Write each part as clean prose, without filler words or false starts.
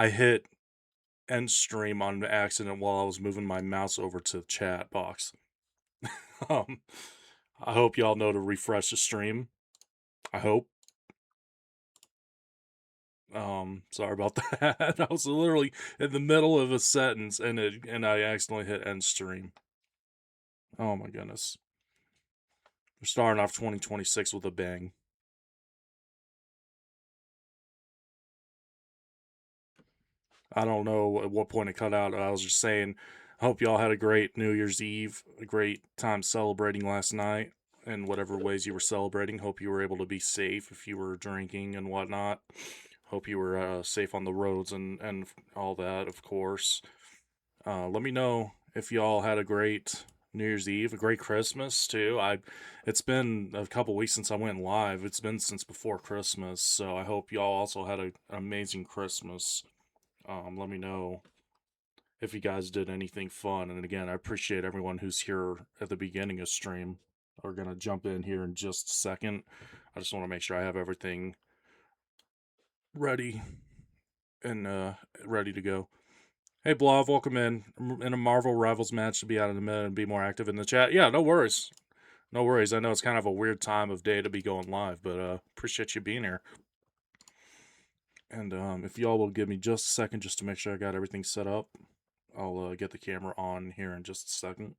I hit end stream on accident while I was moving my mouse over to the chat box. um, I hope y'all know to refresh the stream. I hope. Sorry about that. I was literally in the middle of a sentence and I accidentally hit end stream. Oh my goodness. We're starting off 2026 with a bang. I don't know at what point it cut out. I was just saying, I hope y'all had a great New Year's Eve, a great time celebrating last night, in whatever ways you were celebrating. Hope you were able to be safe if you were drinking and whatnot. Hope you were safe on the roads and all that, of course. Let me know if y'all had a great New Year's Eve, a great Christmas too. It's been a couple weeks since I went live. It's been since before Christmas, so I hope y'all also had an amazing Christmas. Let me know if you guys did anything fun. And again, I appreciate everyone who's here at the beginning of stream. We're gonna jump in here in just a second. I just want to make sure I have everything ready and ready to go. Hey Blav, welcome in a Marvel Rivals match to be out in a minute and be more active in the chat. Yeah, no worries. No worries. I know it's kind of a weird time of day to be going live, but appreciate you being here. And if y'all will give me just a second just to make sure I got everything set up, I'll get the camera on here in just a second.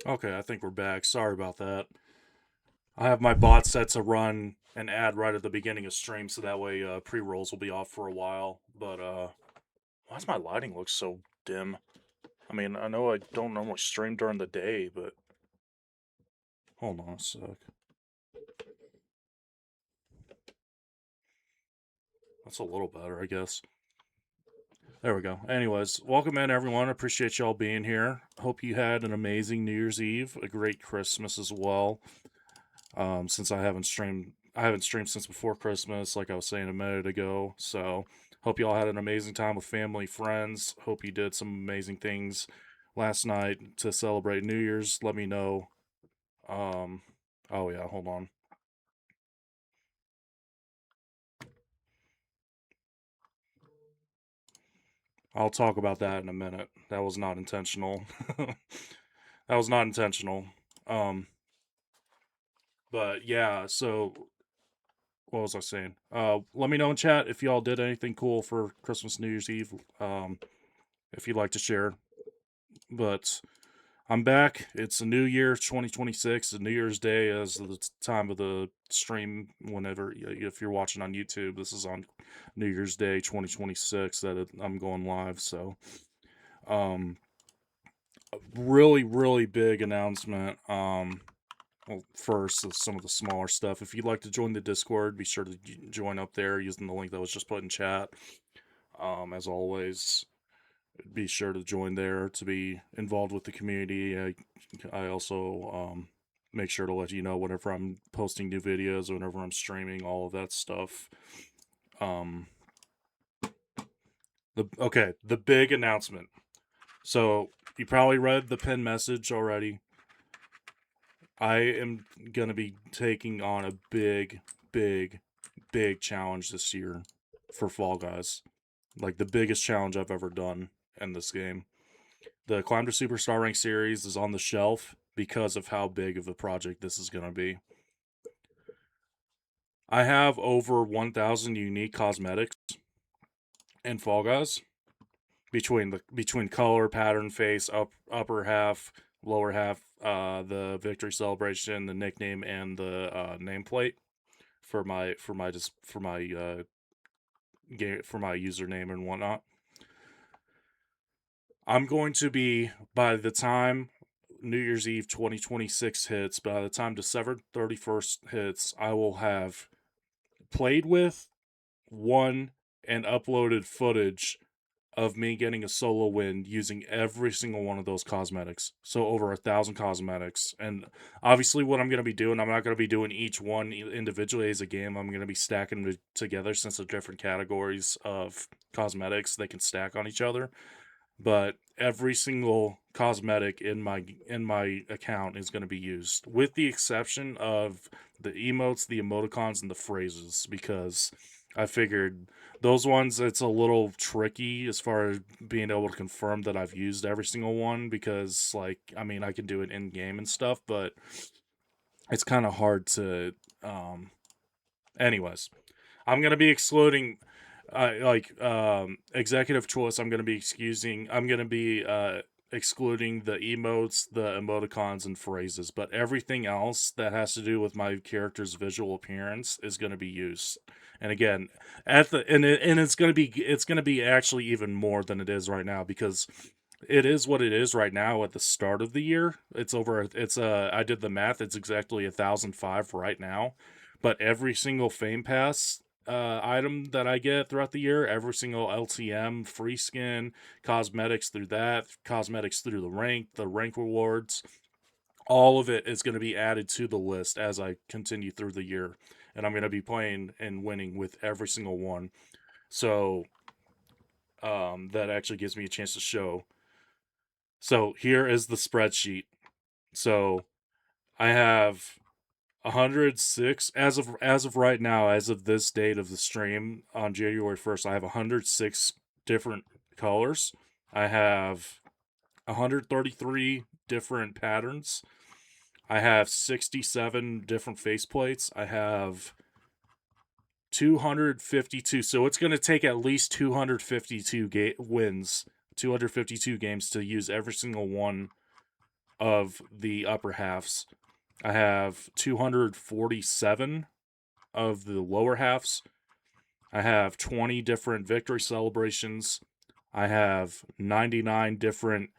Okay, I think we're back. Sorry about that. I have my bot set to run an ad right at the beginning of stream, so that way pre-rolls will be off for a while. But why does my lighting look so dim? I mean, I know I don't normally stream during the day, but hold on a sec. That's a little better, I guess. There we go. Anyways, welcome in everyone. Appreciate y'all being here. Hope you had an amazing New Year's Eve, a great Christmas as well. Since I haven't streamed since before Christmas, like I was saying a minute ago. So hope y'all had an amazing time with family, friends. Hope you did some amazing things last night to celebrate New Year's. Let me know. Oh yeah, hold on. I'll talk about that in a minute. That was not intentional. That was not intentional. Um, but yeah, so what was I saying? Let me know in chat if y'all did anything cool for Christmas, New Year's Eve. If you'd like to share. But I'm back. It's a new year, 2026. New Year's Day as the time of the stream. Whenever, if you're watching on YouTube, this is on New Year's Day, 2026. I'm going live. So, um, a really, really big announcement. Well, first, some of the smaller stuff. If you'd like to join the Discord, be sure to join up there using the link that was just put in chat. As always, be sure to join there to be involved with the community. I also make sure to let you know whenever I'm posting new videos, whenever I'm streaming, all of that stuff. The big announcement. So you probably read the pinned message already. I am gonna be taking on a big, big, big challenge this year for Fall Guys. Like the biggest challenge I've ever done in this game. The Climb to Superstar Rank series is on the shelf because of how big of a project this is going to be. I have over 1,000 unique cosmetics in Fall Guys between color, pattern, face, upper half, lower half, the victory celebration, the nickname, and the nameplate for my game for my username and whatnot. I'm going to be, by the time New Year's Eve 2026 hits, by the time December 31st hits, I will have played with, won, and uploaded footage of me getting a solo win using every single one of those cosmetics. So over 1,000 cosmetics. And obviously what I'm going to be doing, I'm not going to be doing each one individually as a game. I'm going to be stacking them together since they're different categories of cosmetics. They can stack on each other. But every single cosmetic in my account is going to be used, with the exception of the emotes, the emoticons, and the phrases, because I figured those ones, it's a little tricky as far as being able to confirm that I've used every single one, because like, I mean, I can do it in game and stuff, but it's kind of hard to anyways, I'm going to be excluding executive choice. I'm going to be excluding the emotes, the emoticons, and phrases, but everything else that has to do with my character's visual appearance is going to be used. And again, it's going to be actually even more than it is right now, because it is what it is right now at the start of the year. I did the math, it's exactly 1,005 right now. But every single Fame Pass item that I get throughout the year, every single LTM, free skin, cosmetics through that, cosmetics through the rank rewards, all of it is going to be added to the list as I continue through the year. And I'm going to be playing and winning with every single one. So that actually gives me a chance to show. So here is the spreadsheet. So I have 106 as of right now, as of this date of the stream on January 1st. I have 106 different colors. I have 133 different patterns. I have 67 different faceplates. I have 252. So it's going to take at least 252 wins, 252 games to use every single one of the upper halves. I have 247 of the lower halves. I have 20 different victory celebrations. I have 99 different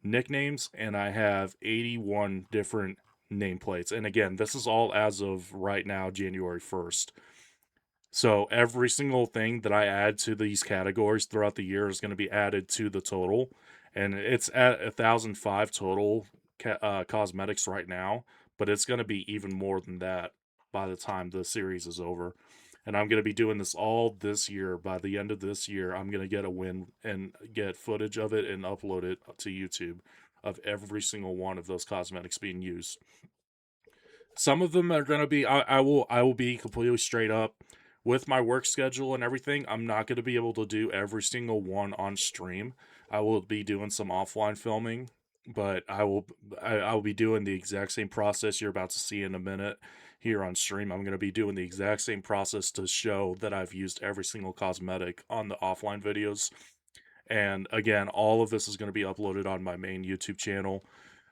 nicknames, and I have 81 different nameplates. And again, this is all as of right now, January 1st. So every single thing that I add to these categories throughout the year is going to be added to the total, and it's at 1,005 total cosmetics right now. But it's going to be even more than that by the time the series is over. And I'm going to be doing this all this year. By the end of this year, I'm going to get a win and get footage of it and upload it to YouTube of every single one of those cosmetics being used. Some of them are going to be I will be completely straight up with my work schedule and everything. I'm not going to be able to do every single one on stream. I will be doing some offline filming, but I will be doing the exact same process you're about to see in a minute here on stream. I'm going to be doing the exact same process to show that I've used every single cosmetic on the offline videos. And again, all of this is going to be uploaded on my main YouTube channel.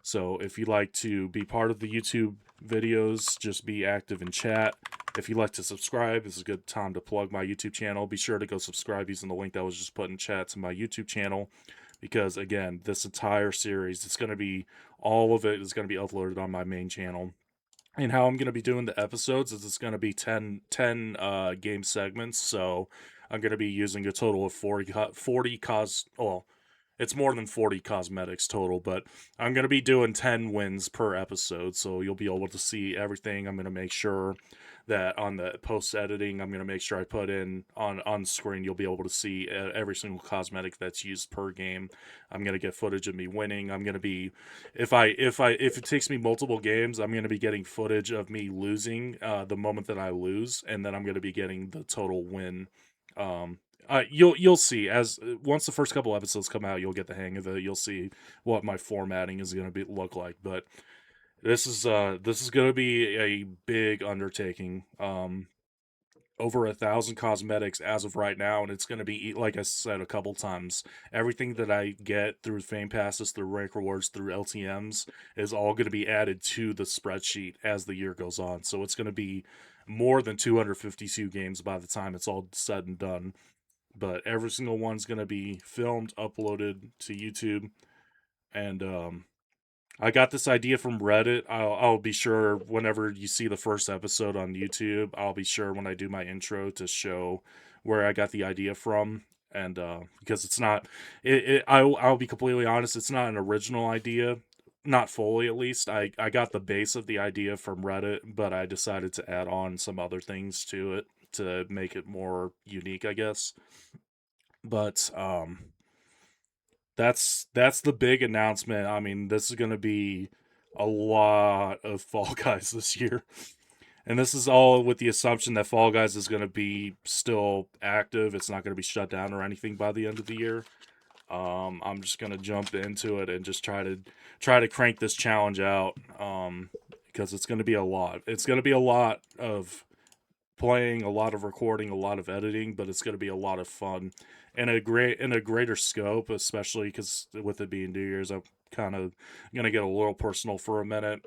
So if you'd like to be part of the YouTube videos, just be active in chat. If you'd like to subscribe, this is a good time to plug my YouTube channel. Be sure to go subscribe using the link that was just put in chat to my YouTube channel. Because again, this entire series, it's going to be, all of it is going to be uploaded on my main channel. And how I'm going to be doing the episodes is it's going to be 10 game segments. So I'm going to be using a total of 40 well, it's more than 40 cosmetics total, but I'm going to be doing 10 wins per episode. So you'll be able to see everything. I'm going to make sure that on the post editing, I'm going to make sure I put in on screen. You'll be able to see every single cosmetic that's used per game. I'm going to get footage of me winning. I'm going to be, if it takes me multiple games, I'm going to be getting footage of me losing the moment that I lose, and then I'm going to be getting the total win. You'll see as once the first couple episodes come out, you'll get the hang of it. You'll see what my formatting is going to be look like. But this is going to be a big undertaking. Over 1,000 cosmetics as of right now, and it's going to be, like I said a couple times, everything that I get through fame passes, through rank rewards, through LTMs is all going to be added to the spreadsheet as the year goes on. So it's going to be more than 252 games by the time it's all said and done. But every single one's going to be filmed, uploaded to YouTube, and I got this idea from Reddit. I'll be sure whenever you see the first episode on YouTube, I'll be sure when I do my intro to show where I got the idea from. And because it's not, I'll be completely honest, it's not an original idea, not fully at least. I got the base of the idea from Reddit, but I decided to add on some other things to it to make it more unique, I guess. But that's the big announcement. I mean, this is going to be a lot of Fall Guys this year. And this is all with the assumption that Fall Guys is going to be still active. It's not going to be shut down or anything by the end of the year. I'm just going to jump into it and just try to crank this challenge out because it's going to be a lot. It's going to be a lot of playing, a lot of recording, a lot of editing, but it's going to be a lot of fun and a greater scope, especially because with it being New Year's, I'm kind of going to get a little personal for a minute.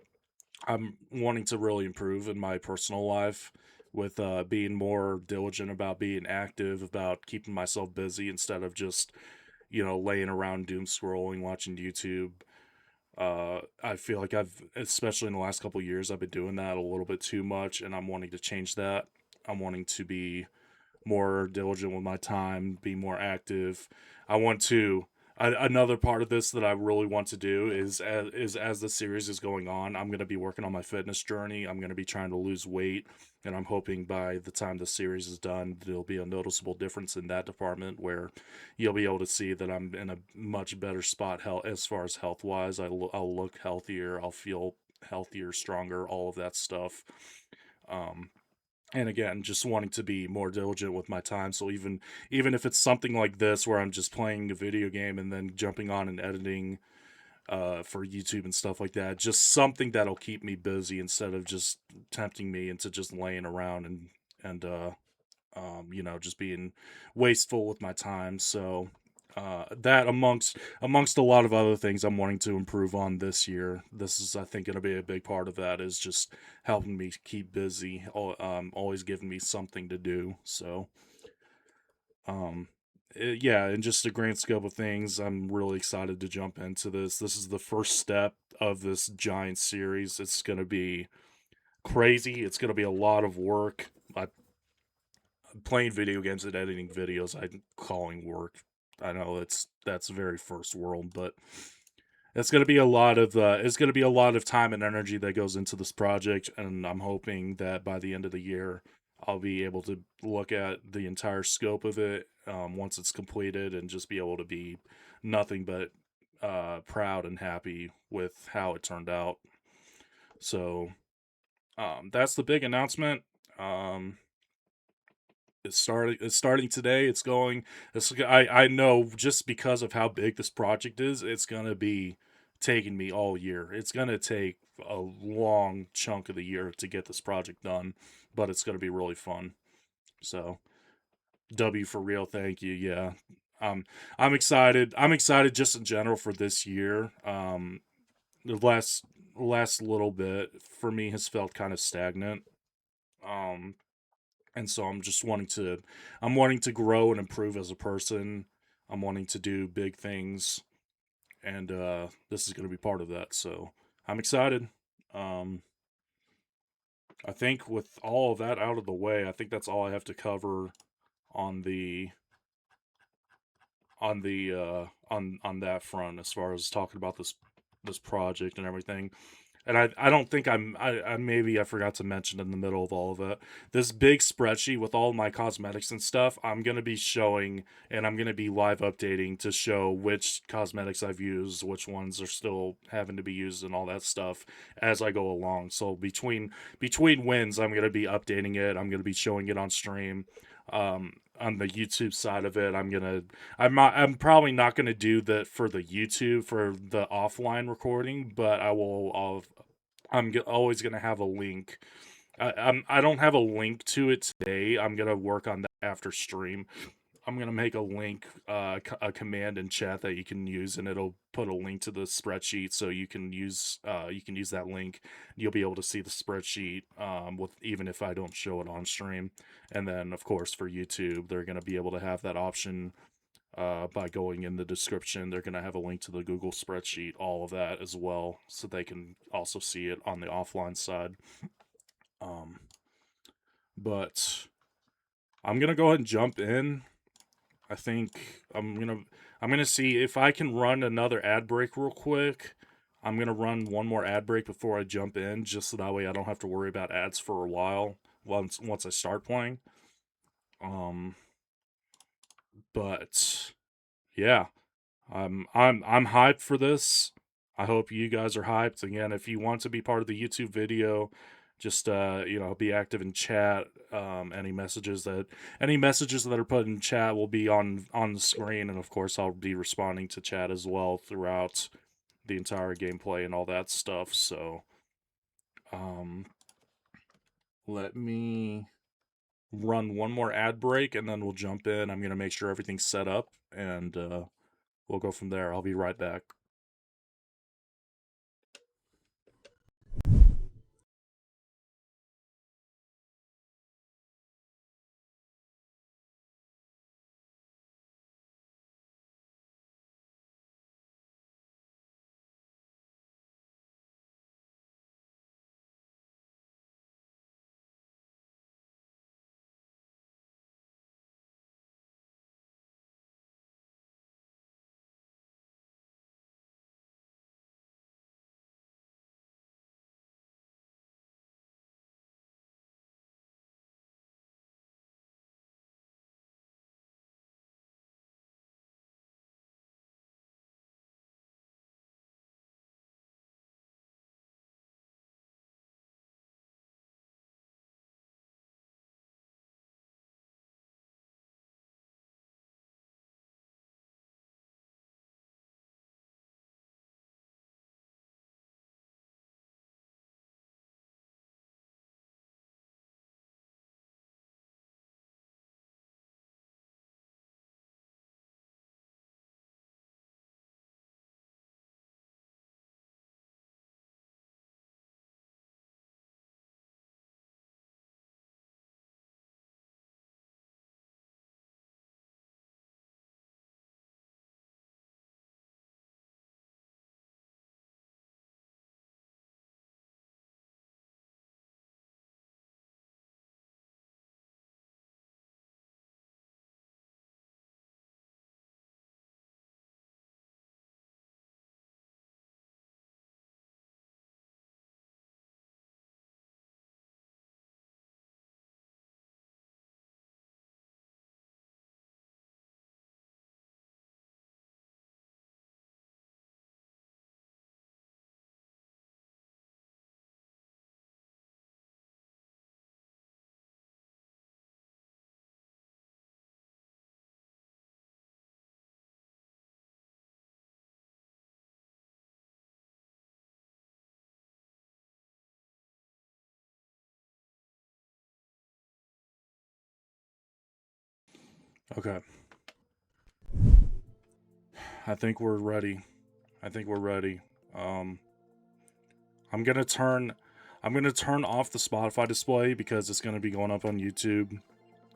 I'm wanting to really improve in my personal life with being more diligent about being active, about keeping myself busy instead of just laying around doom scrolling, watching YouTube. I feel like especially in the last couple of years, I've been doing that a little bit too much, and I'm wanting to change that. I'm wanting to be more diligent with my time, be more active. I want to. Another part of this that I really want to do is as the series is going on, I'm going to be working on my fitness journey. I'm going to be trying to lose weight, and I'm hoping by the time the series is done, there'll be a noticeable difference in that department where you'll be able to see that I'm in a much better spot as far as health wise. I'll look healthier. I'll feel healthier, stronger, all of that stuff. Um, and again, just wanting to be more diligent with my time. So even if it's something like this where I'm just playing a video game and then jumping on and editing for YouTube and stuff like that, just something that'll keep me busy instead of just tempting me into just laying around and just being wasteful with my time. So That amongst a lot of other things I'm wanting to improve on this year. This is, I think, going to be a big part of that. Is just helping me keep busy. Always giving me something to do. So, um, yeah, in just the grand scope of things, I'm really excited to jump into this. This is the first step of this giant series. It's going to be crazy. It's going to be a lot of work. Playing video games and editing videos, I'm calling work. I know that's very first world, but it's going to be a lot of time and energy that goes into this project, and I'm hoping that by the end of the year, I'll be able to look at the entire scope of it once it's completed, and just be able to be nothing but proud and happy with how it turned out. So that's the big announcement. Um, it's starting today. It's going. I know, just because of how big this project is, it's gonna be taking me all year. It's gonna take a long chunk of the year to get this project done, but it's gonna be really fun. So W for real. Thank you. Yeah. Um, I'm excited. I'm excited just in general for this year. The last little bit for me has felt kind of stagnant. Um, and so I'm wanting to grow and improve as a person. I'm wanting to do big things, and this is going to be part of that. So I'm excited. um I think with all of that out of the way, I think that's all I have to cover on the on that front, as far as talking about this project and everything. And I don't think I maybe I forgot to mention in the middle of all of it, this big spreadsheet with all my cosmetics and stuff, I'm gonna be showing, and I'm gonna be live updating to show which cosmetics I've used, which ones are still having to be used, and all that stuff as I go along. So between wins, I'm gonna be updating it. I'm gonna be showing it on stream. On the YouTube side of it, I'm probably not going to do that for the YouTube for the offline recording, but always going to have a link. I don't have a link to it today. I'm going to work on that after stream. I'm going to make a link, a command in chat that you can use, and it'll put a link to the spreadsheet, so you can use that link. You'll be able to see the spreadsheet, with even if I don't show it on stream. And then, of course, for YouTube, they're going to be able to have that option, by going in the description. They're going to have a link to the Google spreadsheet, all of that as well, so they can also see it on the offline side. Um, but I'm going to go ahead and jump in. I think I'm gonna see if I can run another ad break real quick. I'm gonna run one more ad break before I jump in, just so that way I don't have to worry about ads for a while once I start playing. Um, but yeah, I'm hyped for this. I hope you guys are hyped. Again, if you want to be part of the YouTube video, just be active in chat. Any messages that are put in chat will be on the screen, and of course I'll be responding to chat as well throughout the entire gameplay and all that stuff. So um let me run one more ad break, and then we'll jump in. I'm gonna make sure everything's set up, and we'll go from there. I'll be right back. Okay. I think we're ready. I think we're ready. Um, I'm gonna turn off the Spotify display because it's gonna be going up on YouTube.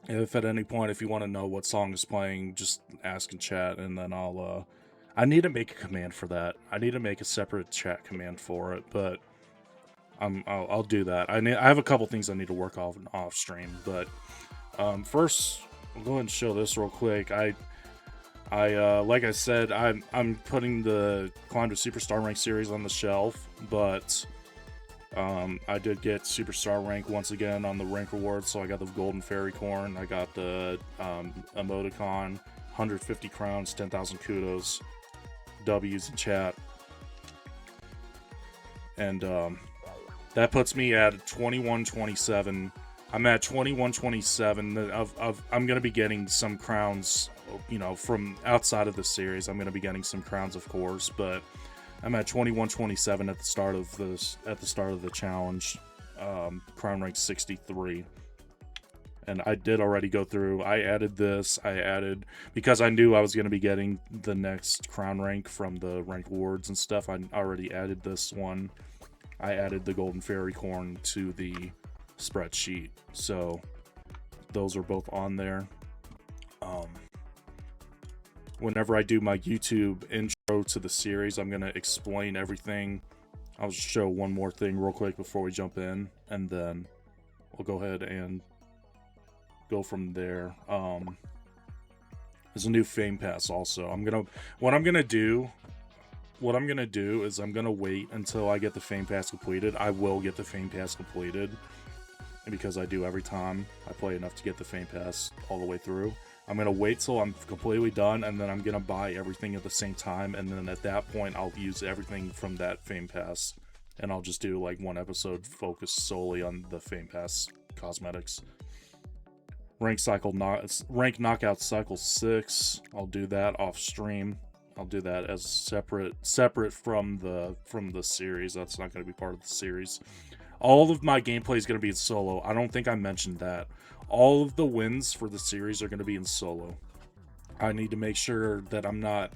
If at any point, if you want to know what song is playing, just ask in chat, and then I need to make a command for that. I need to make a separate chat command for it, but I'll do that. I have a couple things I need to work off stream, but first, I'll go ahead and show this real quick. I like I said, I'm putting the Climb to Superstar Rank series on the shelf, but I did get Superstar Rank once again on the rank rewards, so I got the Golden Fairy Corn, I got the emoticon, 150 crowns, 10,000 kudos, W's in chat, and that puts me at 2127. I'm at 2127. I'm gonna be getting some crowns, you know, from outside of the series. I'm gonna be getting some crowns, of course, but I'm at 2127 at the start of this. At the start of the challenge, crown rank 63, and I did already go through. I added this. Because I knew I was gonna be getting the next crown rank from the rank awards and stuff. I already added this one. I added the Golden Fairy Corn to the spreadsheet, so those are both on there. Whenever I do my YouTube intro to the series, I'm gonna explain everything. I'll just show one more thing real quick before we jump in, and then we'll go ahead and go from there. There's a new Fame Pass also. What I'm gonna do is I'm gonna wait until I get the Fame Pass completed. I will get the Fame Pass completed, because I do every time I play enough to get the Fame Pass all the way through. I'm gonna wait till I'm completely done, and then I'm gonna buy everything at the same time, and then at that point I'll use everything from that Fame Pass, and I'll just do like one episode focused solely on the Fame Pass cosmetics. Rank knockout cycle 6. I'll do that off stream. I'll do that as separate from the series. That's not going to be part of the series. All of my gameplay is going to be in solo. I don't think I mentioned that. All of the wins for the series are going to be in solo. I need to make sure that I'm not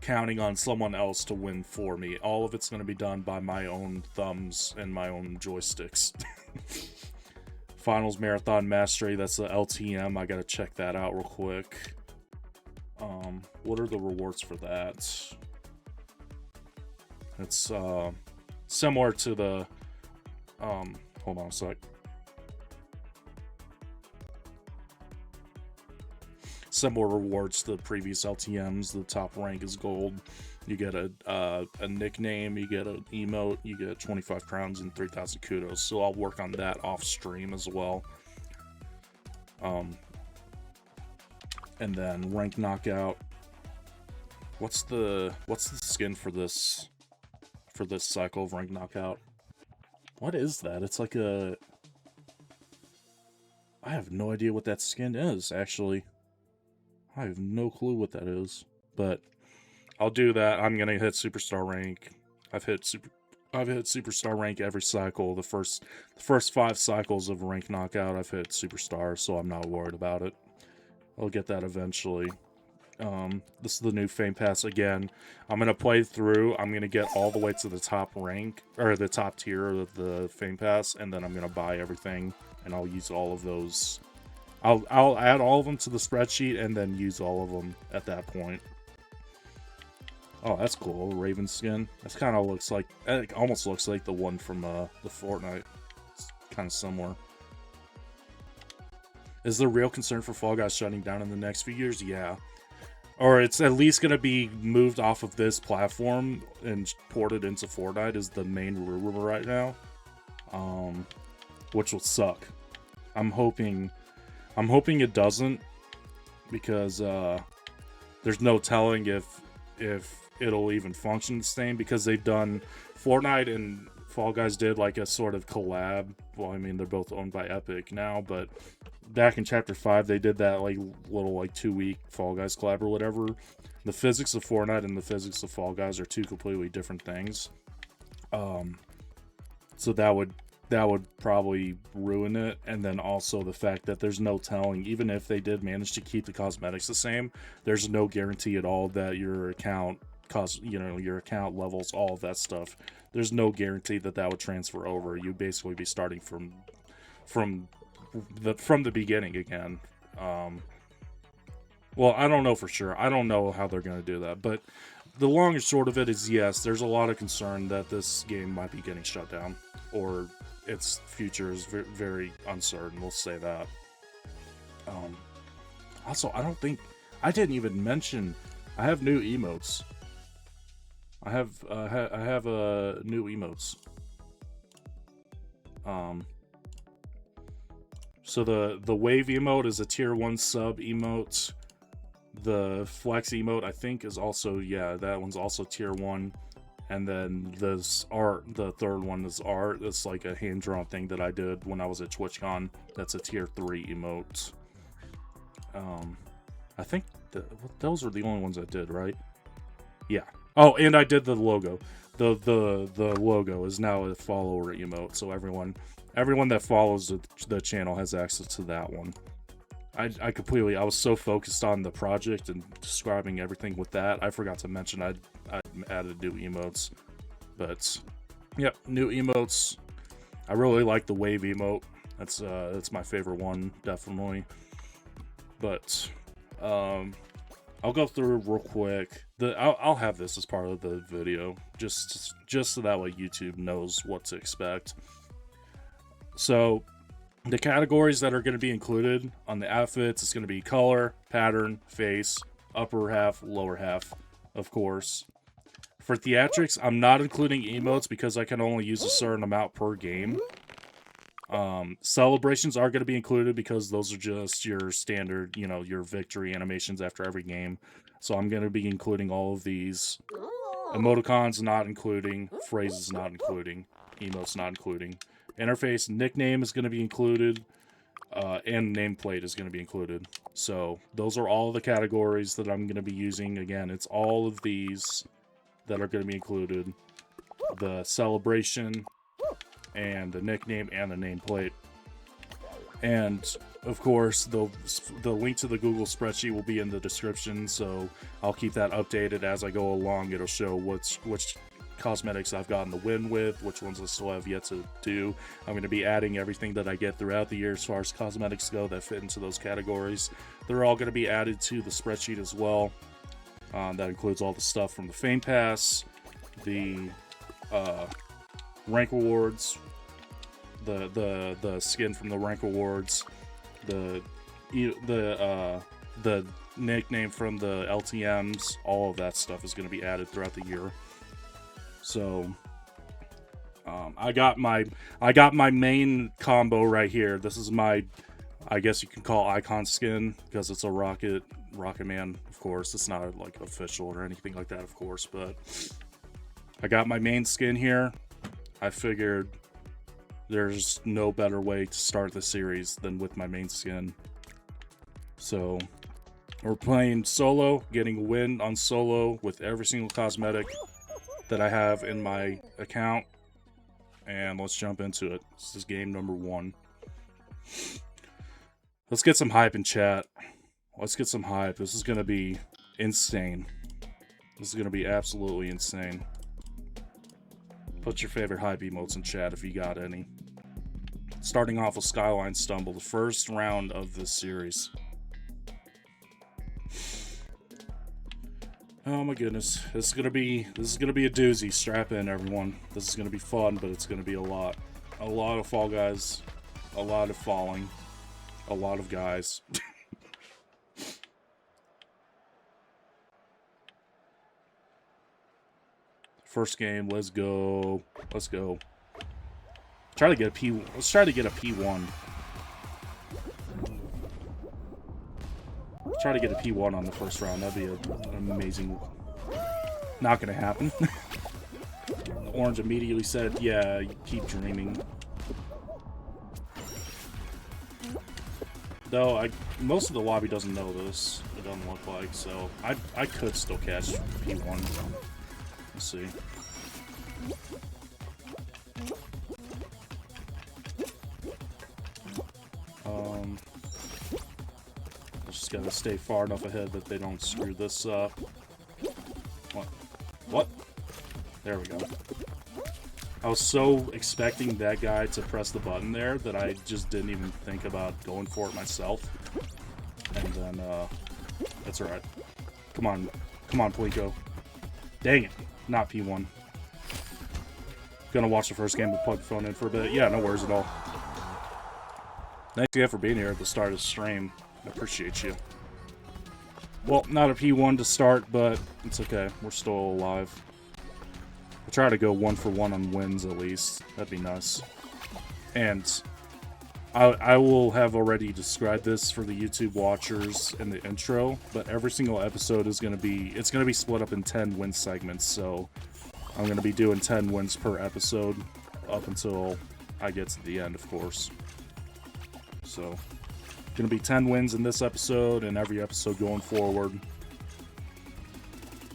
counting on someone else to win for me. All of it's going to be done by my own thumbs and my own joysticks. Finals Marathon Mastery, that's the LTM. I gotta check that out real quick. What are the rewards for that? It's similar to the hold on a sec. Similar rewards to the previous LTMs. The top rank is gold. You get a nickname, you get an emote, you get 25 crowns and 3,000 kudos. So I'll work on that off stream as well. And then rank knockout. What's the skin for this cycle of rank knockout? What is that? It's like a... I have no idea what that skin is, actually. I have no clue what that is, but I'll do that. I'm gonna hit Superstar rank. I've hit Superstar rank every cycle. The first 5 cycles of rank knockout, I've hit Superstar, so I'm not worried about it. I'll get that eventually. This is the new Fame Pass again. I'm gonna play through. I'm gonna get all the way to the top rank, or the top tier of the Fame Pass, and then I'm gonna buy everything, and I'll use all of those. I'll add all of them to the spreadsheet and then use all of them at that point. Oh, that's cool. Raven skin. That's kind of looks like, it almost looks like the one from the Fortnite. It's kind of similar. Is there real concern for Fall Guys shutting down in the next few years? Yeah. Or it's at least going to be moved off of this platform and ported into Fortnite is the main rumor right now. Which will suck. I'm hoping it doesn't, because there's no telling if it'll even function the same, because they've done Fortnite and Fall Guys did like a sort of collab. Well, I mean, they're both owned by Epic now, but back in Chapter 5, they did that like little like 2-week Fall Guys collab or whatever. The physics of Fortnite and the physics of Fall Guys are two completely different things. So that would that would probably ruin it. And then also the fact that there's no telling, even if they did manage to keep the cosmetics the same, there's no guarantee at all that your account your account levels, all of that stuff. There's no guarantee that that would transfer over. You'd basically be starting from the beginning again. Well, I don't know for sure. I don't know how they're going to do that, but the long and short of it is, yes, there's a lot of concern that this game might be getting shut down, or its future is very uncertain. We'll say that. Also, I don't think I didn't even mention I have new emotes. I have new emotes. So the wave emote is a tier 1 sub emote. The flex emote, I think, is also, yeah, that one's also tier 1. And then this art, the third one is art. It's like a hand-drawn thing that I did when I was at TwitchCon. That's a tier 3 emote. I think those were the only ones I did, right? Yeah. Oh, and I did the logo. The logo is now a follower emote, so everyone that follows the channel has access to that one. I was so focused on the project and describing everything with that, I forgot to mention I added new emotes. But yep, new emotes. I really like the wave emote. That's my favorite one, definitely. But I'll go through real quick. I'll have this as part of the video, just so that way YouTube knows what to expect. So the categories that are going to be included on the outfits is going to be color, pattern, face, upper half, lower half, of course. For theatrics, I'm not including emotes because I can only use a certain amount per game. Celebrations are going to be included because those are just your standard, your victory animations after every game. So I'm going to be including all of these. Emoticons not including, phrases not including, emotes not including. Interface nickname is going to be included, and nameplate is going to be included. So those are all the categories that I'm going to be using. Again, it's all of these that are going to be included. The celebration, and the nickname, and the nameplate. And of course, the link to the Google spreadsheet will be in the description, so I'll keep that updated as I go along. It'll show which cosmetics I've gotten the win with, which ones I still have yet to do. I'm going to be adding everything that I get throughout the year as far as cosmetics go that fit into those categories. They're all going to be added to the spreadsheet as well. That includes all the stuff from the Fame Pass, the rank rewards, the skin from the rank rewards, the nickname from the LTMs. All of that stuff is going to be added throughout the year. So I got my main combo right here. This is my, I guess you can call icon skin, because it's a Rocket Man, of course. It's not like official or anything like that, of course, but I got my main skin here. I figured there's no better way to start the series than with my main skin. So we're playing solo, getting a win on solo with every single cosmetic that I have in my account. And let's jump into it. This is game number 1. Let's get some hype in chat. Let's get some hype. This is going to be insane. This is going to be absolutely insane. Put your favorite hype emotes in chat if you got any. Starting off with Skyline Stumble, the first round of this series. Oh my goodness, this is gonna be a doozy. Strap in, everyone. This is gonna be fun, but it's gonna be a lot of Fall Guys, a lot of falling, a lot of guys. First game, let's go. Let's go. Try to get a P. Let's try to get a P1. Try to get a P1 on the first round. That'd be an amazing. Not gonna happen. Orange immediately said, "Yeah, you keep dreaming." Though most of the lobby doesn't know this. It doesn't look like, so I could still catch P1. Let's see. I just gotta stay far enough ahead that they don't screw this up. What? What? There we go. I was so expecting that guy to press the button there that I just didn't even think about going for it myself. And then, that's alright. Come on, Plinko. Dang it, not P1. Gonna watch the first game, but plug the phone in for a bit. Yeah, no worries at all. Thanks again for being here at the start of the stream. I appreciate you. Well, not a P1 to start, but it's okay. We're still alive. I'll try to go 1-for-1 on wins at least. That'd be nice. And I will have already described this for the YouTube watchers in the intro, but every single episode is going to be, it's going to be split up in 10 win segments, so I'm going to be doing 10 wins per episode up until I get to the end, of course. So, going to be 10 wins in this episode and every episode going forward.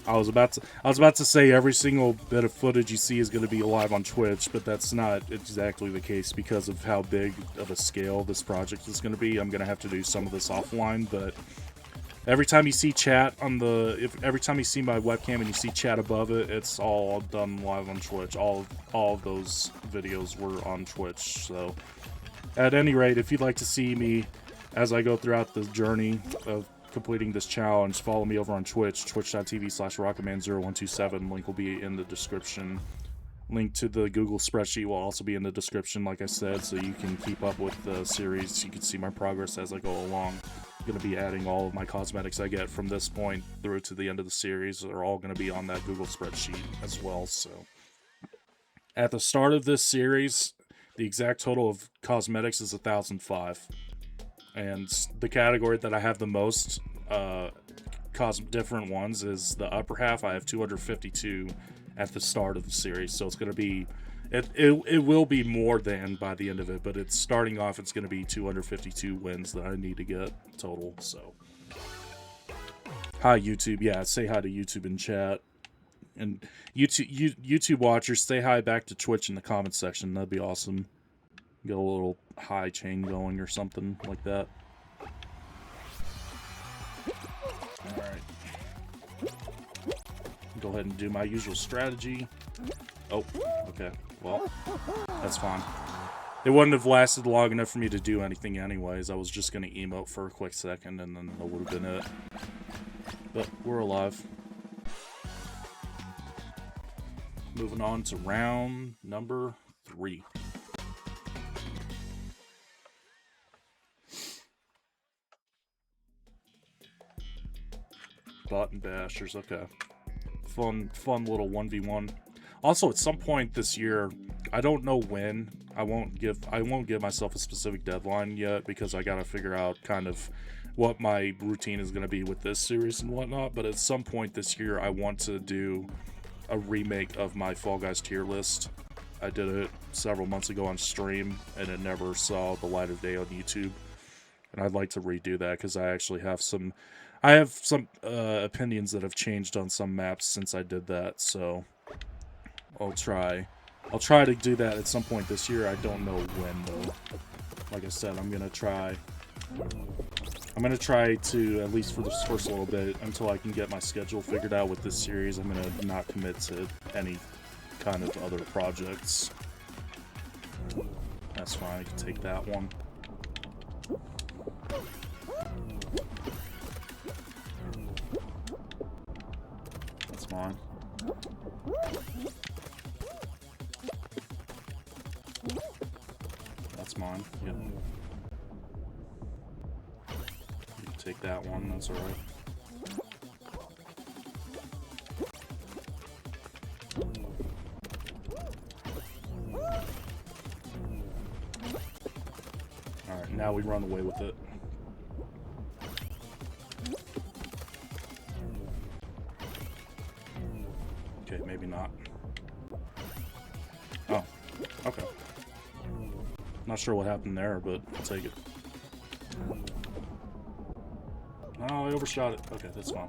I was about to say every single bit of footage you see is going to be live on Twitch, but that's not exactly the case because of how big of a scale this project is going to be. I'm going to have to do some of this offline, but every time you see chat on the, every time you see my webcam and you see chat above it, it's all done live on Twitch. All of those videos were on Twitch. So, at any rate, if you'd like to see me as I go throughout the journey of completing this challenge, follow me over on Twitch, twitch.tv/rocketman0127. Link will be in the description. Link to the Google spreadsheet will also be in the description, like I said, so you can keep up with the series. You can see my progress as I go along. I'm going to be adding all of my cosmetics I get from this point through to the end of the series. They're all going to be on that Google spreadsheet as well. So, at the start of this series, the exact total of cosmetics is 1,005. And the category that I have the most different ones is the upper half. I have 252 at the start of the series, so it's going to be, it will be more than by the end of it, but it's starting off, it's going to be 252 wins that I need to get total. So, hi YouTube, yeah, say hi to YouTube in chat, and YouTube watchers, say hi back to Twitch in the comments section. That'd be awesome. Get a little high chain going or something like that. Alright. Go ahead and do my usual strategy. Oh, okay. Well, that's fine. It wouldn't have lasted long enough for me to do anything anyways. I was just going to emote for a quick second and then that would have been it. But we're alive. Moving on to round number 3. Button bashers, okay. Fun little 1v1. Also, at some point this year, I don't know when. I won't give myself a specific deadline yet because I gotta figure out kind of what my routine is gonna be with this series and whatnot. But at some point this year, I want to do a remake of my Fall Guys tier list. I did it several months ago on stream, and it never saw the light of day on YouTube. And I'd like to redo that because I actually have some. I have some opinions that have changed on some maps since I did that, so I'll try to do that at some point this year. I don't know when though. Like I said, I'm gonna try to, at least for this first little bit, until I can get my schedule figured out with this series, I'm gonna not commit to any kind of other projects. That's fine, I can take that one. That's fine. That's mine, yep. You can take that one, that's alright. Alright, now we run away with it. Okay, maybe not. Oh, okay. Not sure what happened there, but I'll take it. Oh, I overshot it. Okay, that's fine.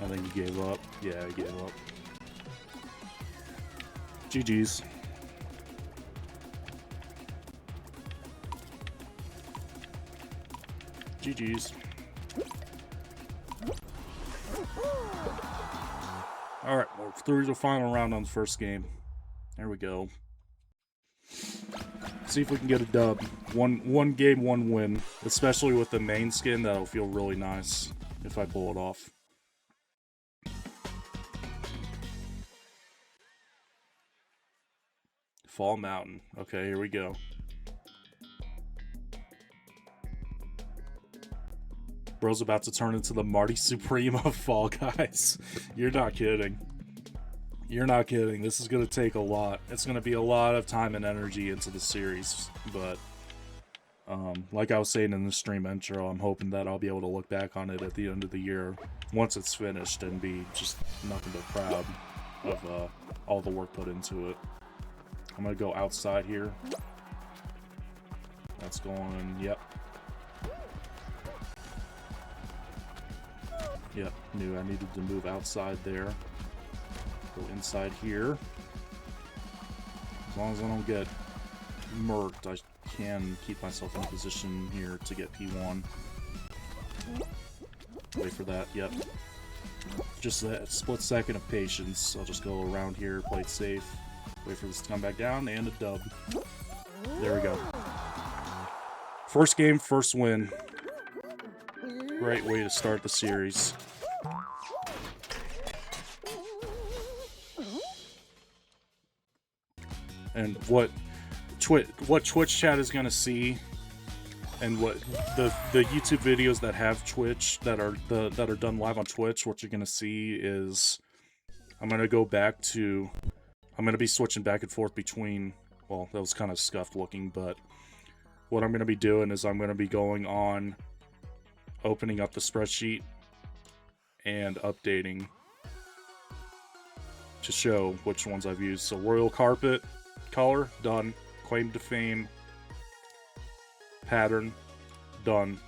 I think he gave up. Yeah, he gave up. GG's. GG's. Alright, we're through to the final round on the first game. There we go. See if we can get a dub. One game, one win. Especially with the main skin, that'll feel really nice if I pull it off. Fall Mountain. Okay, here we go. Bro's about to turn into the Marty Supreme of Fall Guys. You're not kidding. You're not kidding. This is going to take a lot. It's going to be a lot of time and energy into the series. But, like I was saying in the stream intro, I'm hoping that I'll be able to look back on it at the end of the year once it's finished and be just nothing but proud of all the work put into it. I'm going to go outside here. That's going, yep. Yep, knew I needed to move outside there. Go inside here. As long as I don't get murked, I can keep myself in a position here to get P1. Wait for that, yep. Just that split second of patience. I'll just go around here, play it safe. Wait for this to come back down, and a dub. There we go. First game, first win. Great way to start the series. And what Twitch chat is gonna see, and what the YouTube videos that have Twitch that are done live on Twitch, what you're gonna see is I'm gonna be switching back and forth between. Well, that was kind of scuffed looking, but what I'm gonna be doing is I'm gonna be going on, opening up the spreadsheet and updating to show which ones I've used. So Royal Carpet color, done. Claim to Fame pattern, done.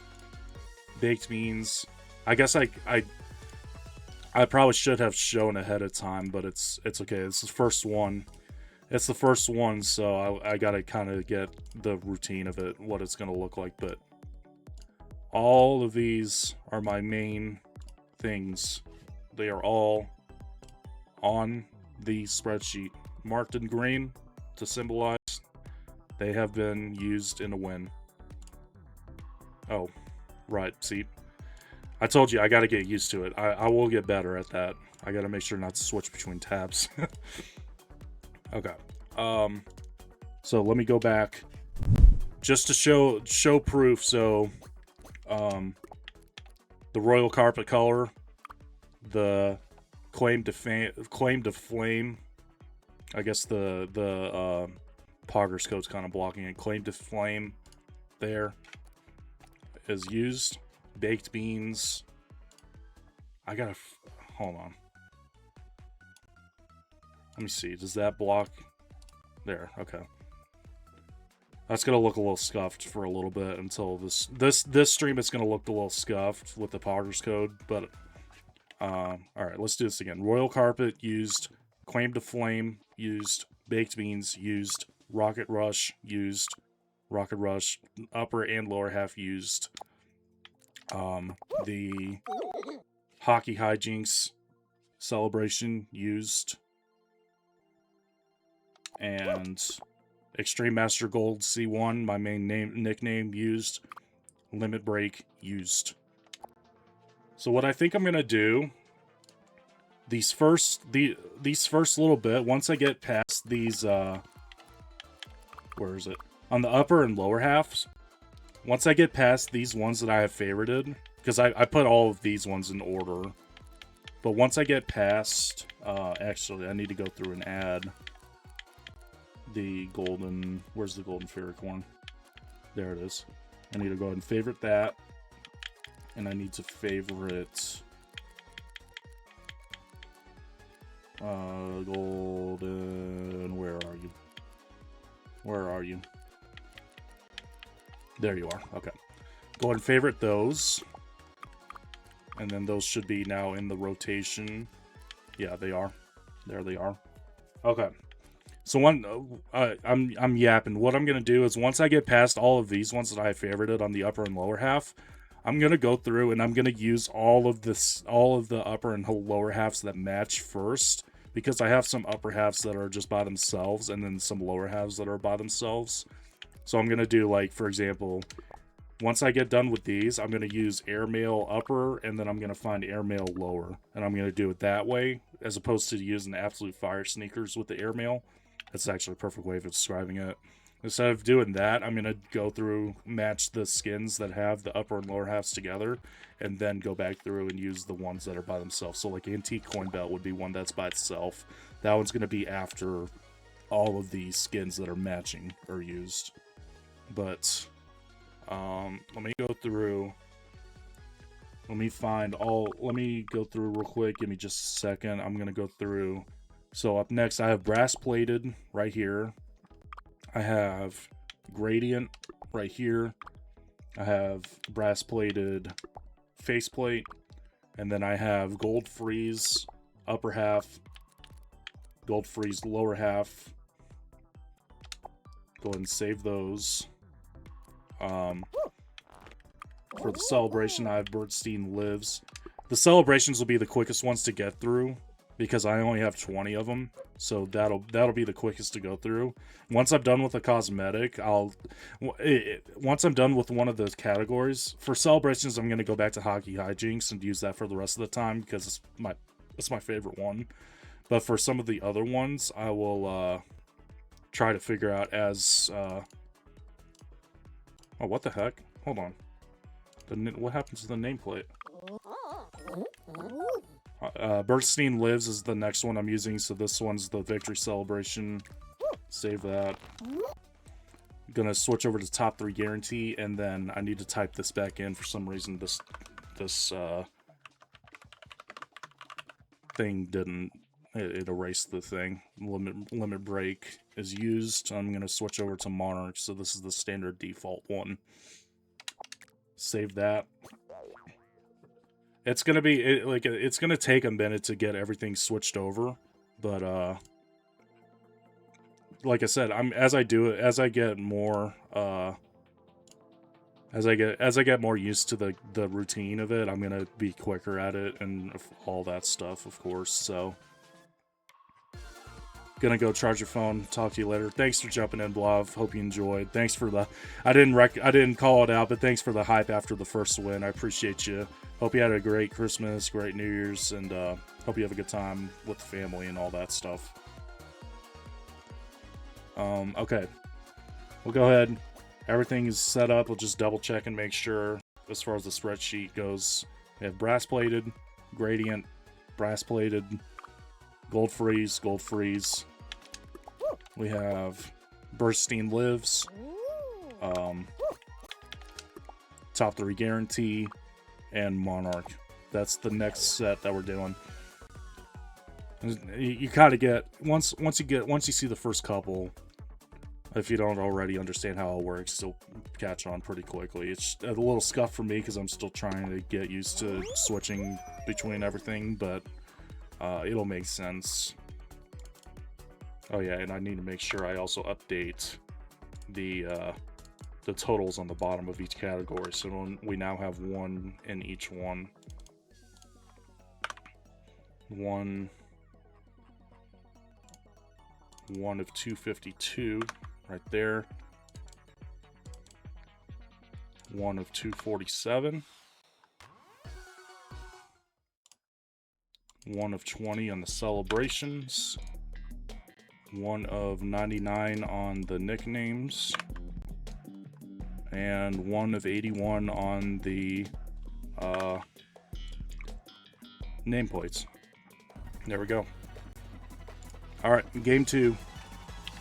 Baked beans. I guess I probably should have shown ahead of time, but it's okay. It's the first one. It's the first one, so I gotta kind of get the routine of it, what it's gonna look like, but all of these are my main things. They are all on the spreadsheet, marked in green to symbolize they have been used in a win. Oh, right, see? I told you, I gotta get used to it. I will get better at that. I gotta make sure not to switch between tabs. Okay. So let me go back just to show proof. So the Royal Carpet color, the claim to flame. I guess the Poggers code's kind of blocking it. Claim to flame there is used. Baked beans. I gotta hold on. Let me see. Does that block? There. Okay. That's gonna look a little scuffed for a little bit until this stream. It's gonna look a little scuffed with the Poggers code, but all right. Let's do this again. Royal Carpet used. Claim to Flame used. Baked beans used. Rocket Rush used. Rocket Rush upper and lower half used. The Hockey Hijinks celebration used. And Extreme Master Gold C1, my main nickname, used. Limit Break used. So what I think I'm gonna do, these first little bit, once I get past these, where is it? On the upper and lower halves, once I get past these ones that I have favorited, because I put all of these ones in order, but once I get past, actually, I need to go through and add the golden, where's the golden ferric one? There it is. I need to go ahead and favorite that, and I need to favorite golden, where are you? Where are you? There you are. Okay. Go ahead and favorite those. And then those should be now in the rotation. Yeah, they are. There they are. Okay. So I'm yapping. What I'm gonna do is once I get past all of these ones that I favorited on the upper and lower half, I'm gonna go through and I'm gonna use all of the upper and lower halves that match first, because I have some upper halves that are just by themselves and then some lower halves that are by themselves. So I'm gonna do, like, for example, once I get done with these, I'm gonna use airmail upper and then I'm gonna find airmail lower, and I'm gonna do it that way as opposed to using absolute fire sneakers with the airmail. That's actually a perfect way of describing it. Instead of doing that, I'm going to go through, match the skins that have the upper and lower halves together, and then go back through and use the ones that are by themselves. So, like, Antique Coin Belt would be one that's by itself. That one's going to be after all of these skins that are matching are used. But, let me go through. Let me go through real quick. Give me just a second. I'm going to go through. So up next, I have brass plated right here. I have gradient right here. I have brass plated faceplate. And then I have gold freeze upper half, gold freeze lower half. Go ahead and save those. For the celebration, I have Birdstein Lives. The celebrations will be the quickest ones to get through, because I only have 20 of them, so that'll be the quickest to go through. Once I'm done with a cosmetic, once I'm done with one of those categories, for celebrations, I'm gonna go back to Hockey Hijinks and use that for the rest of the time because it's my favorite one. But for some of the other ones, I will try to figure out as oh, what the heck? Hold on. What happens to the nameplate? Birdstein Lives is the next one I'm using, so this one's the victory celebration. Save that. Gonna switch over to top 3 guarantee, and then I need to type this back in for some reason. This thing didn't. It erased the thing. Limit break is used. I'm gonna switch over to Monarch, so this is the standard default one. Save that. It's gonna be it's gonna take a minute to get everything switched over, but like I said, as I get more used to the routine of it, I'm gonna be quicker at it and all that stuff, of course. So gonna go charge your phone. Talk to you later. Thanks for jumping in, Blav. Hope you enjoyed. Thanks for the I didn't call it out, but thanks for the hype after the first win. I appreciate you. Hope you had a great Christmas, great New Year's, and hope you have a good time with the family and all that stuff. Okay. We'll go ahead. Everything is set up. We'll just double check and make sure as far as the spreadsheet goes. We have brass plated, gradient, brass plated, gold freeze, gold freeze. We have Birdstein Lives, top 3 guarantee, and Monarch. That's the next set that we're doing. You kind of get once you see the first couple, if you don't already understand how it works, you'll catch on pretty quickly. It's a little scuff for me because I'm still trying to get used to switching between everything, but it'll make sense. Oh yeah, and I need to make sure I also update the totals on the bottom of each category, so we now have 1 in each one. 1 of 252 right there. 1 of 247. 1 of 20 on the celebrations. 1 of 99 on the nicknames. And 1 of 81 on the nameplates. There we go. Alright, game 2.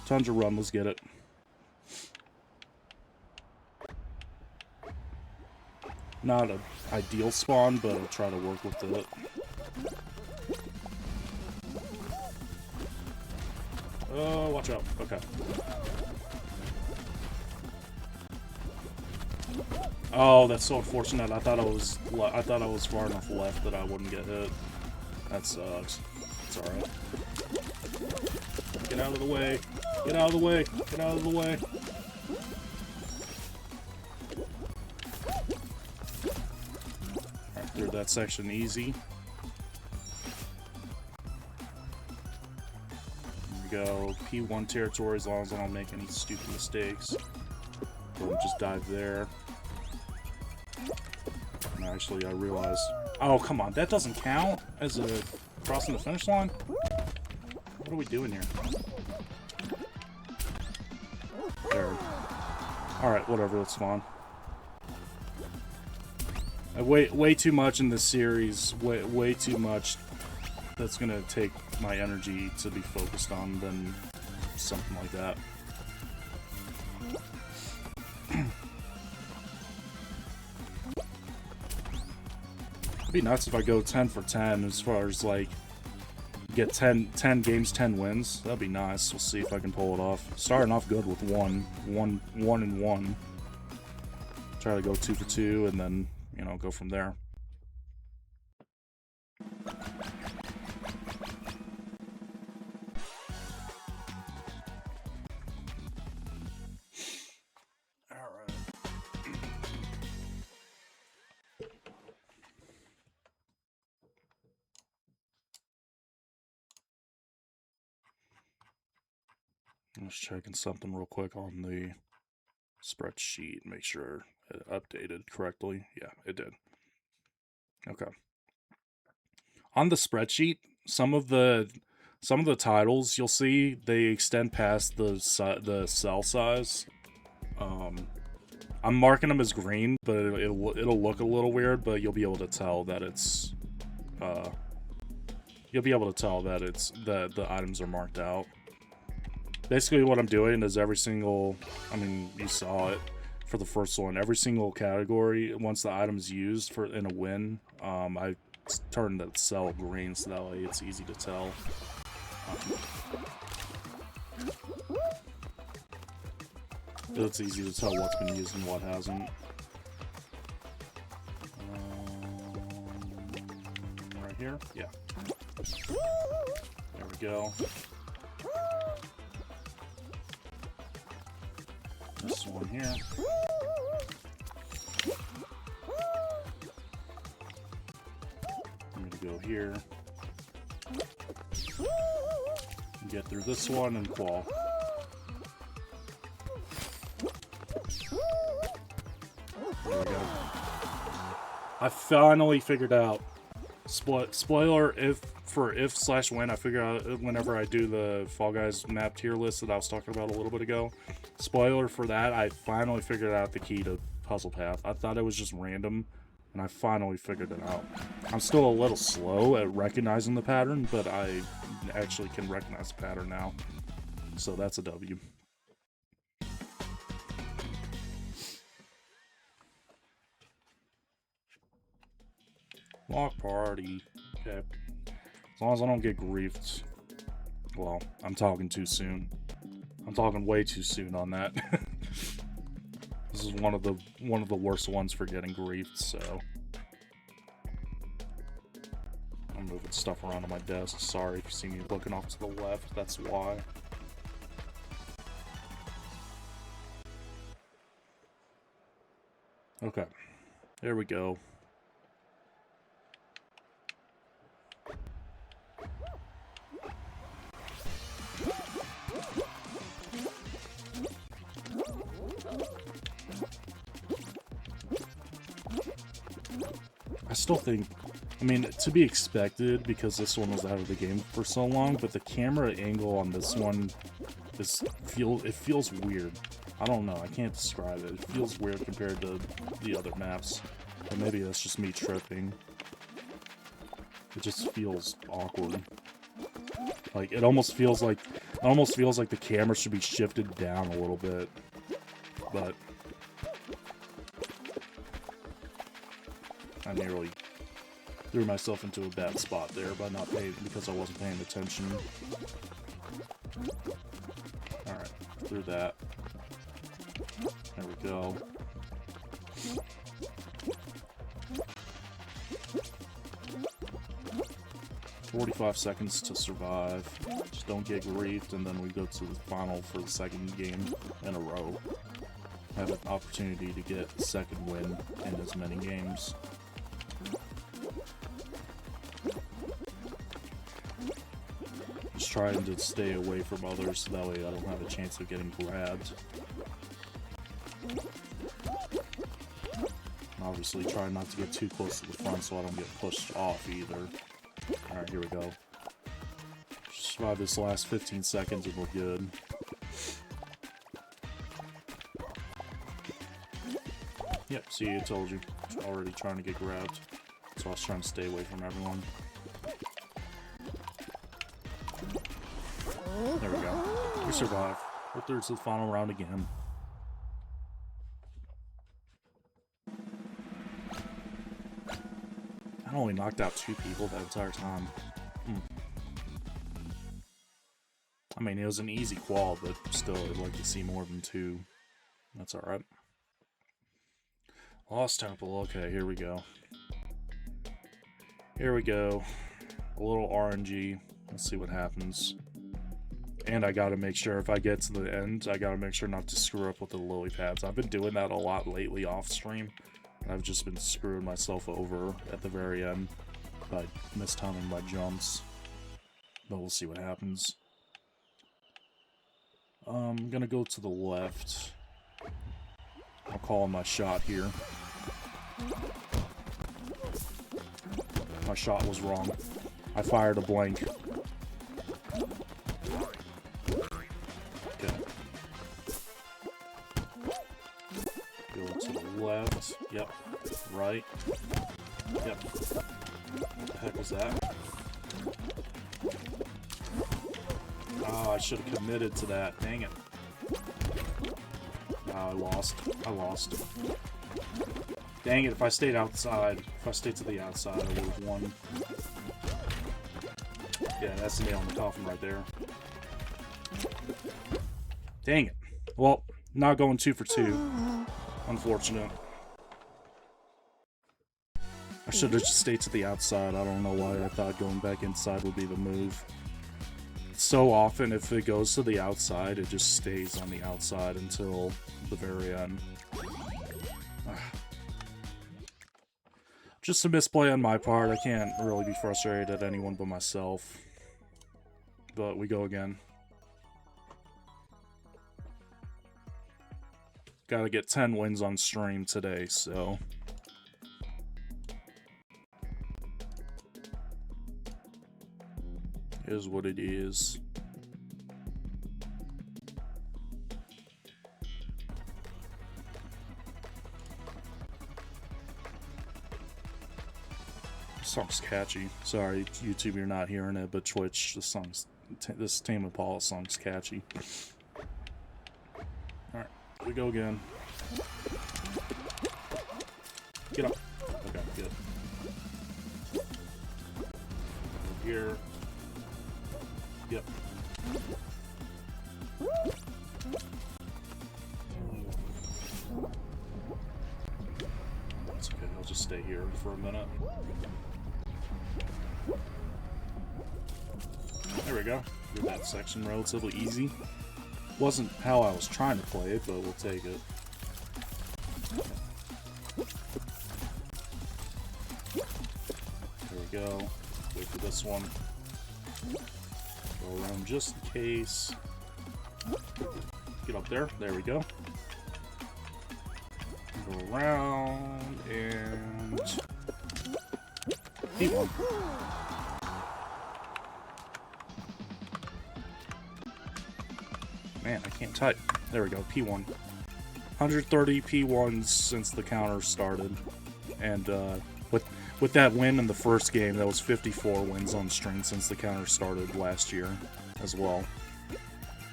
Tundra Run, let's get it. Not an ideal spawn, but I'll try to work with it. Oh, watch out. Okay. Oh, that's so unfortunate. I thought I was far enough left that I wouldn't get hit. That sucks. It's alright. Get out of the way. Get out of the way. Get out of the way. Alright, through that section easy. There we go. P1 territory as long as I don't make any stupid mistakes. Go and just dive there. And actually, I realized... Oh, come on. That doesn't count as a crossing the finish line? What are we doing here? There. Alright, whatever. That's fine. Way too much in this series. Way too much that's gonna take my energy to be focused on than something like that. It'd be nuts if I go 10 for 10 as far as like get 10 games, 10 wins. That'd be nice. We'll see if I can pull it off. Starting off good with 1 and 1. Try to go 2 for 2 and then, you know, go from there. I'm just checking something real quick on the spreadsheet, make sure it updated correctly. Yeah, it did. Okay. On the spreadsheet, some of the titles you'll see they extend past the cell size. I'm marking them as green, but it'll look a little weird, but you'll be able to tell that it's the items are marked out. Basically what I'm doing is every single, I mean, you saw it for the first one, every single category, once the item's used in a win, I turn that cell green so that way it's easy to tell. It's easy to tell what's been used and what hasn't. Right here? Yeah. There we go. This one here. I'm gonna go here. Get through this one and qual. There we go. I finally figured out. Spoiler if/win. I figure out whenever I do the Fall Guys map tier list that I was talking about a little bit ago. Spoiler for that, I finally figured out the key to puzzle path. I thought it was just random, and I finally figured it out. I'm still a little slow at recognizing the pattern, but I actually can recognize the pattern now. So that's a W. Lock party. Okay. As long as I don't get griefed. Well, I'm talking too soon. I'm talking way too soon on that. This is one of the worst ones for getting griefed, so I'm moving stuff around on my desk. Sorry if you see me looking off to the left, that's why. Okay. There we go. I still think, I mean, to be expected because this one was out of the game for so long, but the camera angle on this one it feels weird. I don't know, I can't describe it. It feels weird compared to the other maps. But maybe that's just me tripping. It just feels awkward. Like it almost feels like the camera should be shifted down a little bit. But I nearly threw myself into a bad spot there by not paying, because I wasn't paying attention. Alright, through that. There we go. 45 seconds to survive. Just don't get griefed, and then we go to the final for the second game in a row. Have an opportunity to get a second win in as many games. Just trying to stay away from others so that way I don't have a chance of getting grabbed. And obviously try not to get too close to the front so I don't get pushed off either. Alright, here we go. Survive this last 15 seconds and we're good. Yep, see, I told you. Already trying to get grabbed. So I was trying to stay away from everyone. There we go. We survive. We're through to the final round again. I only knocked out 2 people that entire time. I mean, it was an easy qual, but still, I'd like to see more than 2. That's alright. Lost Temple. Okay, here we go. Here we go. A little RNG. Let's see what happens. And I gotta make sure, if I get to the end, I gotta make sure not to screw up with the lily pads. I've been doing that a lot lately off stream. I've just been screwing myself over at the very end by mistiming my jumps. But we'll see what happens. I'm gonna go to the left. I'll call my shot here. My shot was wrong. I fired a blank. Okay. Go to the left. Yep. Right. Yep. What the heck was that? Oh, I should have committed to that. Dang it. Oh, I lost. I lost. Dang it, if I stayed outside, if I stayed to the outside, I would have won. Yeah, that's the nail in the coffin right there. Dang it. Well, not going 2 for 2. Unfortunate. I should have just stayed to the outside. I don't know why I thought going back inside would be the move. So often, if it goes to the outside, it just stays on the outside until the very end. Just a misplay on my part. I can't really be frustrated at anyone but myself. But we go again. Gotta get 10 wins on stream today, so... is what it is. This song's catchy. Sorry, YouTube, you're not hearing it, but Twitch, this Tame Impala song's catchy. Alright, we go again. Get up. Okay, good. Over here. Yep. That's okay, I'll just stay here for a minute. There we go. Did that section relatively easy. Wasn't how I was trying to play it, but we'll take it. There we go. Wait for this one. Go around just in case. Get up there. There we go. Go around and P1. Man, I can't type. There we go. P1. 130 P1s since the counter started, and with that win in the first game, that was 54 wins on stream since the counter started last year as well.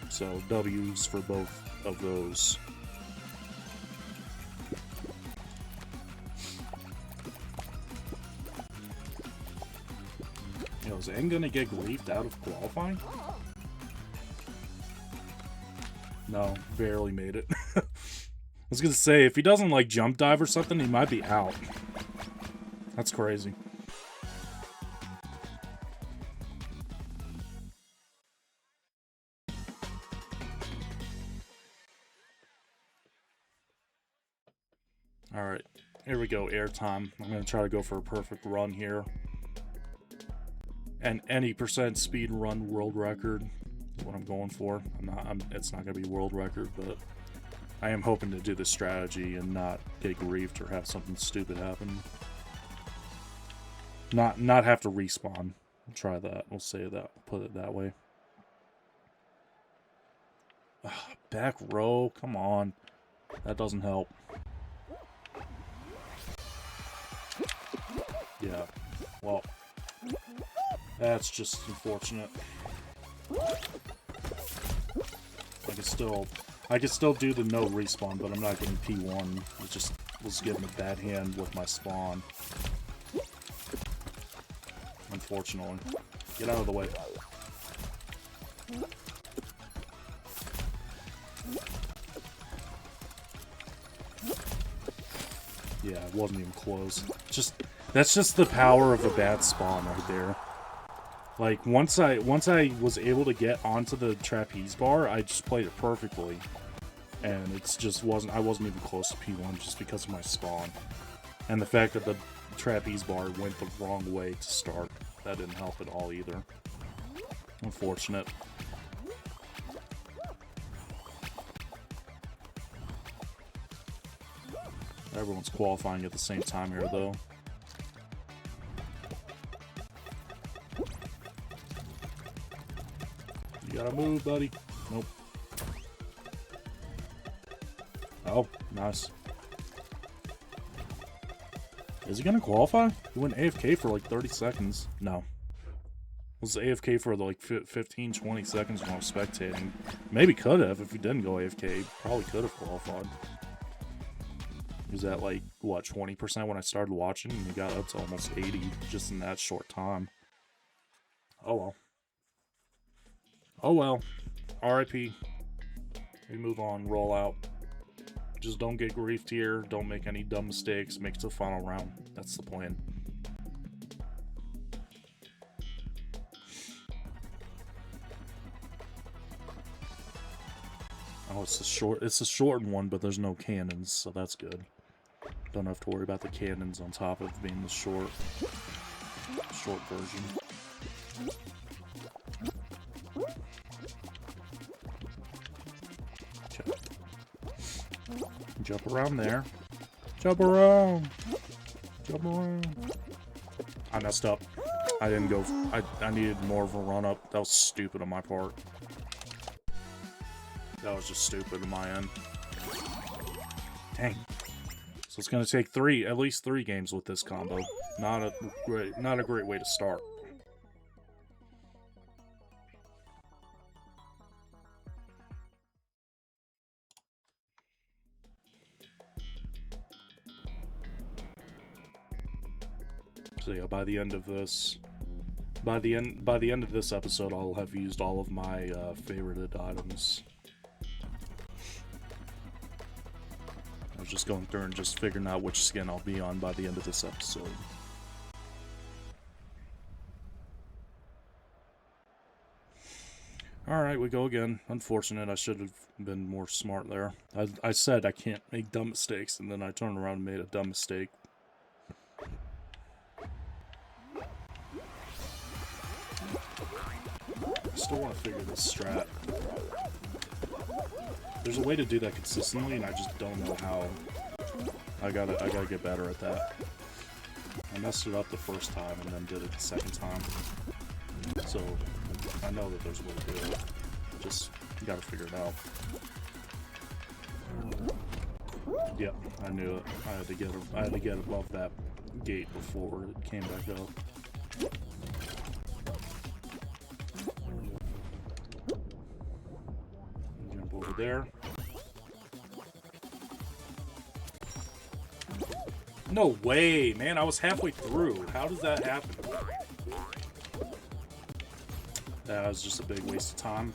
So W's for both of those. Yo, is N gonna get griefed out of qualifying? No, barely made it. I was gonna say, if he doesn't like jump dive or something, he might be out. That's crazy. Alright, here we go, airtime. I'm going to try to go for a perfect run here. And any % speed run world record is what I'm going for. It's not going to be world record, but I am hoping to do this strategy and not get griefed or have something stupid happen. Not have to respawn. We'll try that. We'll say that. Put it that way. Ugh, back row. Come on. That doesn't help. Yeah. Well, that's just unfortunate. I can still do the no respawn, but I'm not getting P1. I just was given a bad hand with my spawn. Unfortunately. Get out of the way. Yeah, it wasn't even close. That's just the power of a bad spawn right there. Like once I was able to get onto the trapeze bar, I just played it perfectly. And I wasn't even close to P1 just because of my spawn. And the fact that the trapeze bar went the wrong way to start, that didn't help at all either. Unfortunate. Everyone's qualifying at the same time here, though. You gotta move, buddy. Nope. Oh, nice. Is he gonna qualify? He went AFK for like 30 seconds. No. Was AFK for like 15, 20 seconds when I was spectating. Maybe could have if he didn't go AFK. Probably could have qualified. He was at like, what, 20% when I started watching, and he got up to almost 80 just in that short time. Oh well. Oh well. RIP. We move on, roll out. Just don't get griefed here, don't make any dumb mistakes, make it to the final round. That's the plan. Oh, it's a shortened one, but there's no cannons, so that's good. Don't have to worry about the cannons on top of being the short version. Okay. Jump around there. Jump around! Jump around! I messed up. I didn't go... I needed more of a run-up. That was stupid on my part. That was just stupid on my end. Dang. So it's going to take at least three games with this combo. Not a great way to start. So yeah, by the end of this episode, I'll have used all of my favorited items. I was just going through and just figuring out which skin I'll be on by the end of this episode. Alright, we go again. Unfortunate, I should have been more smart there. I said I can't make dumb mistakes, and then I turned around and made a dumb mistake. I still want to figure this strat. There's a way to do that consistently, and I just don't know how. I gotta get better at that. I messed it up the first time and then did it the second time. So I know that there's a way to do it. Just gotta figure it out. Yep, I knew it. I had to get above that gate before it came back up. Jump over there. No way, man, I was halfway through. How does that happen? That was just a big waste of time.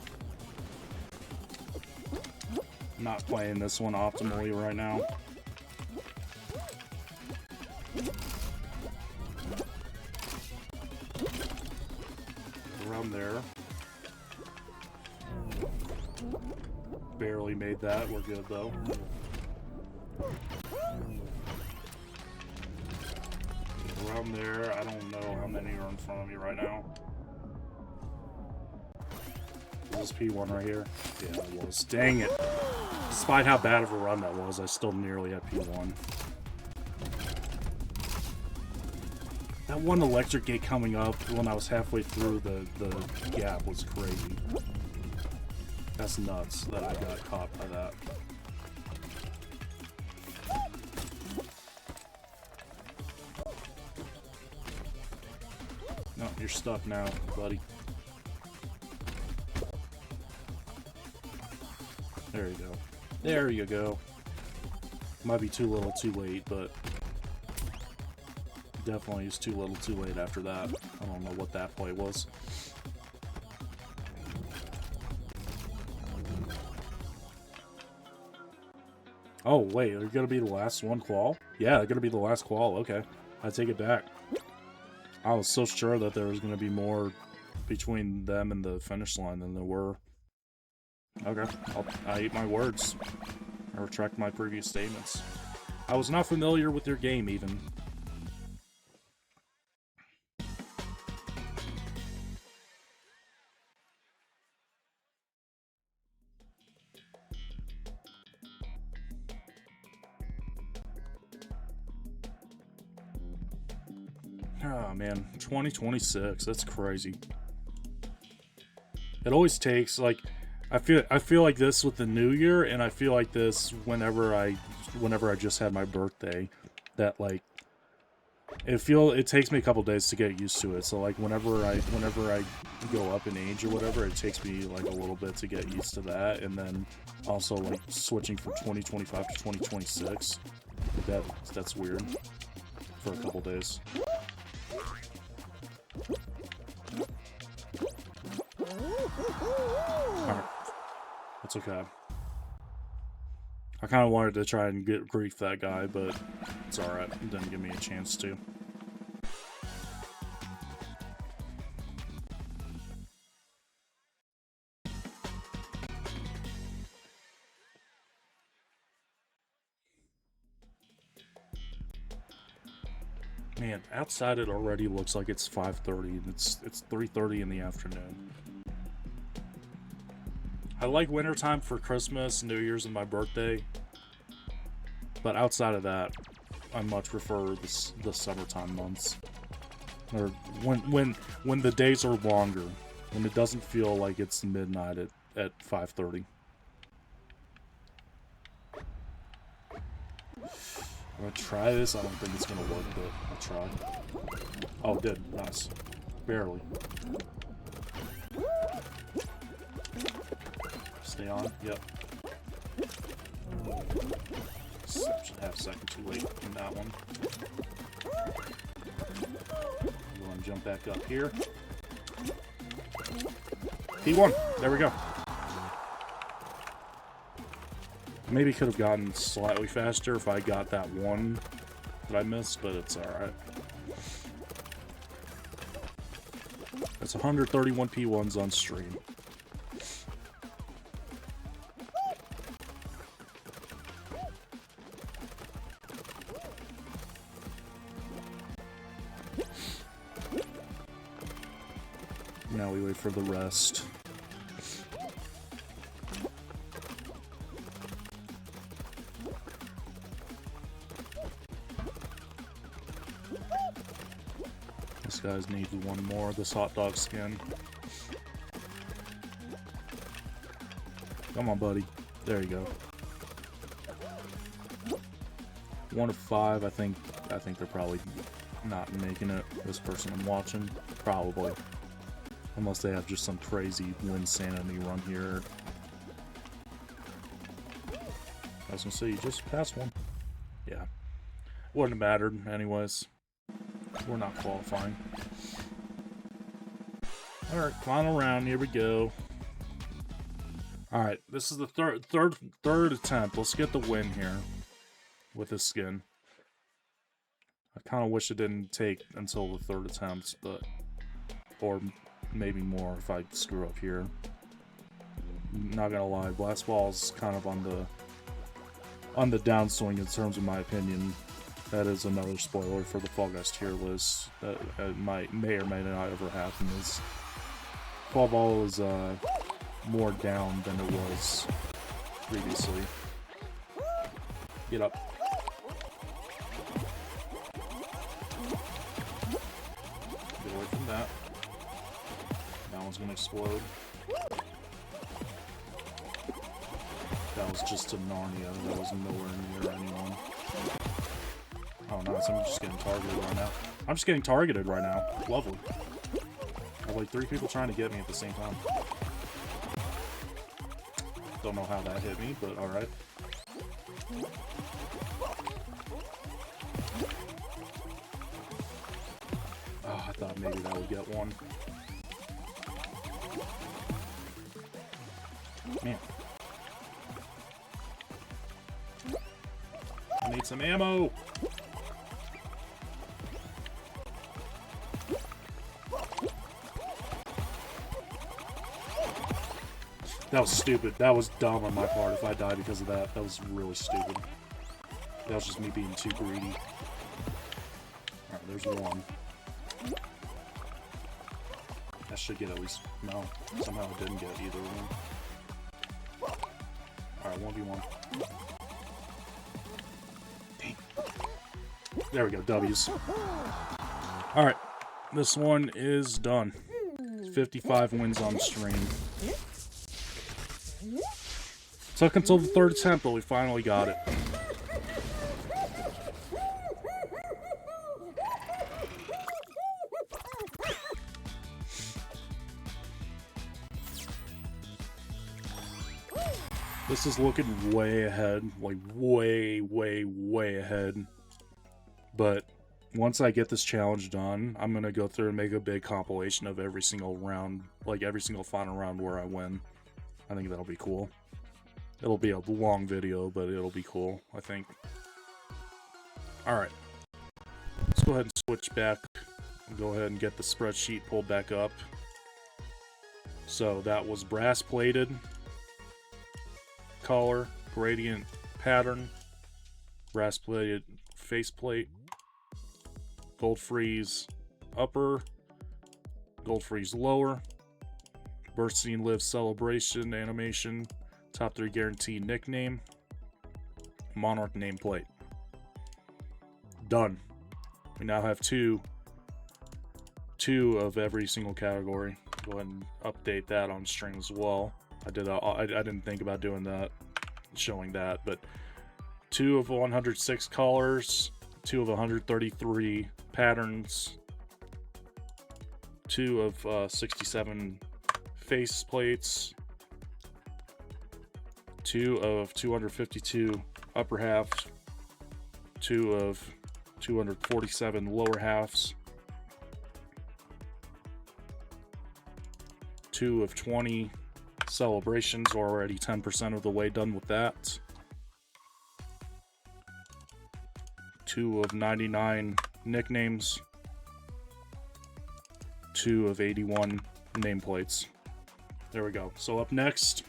I'm not playing this one optimally right now. Around there. Barely made that. We're good though. around there. I don't know how many are in front of me right now. Is this P1 right here? Yeah, it was. Dang it. Despite how bad of a run that was, I still nearly had P1. That one electric gate coming up when I was halfway through the gap was crazy. That's nuts that I got caught by that. No, you're stuck now, buddy. There you go. There you go. Might be too little too late, but definitely is too little too late after that. I don't know what that play was. Oh, wait, are you gonna be the last one qual? Yeah, they're gonna be the last qual. Okay, I take it back. I was so sure that there was gonna be more between them and the finish line than there were. Okay, I ate my words. I retract my previous statements. I was not familiar with your game, even. Oh man, 2026. That's crazy. It always takes like I feel like this with the new year, and I feel like this whenever I just had my birthday. That like it takes me a couple days to get used to it. So like whenever I go up in age or whatever, it takes me like a little bit to get used to that, and then also like switching from 2025 to 2026. That's weird for a couple days. Alright. That's okay. I kind of wanted to try and grief that guy, but it's alright. It didn't give me a chance to. Man, outside it already looks like it's 5:30, and it's 3:30 in the afternoon. I like wintertime for Christmas, New Year's, and my birthday, but outside of that, I much prefer the summertime months, or when the days are longer, when it doesn't feel like it's midnight at 5:30. I'm gonna try this. I don't think it's gonna work, but I'll try. Oh, it did. Nice. Barely. Stay on. Yep. Should have a second too late in that one. Go and jump back up here. P1. There we go. Maybe could have gotten slightly faster if I got that one that I missed, but it's alright. That's 131 P1s on stream. Now we wait for the rest. This guy's needed one more, this hot dog skin. Come on, buddy. There you go. 1 of 5, I think they're probably not making it. This person I'm watching, probably. Unless they have just some crazy win sanity run here. I was gonna say, you just passed one. Yeah. Wouldn't have mattered anyways. We're not qualifying. Alright, final round, here we go. Alright, this is the third attempt. Let's get the win here with this skin. I kind of wish it didn't take until the third attempt, but or maybe more if I screw up here. Not gonna lie, Blast Ball's kind of on the downswing in terms of my opinion that is another spoiler for the Fall Guys tier list that may or may not ever happen. Is Fall Ball is more down than it was previously. Get up. Get away from that. That one's gonna explode. That was just a Narnia. That was nowhere near anyone. Oh, nice. I'm just getting targeted right now. I'm just getting targeted right now. Lovely. I have like 3 people trying to get me at the same time. Don't know how that hit me, but alright. Oh, I thought maybe that would get one. Man. I need some ammo! That was stupid. That was dumb on my part if I died because of that. That was really stupid. That was just me being too greedy. Alright, there's one. That should get at least... No. Somehow it didn't get either of them. Alright, 1v1. Dang. There we go, W's. Alright, this one is done. 55 wins on stream. Took until the 3rd attempt, but we finally got it. This is looking way ahead, like way ahead. But once I get this challenge done, I'm gonna go through and make a big compilation of every single round, like every single final round where I win. I think that'll be cool. It'll be a long video, but it'll be cool, I think. Alright. Let's go ahead and switch back. Go ahead and get the spreadsheet pulled back up. So that was brass plated, color, gradient, pattern, brass plated faceplate, gold freeze upper, gold freeze lower, bursting live celebration animation, top 3 guaranteed nickname, monarch nameplate. Done. We now have two of every single category. Go ahead and update that on stream as well. I didn't think about doing that, showing that, but 2 of 106 colors, 2 of 133 patterns, 2 of 67 face plates, 2 of 252 upper halves, 2 of 247 lower halves, 2 of 20 celebrations, already 10% of the way done with that, 2 of 99 nicknames, 2 of 81 nameplates. There we go. So up next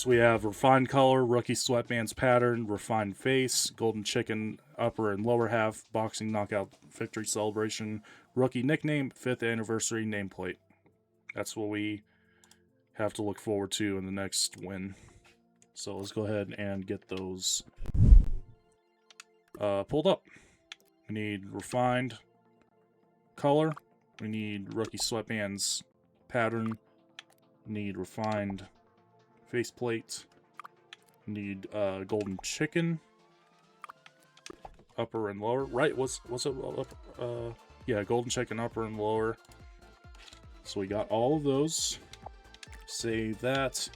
we have refined color, rookie sweatbands pattern, refined face, golden chicken upper and lower half, boxing knockout victory celebration, rookie nickname, 5th anniversary nameplate. That's what we have to look forward to in the next win. So let's go ahead and get those pulled up. We need refined color. We need rookie sweatbands pattern. We need refined faceplate. Need golden chicken upper and lower. Right? What's it? Yeah, golden chicken upper and lower. So we got all of those. Save that.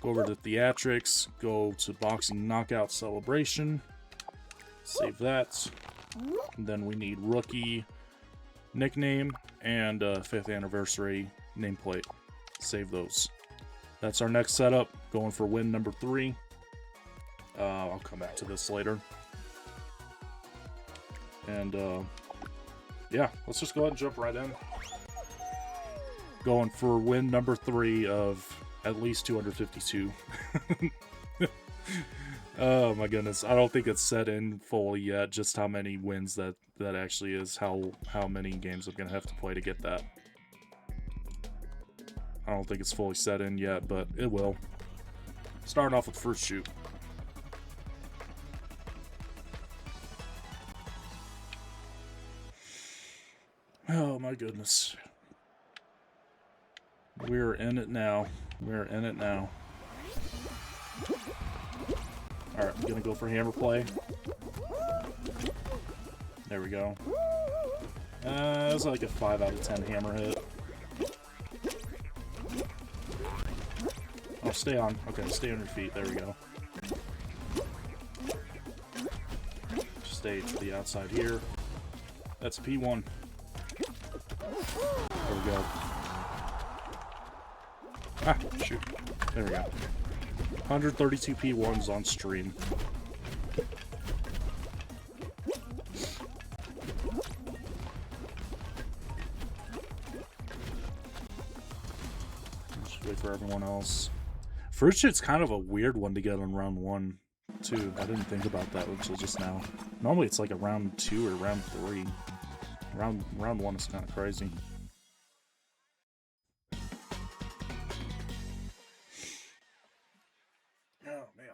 Go over to theatrics. Go to boxing knockout celebration. Save that. And then we need rookie nickname and 5th anniversary nameplate. Save those. That's our next setup. Going for win number 3. I'll come back to this later. And yeah, let's just go ahead and jump right in. Going for win number 3 of at least 252. Oh my goodness, I don't think it's set in fully yet, just how many wins that actually is, how many games I'm gonna have to play to get that. I don't think it's fully set in yet, but it will. Starting off with Fruit Shoot. Oh my goodness. We're in it now. We're in it now. Alright, I'm gonna go for hammer play. There we go. It was like a 5 out of 10 hammer hit. Oh, stay on. Okay, stay on your feet. There we go. Stay to the outside here. That's P1. There we go. Ah, shoot. There we go. 132 P1s on stream. Just wait for everyone else. Fruit Shoot's kind of a weird one to get on round 1, too. I didn't think about that until just now. Normally it's like a round 2 or round 3. Round 1 is kind of crazy. Oh, man.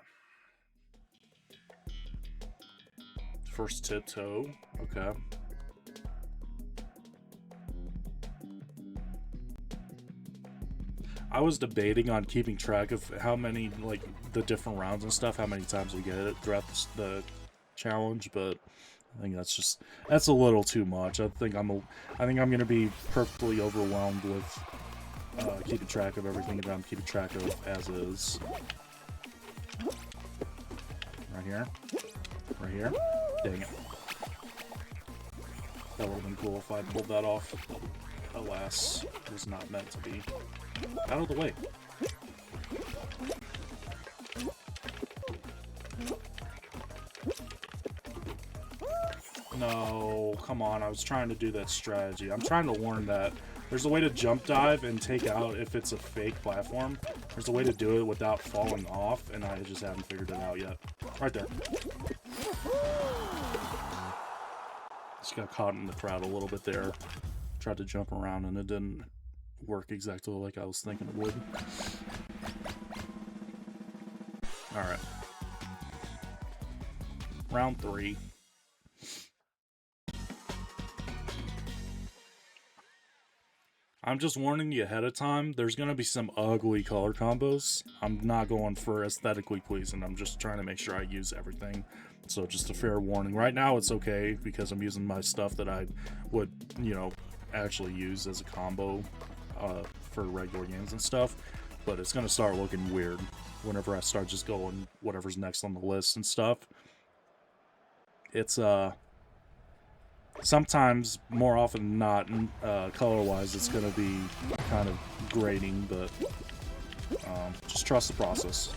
First tiptoe. Okay. I was debating on keeping track of how many, like, the different rounds and stuff, how many times we get it throughout the challenge, but I think that's a little too much. I think I'm gonna be perfectly overwhelmed with keeping track of everything that I'm keeping track of as is. Right here. Right here. Dang it. That would have been cool if I pulled that off. Alas, it was not meant to be. Out of the way. No, come on, I was trying to do that strategy. I'm trying to warn that there's a way to jump dive and take out if it's a fake platform. There's a way to do it without falling off, and I just haven't figured it out yet. Right there. Just got caught in the crowd a little bit there. Tried to jump around and it didn't work exactly like I was thinking it would. Alright. Round 3. I'm just warning you ahead of time, there's going to be some ugly color combos. I'm not going for aesthetically pleasing, I'm just trying to make sure I use everything. So just a fair warning. Right now it's okay because I'm using my stuff that I would, you know, actually use as a combo for regular games and stuff. But it's going to start looking weird whenever I start just going whatever's next on the list and stuff. It's, sometimes, more often than not, color-wise, it's going to be kind of grating, but just trust the process.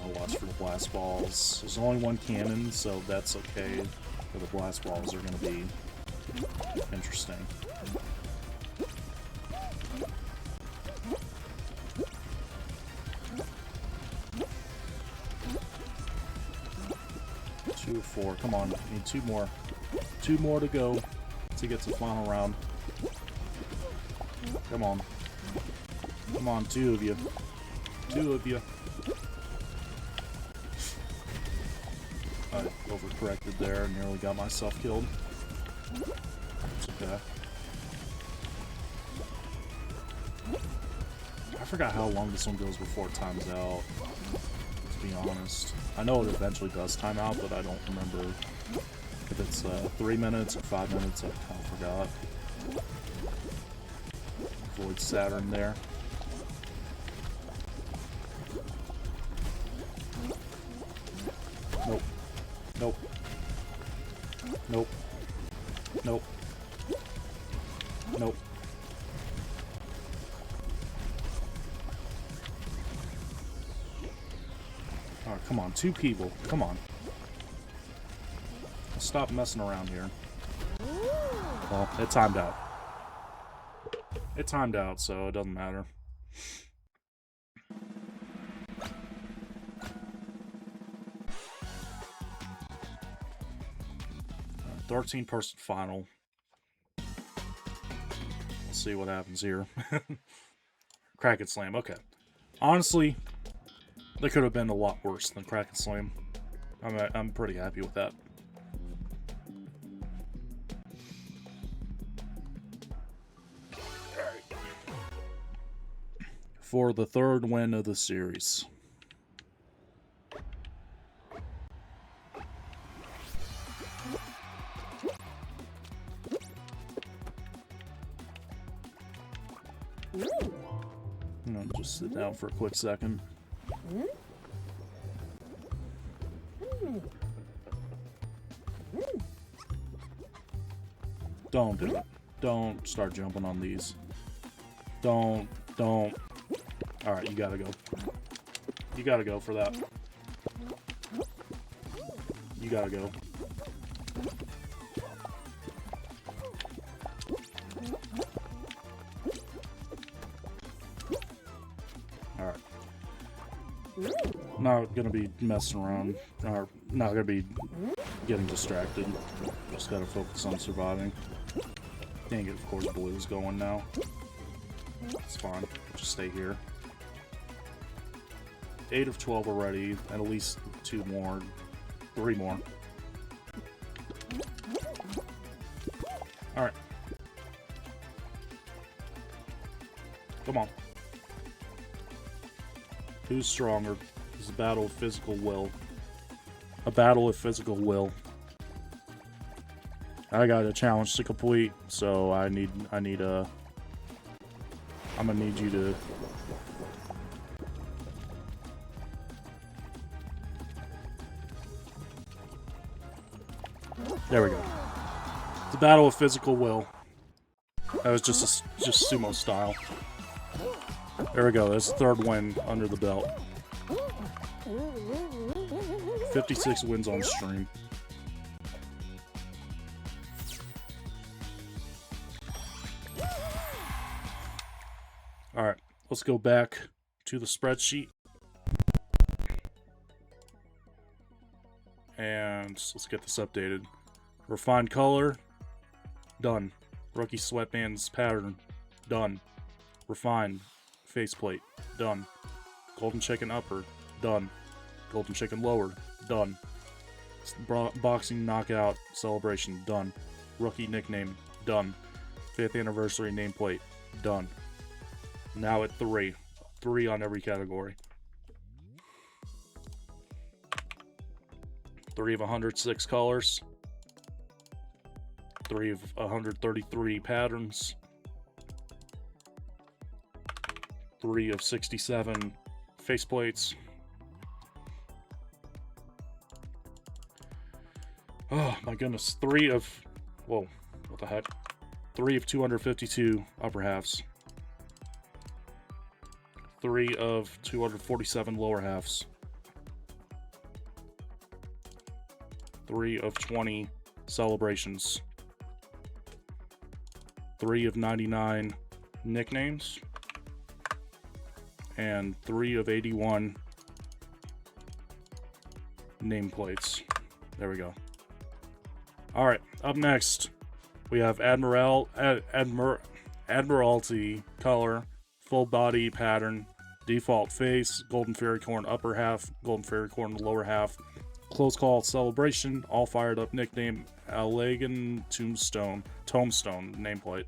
I'll watch for the blast balls. There's only one cannon, so that's okay. But the blast balls are going to be interesting. Two or four. Come on, need 2 more. 2 more to go to get to the final round. Come on. Come on, 2 of you. 2 of you. I overcorrected there and nearly got myself killed. It's okay. I forgot how long this one goes before it times out, to be honest. I know it eventually does time out, but I don't remember if it's 3 minutes or 5 minutes. I kind of forgot. Avoid Saturn there. Nope. Nope. Nope. Nope. Nope. Alright, come on. 2 people. Come on. Stop messing around here. Well, it timed out. It timed out, so it doesn't matter. 13-person final. Let's see what happens here. Crack and Slam. Okay. Honestly, they could have been a lot worse than Crack and Slam. I'm pretty happy with that. For the third win of the series. I'll just sit down for a quick second. Don't do it. Don't start jumping on these. Don't. Alright, you gotta go. You gotta go for that. You gotta go. Alright. Not gonna be messing around. Or not gonna be getting distracted. Just gotta focus on surviving. Dang it, of course Blue's going now. It's fine. Just stay here. 8 of 12 already, and at least 2 more. 3 more. Alright. Come on. Who's stronger? It's a battle of physical will. A battle of physical will. I got a challenge to complete, so I'm gonna need you to... There we go. It's a battle of physical will. That was just sumo style. There we go. There's the third win under the belt. 56 wins on stream. Alright, let's go back to the spreadsheet. And let's get this updated. Refined color, done. Rookie sweatbands pattern, done. Refined faceplate, done. Golden chicken upper, done. Golden chicken lower, done. Boxing knockout celebration, done. Rookie nickname, done. 5th anniversary nameplate, done. Now at 3. 3 on every category. 3 of 106 colors. 3 of 133 patterns. 3 of 67 faceplates. Oh my goodness. 3 of... Whoa. What the heck? 3 of 252 upper halves. 3 of 247 lower halves. 3 of 20 celebrations. 3 of 99 nicknames. And 3 of 81 nameplates. There we go. Alright, up next, we have Admiralty color, full body pattern, default face, golden fairy corn upper half, golden fairy corn lower half, close call celebration, all fired up nickname, Allegan Tombstone nameplate.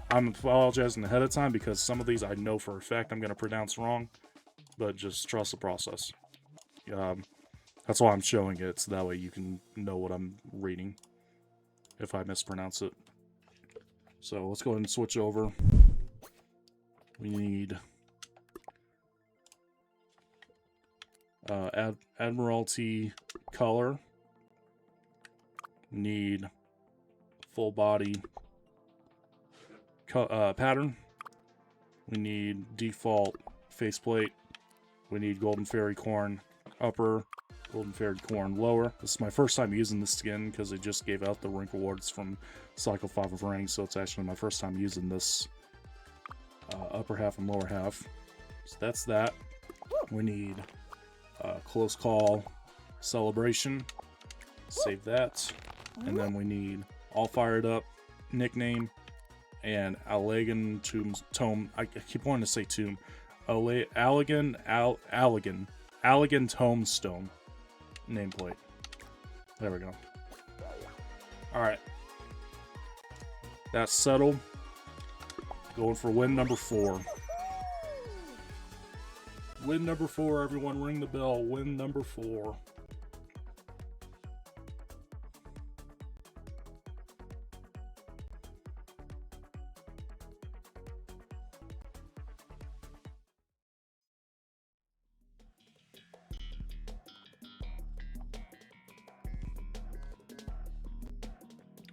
I'm apologizing ahead of time because some of these I know for a fact I'm going to pronounce wrong, but just trust the process. That's why I'm showing it, so that way you can know what I'm reading if I mispronounce it. So let's go ahead and switch over. We need Admiralty color. Need full body pattern. We need default faceplate. We need golden fairy corn upper, golden fairy corn lower. This is my first time using this skin because they just gave out the rank rewards from Cycle 5 of Rank, so it's actually my first time using this upper half and lower half. So that's that. We need close call celebration. Save that. And then we need All Fired Up, Nickname, and Allegan Tome. I keep wanting to say Tomb. Allegan Tombstone nameplate. There we go. Alright. That's settled. Going for win number 4. Win number 4, everyone ring the bell. Win number 4.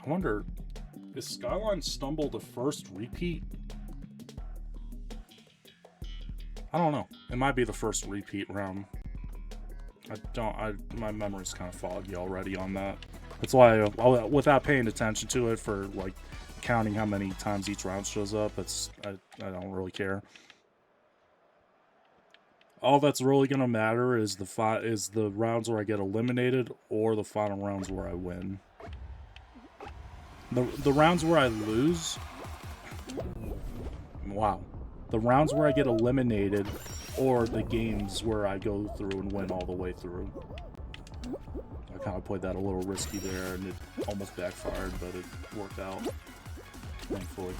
I wonder, is Skyline Stumble the first repeat? I don't know. It might be the first repeat round. My memory's kind of foggy already on that. That's why, without paying attention to it for, like, counting how many times each round shows up, I don't really care. All that's really gonna matter is the rounds where I get eliminated or the final rounds where I win. The rounds where I lose, wow. The rounds where I get eliminated or the games where I go through and win all the way through. I kind of played that a little risky there and it almost backfired, but it worked out, thankfully.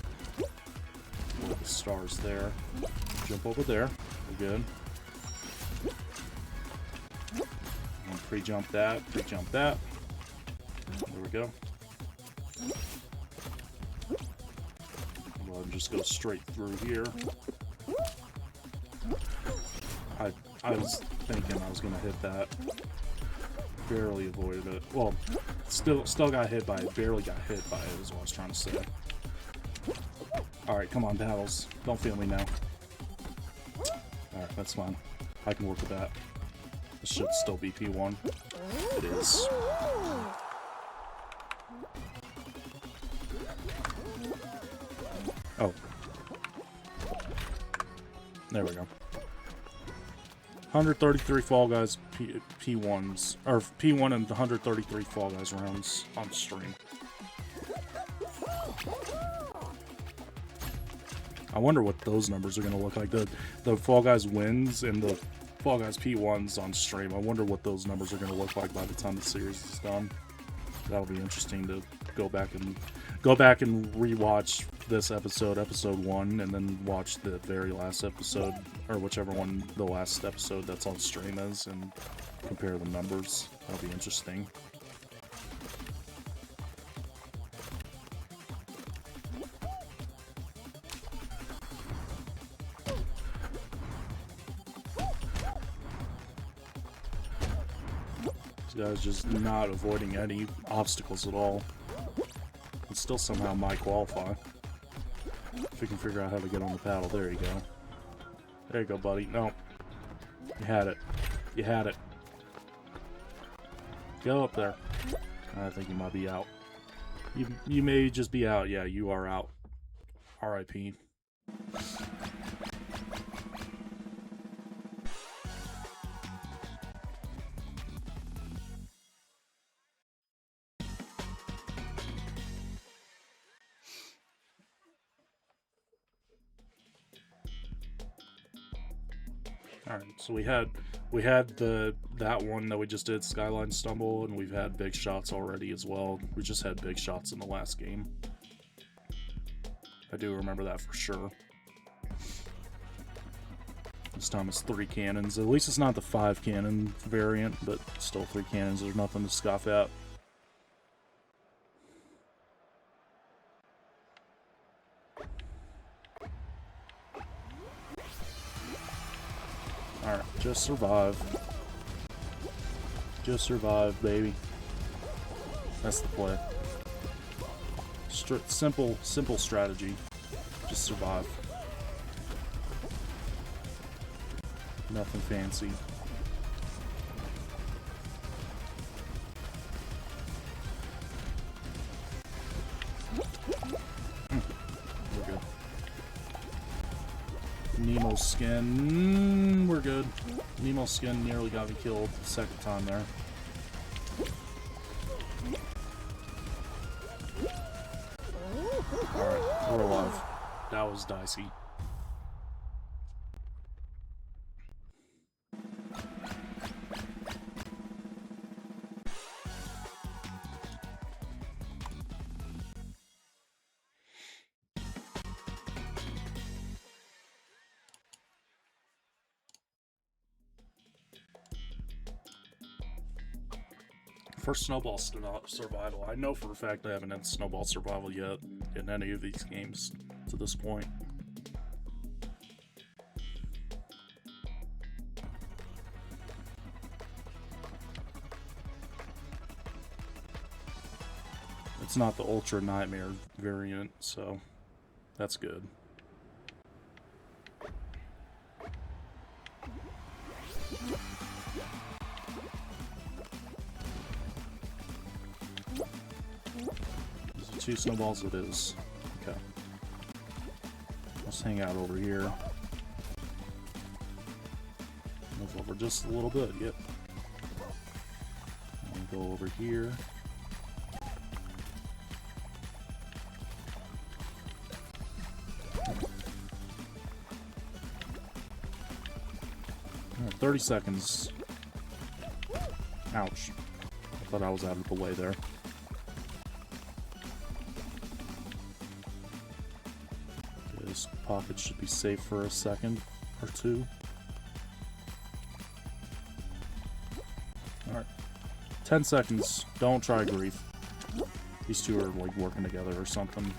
The stars there. Jump over there. We're good. And pre-jump that, pre-jump that. There we go. Well, just go straight through here. I was thinking I was gonna hit that. Barely avoided it. Well, still got hit by it. Barely got hit by it is what I was trying to say. Alright, come on, battles. Don't fail me now. Alright, that's fine. I can work with that. This should still be P1. It is. Oh. There we go. 133 Fall Guys P1s, or P1 and 133 Fall Guys rounds on stream. I wonder what those numbers are going to look like. The Fall Guys wins and the Fall Guys P1s on stream. I wonder what those numbers are going to look like by the time the series is done. That'll be interesting to go back and rewatch this episode 1, and then watch the very last episode, or whichever one the last episode that's on stream is, and compare the numbers. That'll be interesting. This guy's just not avoiding any obstacles at all. And still somehow might qualify. If we can figure out how to get on the paddle. There you go. There you go, buddy. No. You had it. You had it. Go up there. I think you might be out. You may just be out. Yeah, you are out. R.I.P. Alright, so we had that one that we just did, Skyline Stumble, and we've had big shots already as well. We just had big shots in the last game. I do remember that for sure. This time it's 3 cannons. At least it's not the 5 cannon variant, but still 3 cannons. There's nothing to scoff at. Alright, just survive. Just survive, baby. That's the play. Simple strategy. Just survive. Nothing fancy. We're good. Nemo skin. We're good. Nemo skin nearly got me killed the second time there. was dicey. For snowball survival, I know for a fact I haven't had snowball survival yet in any of these games to this point. It's not the Ultra Nightmare variant, so that's good. Is it 2 snowballs? It is. Okay. Let's hang out over here. Move over just a little bit, yep. And go over here. Alright, 30 seconds. Ouch. I thought I was out of the way there. This pocket should be safe for a second or two. Alright. 10 seconds. Don't try grief. These two are like working together or something.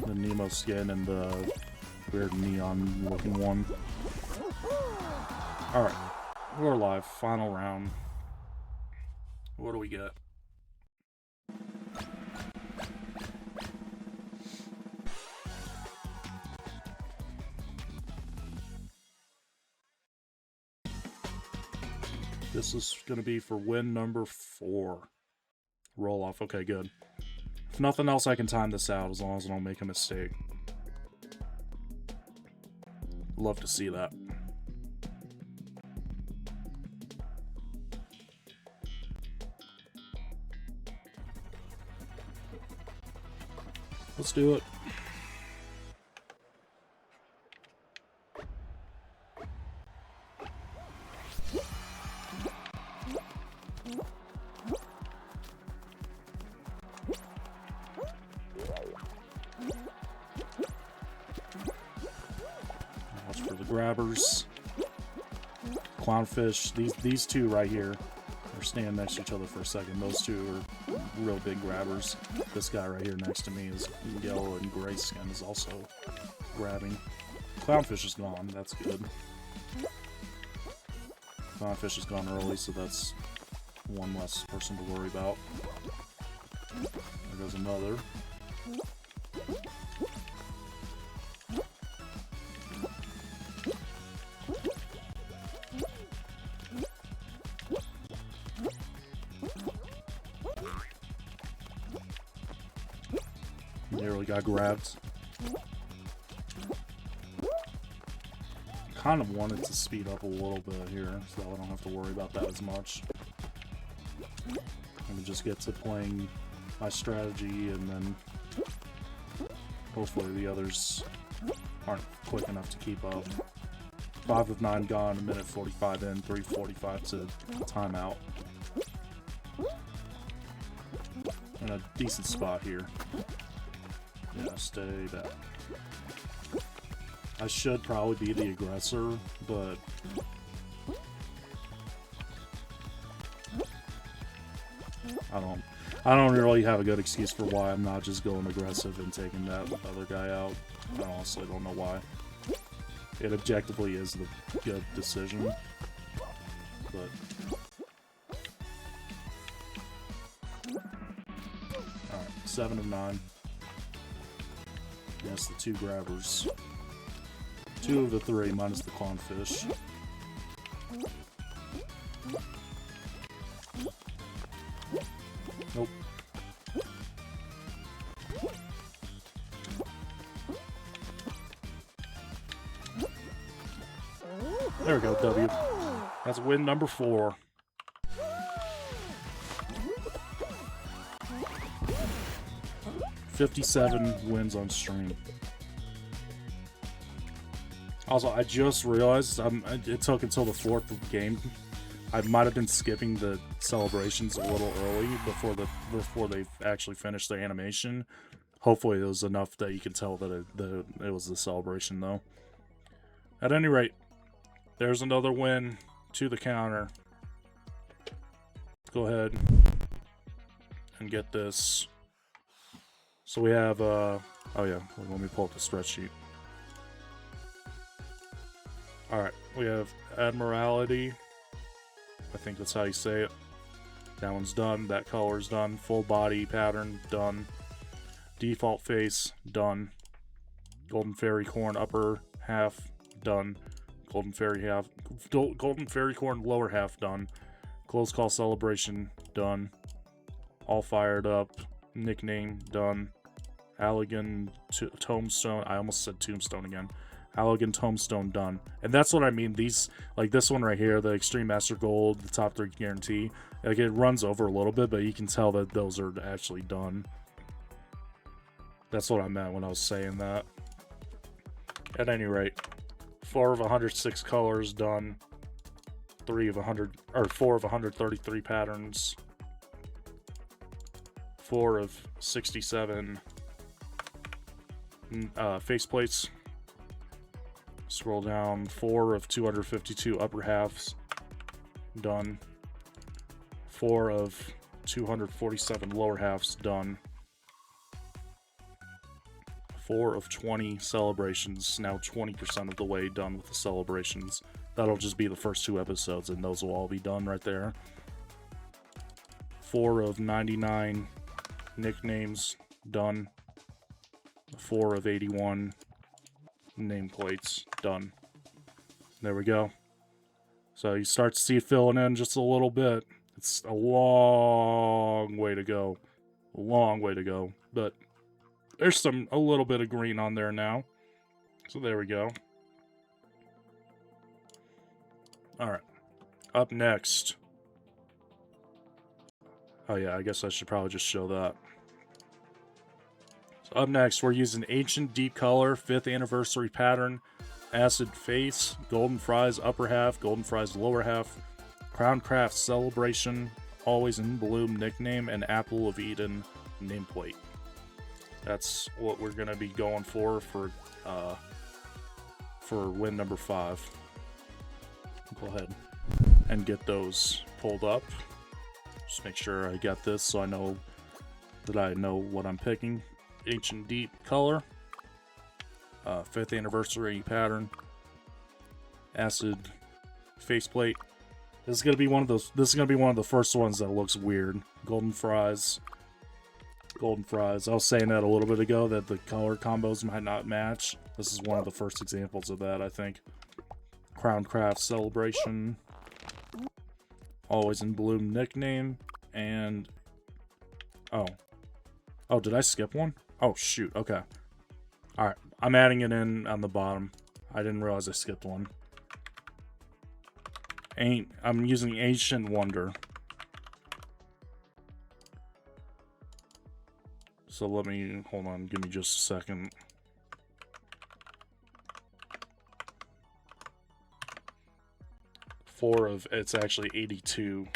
The Nemo skin and the weird neon looking one. Alright. We're live. Final round. What do we get? This is going to be for win number 4. Roll off. Okay, good. If nothing else, I can time this out as long as I don't make a mistake. Love to see that. Let's do it. Watch for the grabbers. Clownfish. These two right here are standing next to each other for a second. Those two are real big grabbers. This guy right here next to me is yellow and gray skin is also grabbing. Clownfish is gone. That's good. Clownfish is gone early, so that's one less person to worry about. There goes another. Nearly got grabbed. Kind of wanted to speed up a little bit here, so I don't have to worry about that as much. I can just get to playing my strategy, and then hopefully the others aren't quick enough to keep up. 5 of 9 gone, a minute 45 in, 3:45 to timeout. In a decent spot here. Yeah, stay back. I should probably be the aggressor, but I don't really have a good excuse for why I'm not just going aggressive and taking that other guy out. I honestly don't know why. It objectively is the good decision, but alright, 7 of 9. Yes, the 2 grabbers. 2 of the 3 minus the clownfish. Nope. There we go, W. That's win number 4. 57 wins on stream. Also, I just realized it took until the 4th game. I might have been skipping the celebrations a little early before they actually finished their animation. Hopefully, it was enough that you can tell that it was the celebration, though. At any rate, there's another win to the counter. Let's go ahead and get this. So we have, oh yeah, let me pull up the spreadsheet. Alright, we have Admiralty. I think that's how you say it. That one's done. That color's done. Full body pattern, done. Default face, done. Golden Fairy Corn upper half, done. Golden Fairy Corn lower half, done. Close Call Celebration, done. All Fired Up, nickname, done. Allegan Tombstone, I almost said Tombstone again. Allegan Tombstone, done. And that's what I mean, these, like this one right here, the Extreme Master Gold, the top 3 guarantee, like it runs over a little bit, but you can tell that those are actually done. That's what I meant when I was saying that. At any rate, 4 of 106 colors done. 4 of 133 patterns. 4 of 67 faceplates. Scroll down, 4 of 252 upper halves. Done. 4 of 247 lower halves. Done. 4 of 20 celebrations, now 20% of the way done with the celebrations. That'll just be the first 2 episodes, and those will all be done right there. 4 of 99 nicknames, done. 4 of 81 nameplates, done. There we go. So you start to see it filling in just a little bit. It's a long way to go. A long way to go, but there's a little bit of green on there now. So there we go. Alright. Up next. Oh yeah, I guess I should probably just show that. So up next, we're using Ancient Deep Color, 5th Anniversary Pattern, Acid Face, Golden Fries upper half, Golden Fries lower half, Crown Craft Celebration, Always in Bloom nickname, and Apple of Eden nameplate. That's what we're gonna be going for win number 5. Go ahead and get those pulled up. Just make sure I got this so I know that I know what I'm picking. Ancient Deep Color, 5th Anniversary Pattern, Acid Faceplate. This is gonna be one of those. This is gonna be one of the first ones that looks weird. Golden Fries. Golden Fries. I was saying that a little bit ago, that the color combos might not match. This is one of the first examples of that, I think. Crown Craft Celebration. Always in Bloom nickname. And... Oh, did I skip one? Oh, shoot. Okay. Alright. I'm adding it in on the bottom. I didn't realize I skipped one. I'm using Ancient Wonder. So let me, hold on, give me just a second. It's actually 82.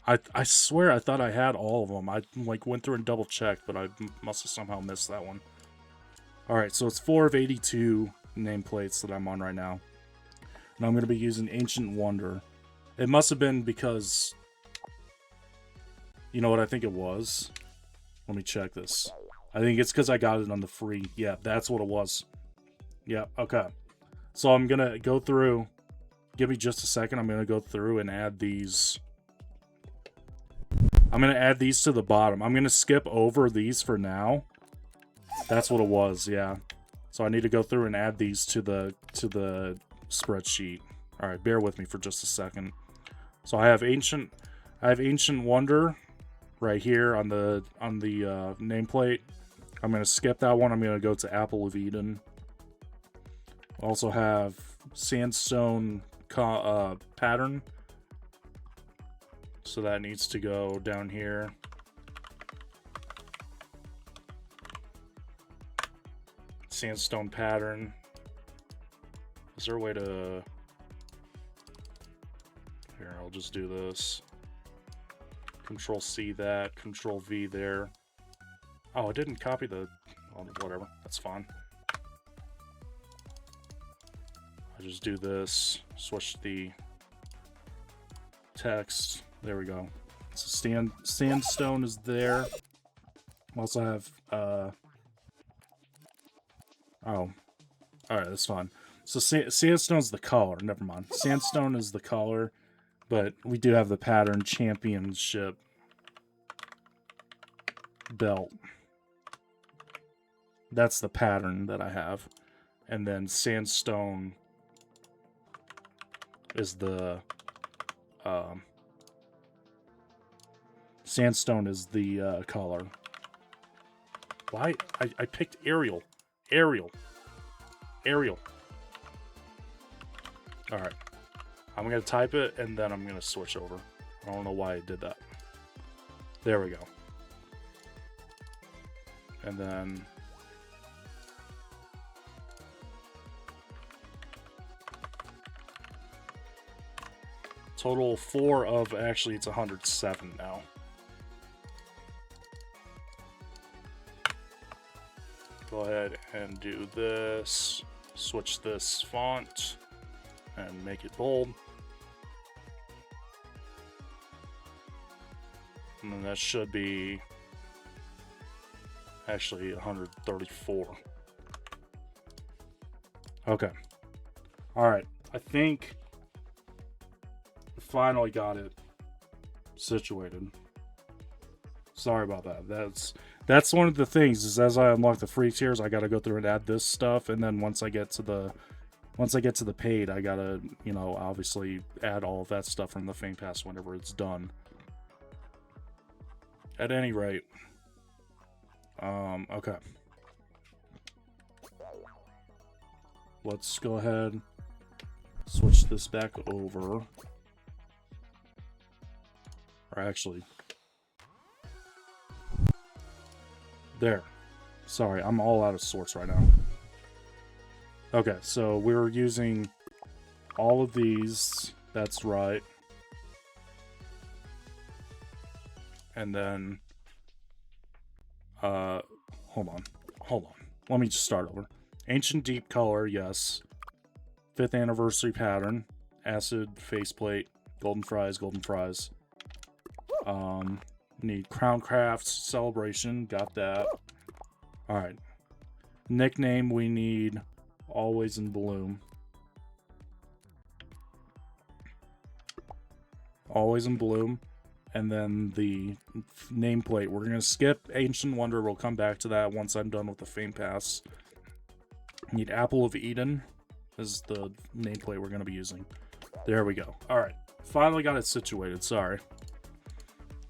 I swear I thought I had all of them. I like went through and double checked, but I must have somehow missed that one. Alright, so it's 4 of 82 nameplates that I'm on right now. And I'm going to be using Ancient Wonder. It must have been because... You know what I think it was? Let me check this. I think it's because I got it on the free. Yeah, that's what it was. Yeah, okay. So I'm going to go through... Give me just a second. I'm going to go through and add these... I'm going to add these to the bottom. I'm going to skip over these for now. That's what it was, yeah. So I need to go through and add these to the spreadsheet. All right, bear with me for just a second. So I have Ancient Wonder right here on the nameplate. I'm going to skip that one. I'm going to go to Apple of Eden. Also have Sandstone pattern. So that needs to go down here. sandstone pattern. Is there a way to... Here, I'll just do this. Control C that, Control V there. Oh, I didn't copy the... Oh, whatever, that's fine. I just do this, switch the text. There we go. So sandstone is there. We also have, oh. Alright, that's fine. So sandstone's the color. Never mind. Sandstone is the color, but we do have the pattern championship belt. That's the pattern that I have. And then sandstone is the sandstone is the color. Why? I picked Arial. Arial. Alright. I'm going to type it, and then I'm going to switch over. I don't know why I did that. There we go. And then... Total 4 of... Actually, it's 107 now. Go ahead and do this. Switch this font. And make it bold. And then that should be... Actually, 134. Okay. Alright. I think... Finally got it situated. Sorry about that. That's one of the things, is as I unlock the free tiers, I gotta go through and add this stuff, and then once I get to the paid, I gotta, you know, obviously add all of that stuff from the Fame Pass whenever it's done. At any rate, okay. Let's go ahead, switch this back over. Or actually, there. Sorry, I'm all out of sorts right now. Okay, so we're using all of these. That's right. And then, hold on. Let me just start over. Ancient Deep Color, yes. 5th Anniversary Pattern. Acid Faceplate. Golden Fries. Need Crown Crafts Celebration. Got that. Alright. Nickname, we need Always in Bloom. Always in Bloom. And then the nameplate. We're going to skip Ancient Wonder. We'll come back to that once I'm done with the Fame Pass. Need Apple of Eden is the nameplate we're going to be using. There we go. Alright. Finally got it situated. Sorry.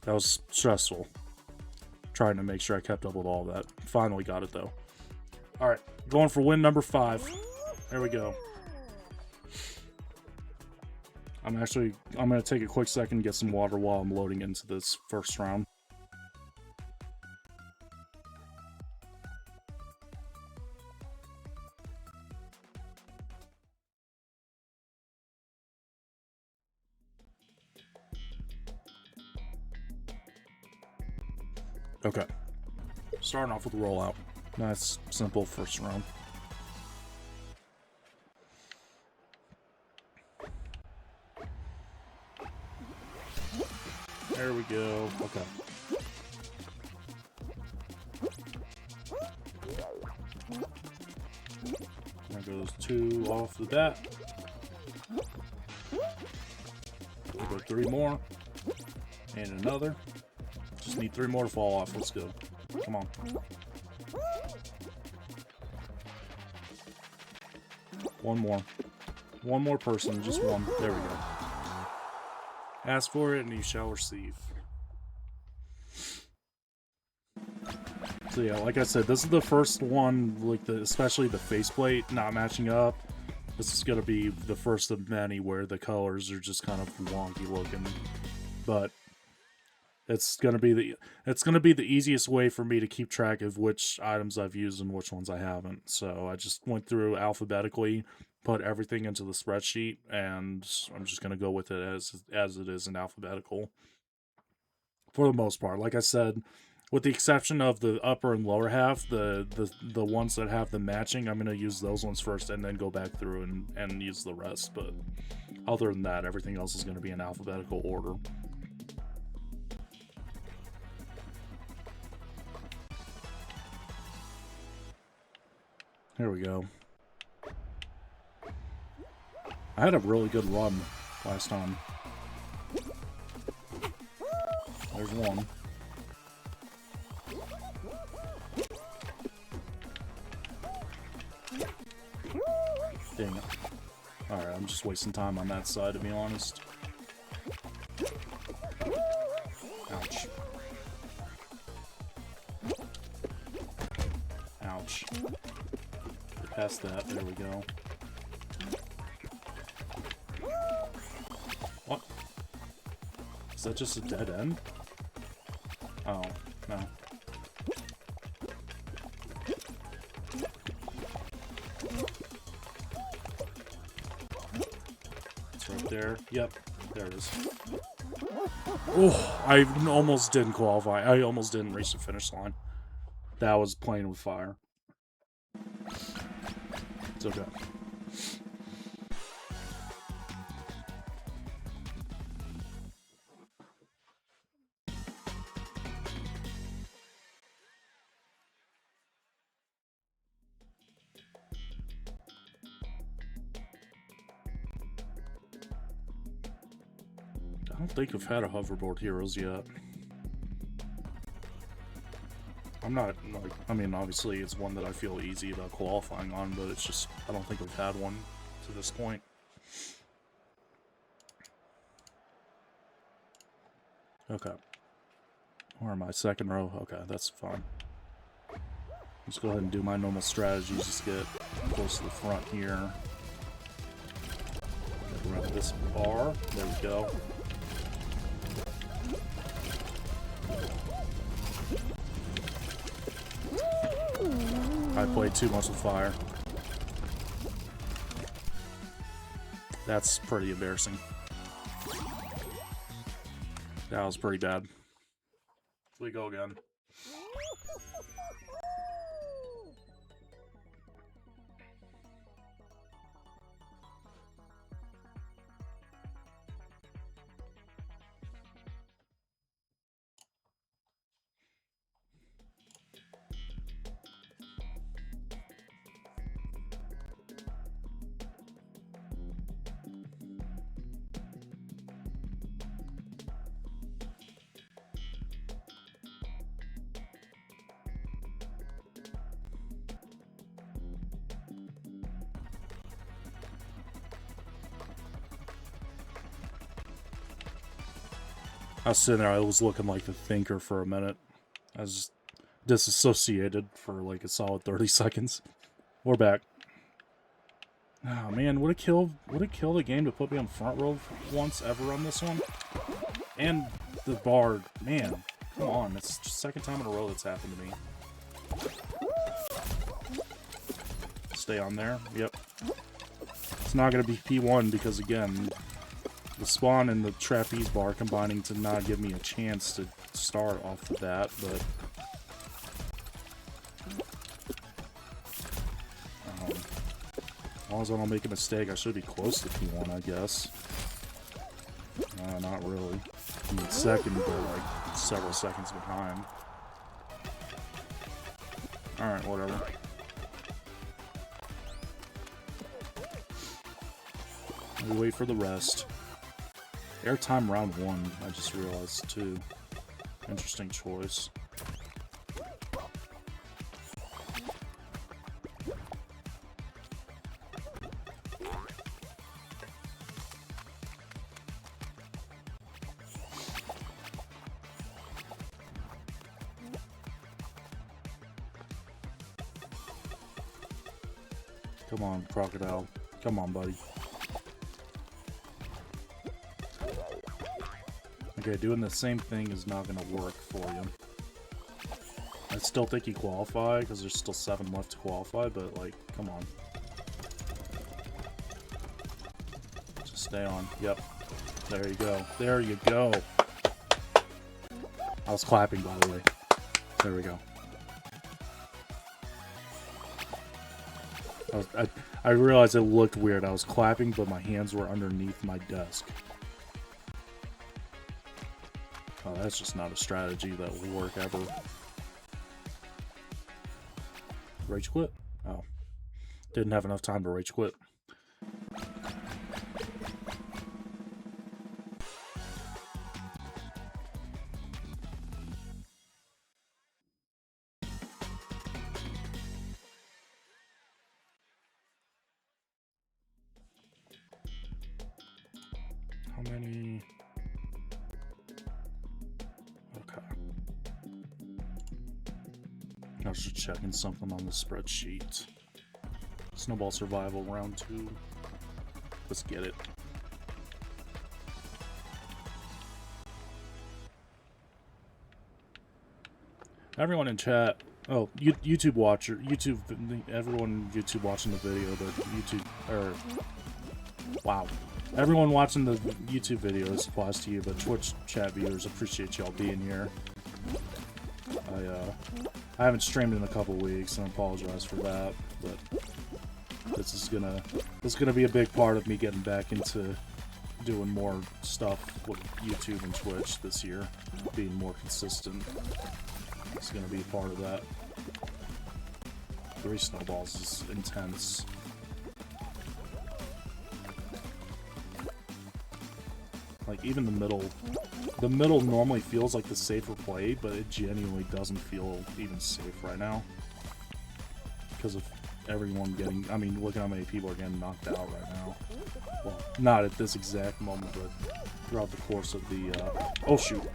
That was stressful. Trying to make sure I kept up with all that. Finally got it, though. Alright. Going for win number 5. There we go. I'm going to take a quick second to get some water while I'm loading into this first round. Okay. Starting off with the rollout. Nice, simple first round. There we go. Okay. There goes 2 off the bat. There go 3 more. And another. Just need 3 more to fall off. Let's go. Come on. One more. One more person. Just one. There we go. Ask for it and you shall receive. So yeah, like I said, this is the first one, like especially the faceplate not matching up. This is gonna be the first of many where the colors are just kind of wonky looking. But It's gonna be the easiest way for me to keep track of which items I've used and which ones I haven't. So I just went through alphabetically, put everything into the spreadsheet, and I'm just gonna go with it as it is in alphabetical for the most part. Like I said, with the exception of the upper and lower half, the ones that have the matching, I'm gonna use those ones first and then go back through and use the rest. But other than that, everything else is gonna be in alphabetical order. Here we go. I had a really good run last time. There's one. Dang it. Alright, I'm just wasting time on that side, to be honest. Ouch. Ouch. Get past that, there we go. What? Is that just a dead end? Oh, no. It's right there. Yep, there it is. Oh, I almost didn't qualify. I almost didn't reach the finish line. That was playing with fire. It's okay. I don't think I've had a hoverboard heroes yet. I'm not, like, I mean, obviously it's one that I feel easy about qualifying on, but it's just, I don't think I've had one to this point. Okay. Where am I? Second row? Okay, that's fine. Let's go ahead and do my normal strategies. Just get close to the front here. Grab this bar. There we go. I played too much with fire. That's pretty embarrassing. That was pretty bad. We go again. I was sitting there, I was looking like the thinker for a minute. I was just disassociated for like a solid 30 seconds. We're back. Oh man, would it kill the game to put me on front row once ever on this one? And the bar, man, come on, it's the second time in a row that's happened to me. Stay on there, yep. It's not gonna be P1 because again, the spawn and the trapeze bar combining to not give me a chance to start off the bat, but as long as I don't make a mistake, I should be close to P1, I guess. Not really. I mean, second, but like several seconds behind. Alright, whatever. We wait for the rest. Airtime round 1, I just realized too. Interesting choice. Come on, crocodile. Come on, buddy. Okay, doing the same thing is not gonna work for you. I still think you qualify, because there's still 7 left to qualify, but, like, come on. Just stay on. Yep. There you go. There you go. I was clapping, by the way. There we go. I realized it looked weird. I was clapping, but my hands were underneath my desk. Oh, that's just not a strategy that will work ever. Rage quit? Oh. Didn't have enough time to rage quit. How many? Okay. I was just checking something on the spreadsheet. Snowball Survival Round 2. Let's get it. Everyone in chat. Oh, YouTube watcher. Everyone YouTube watching the video, but YouTube, or wow. Everyone watching the YouTube video, this applies to you, but Twitch chat viewers, appreciate y'all being here. I haven't streamed in a couple weeks, and I apologize for that, but this is gonna be a big part of me getting back into doing more stuff with YouTube and Twitch this year, being more consistent. It's gonna be a part of that. 3 snowballs is intense. Like, even the middle normally feels like the safer play, but it genuinely doesn't feel even safe right now. Because of everyone getting, I mean, look at how many people are getting knocked out right now. Well, not at this exact moment, but throughout the course of the, oh shoot.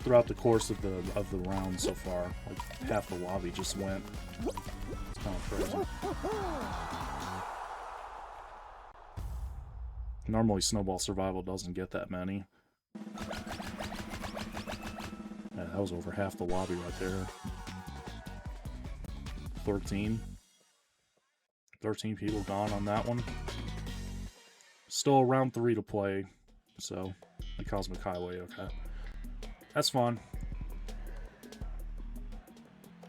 Throughout the course of the round so far, like, half the lobby just went. It's kind of crazy. Normally, Snowball Survival doesn't get that many. Yeah, that was over half the lobby right there. 13 people gone on that one. Still round 3 to play, so the Cosmic Highway, okay. That's fun.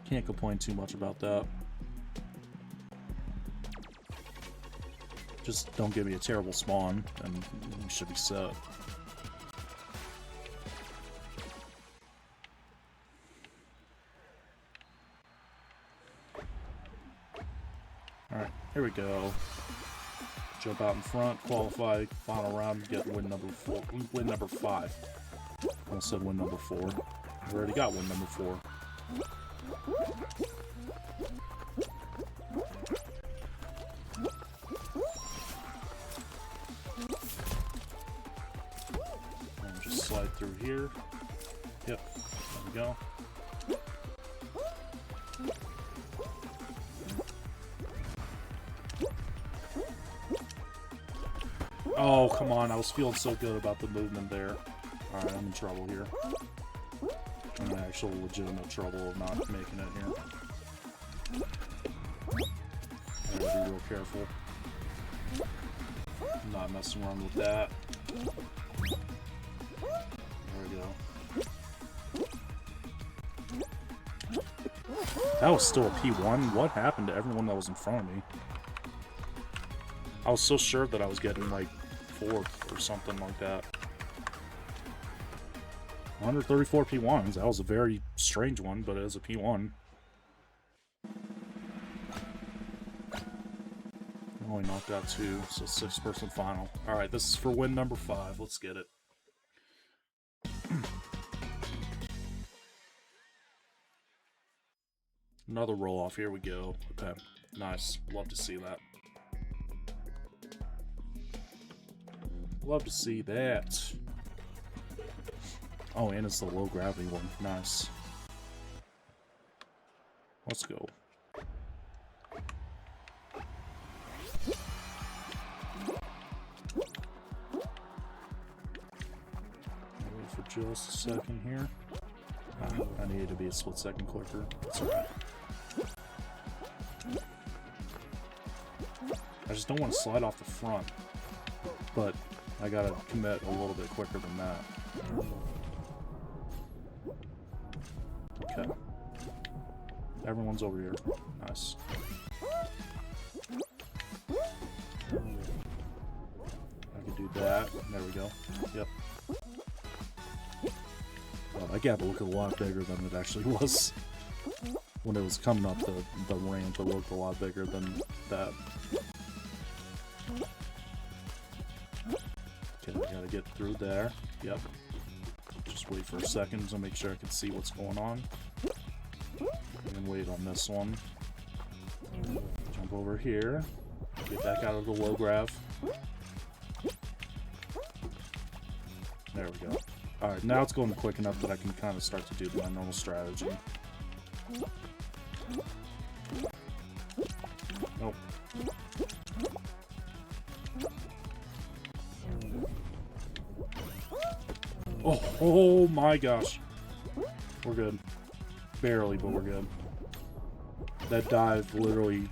Can't complain too much about that. Just don't give me a terrible spawn, and we should be set. Alright, here we go. Jump out in front, qualify, final round, get win number 4. Win number 5. I almost said win number 4. I already got win number 4. And just slide through here. Yep, there we go. Oh, come on. I was feeling so good about the movement there. Alright, I'm in trouble here. I'm in actual legitimate trouble of not making it here. I gotta be real careful. I'm not messing around with that. There we go. That was still a P1? What happened to everyone that was in front of me? I was so sure that I was getting, like, 4th or something like that. 134 P1s. That was a very strange one, but it was a P1. I only knocked out 2, so 6-person final. Alright, this is for win number 5. Let's get it. Another roll off. Here we go. Okay, nice. Love to see that. Love to see that. Oh, and it's the low gravity one. Nice. Let's go. just a second here. I needed to be a split second quicker. That's alright. I just don't want to slide off the front, but I gotta commit a little bit quicker than that. Okay. Everyone's over here. Nice. I can do that. There we go. Yep. Oh, that gap looked a lot bigger than it actually was. When it was coming up the ramp, it looked a lot bigger than that. Okay, I gotta get through there. Yep. Just wait for a second to make sure I can see what's going on. And wait on this one. Jump over here. Get back out of the low grav. There we go. Alright, now it's going quick enough that I can kind of start to do my normal strategy. Nope. Oh my gosh. We're good. Barely, but we're good. That dive literally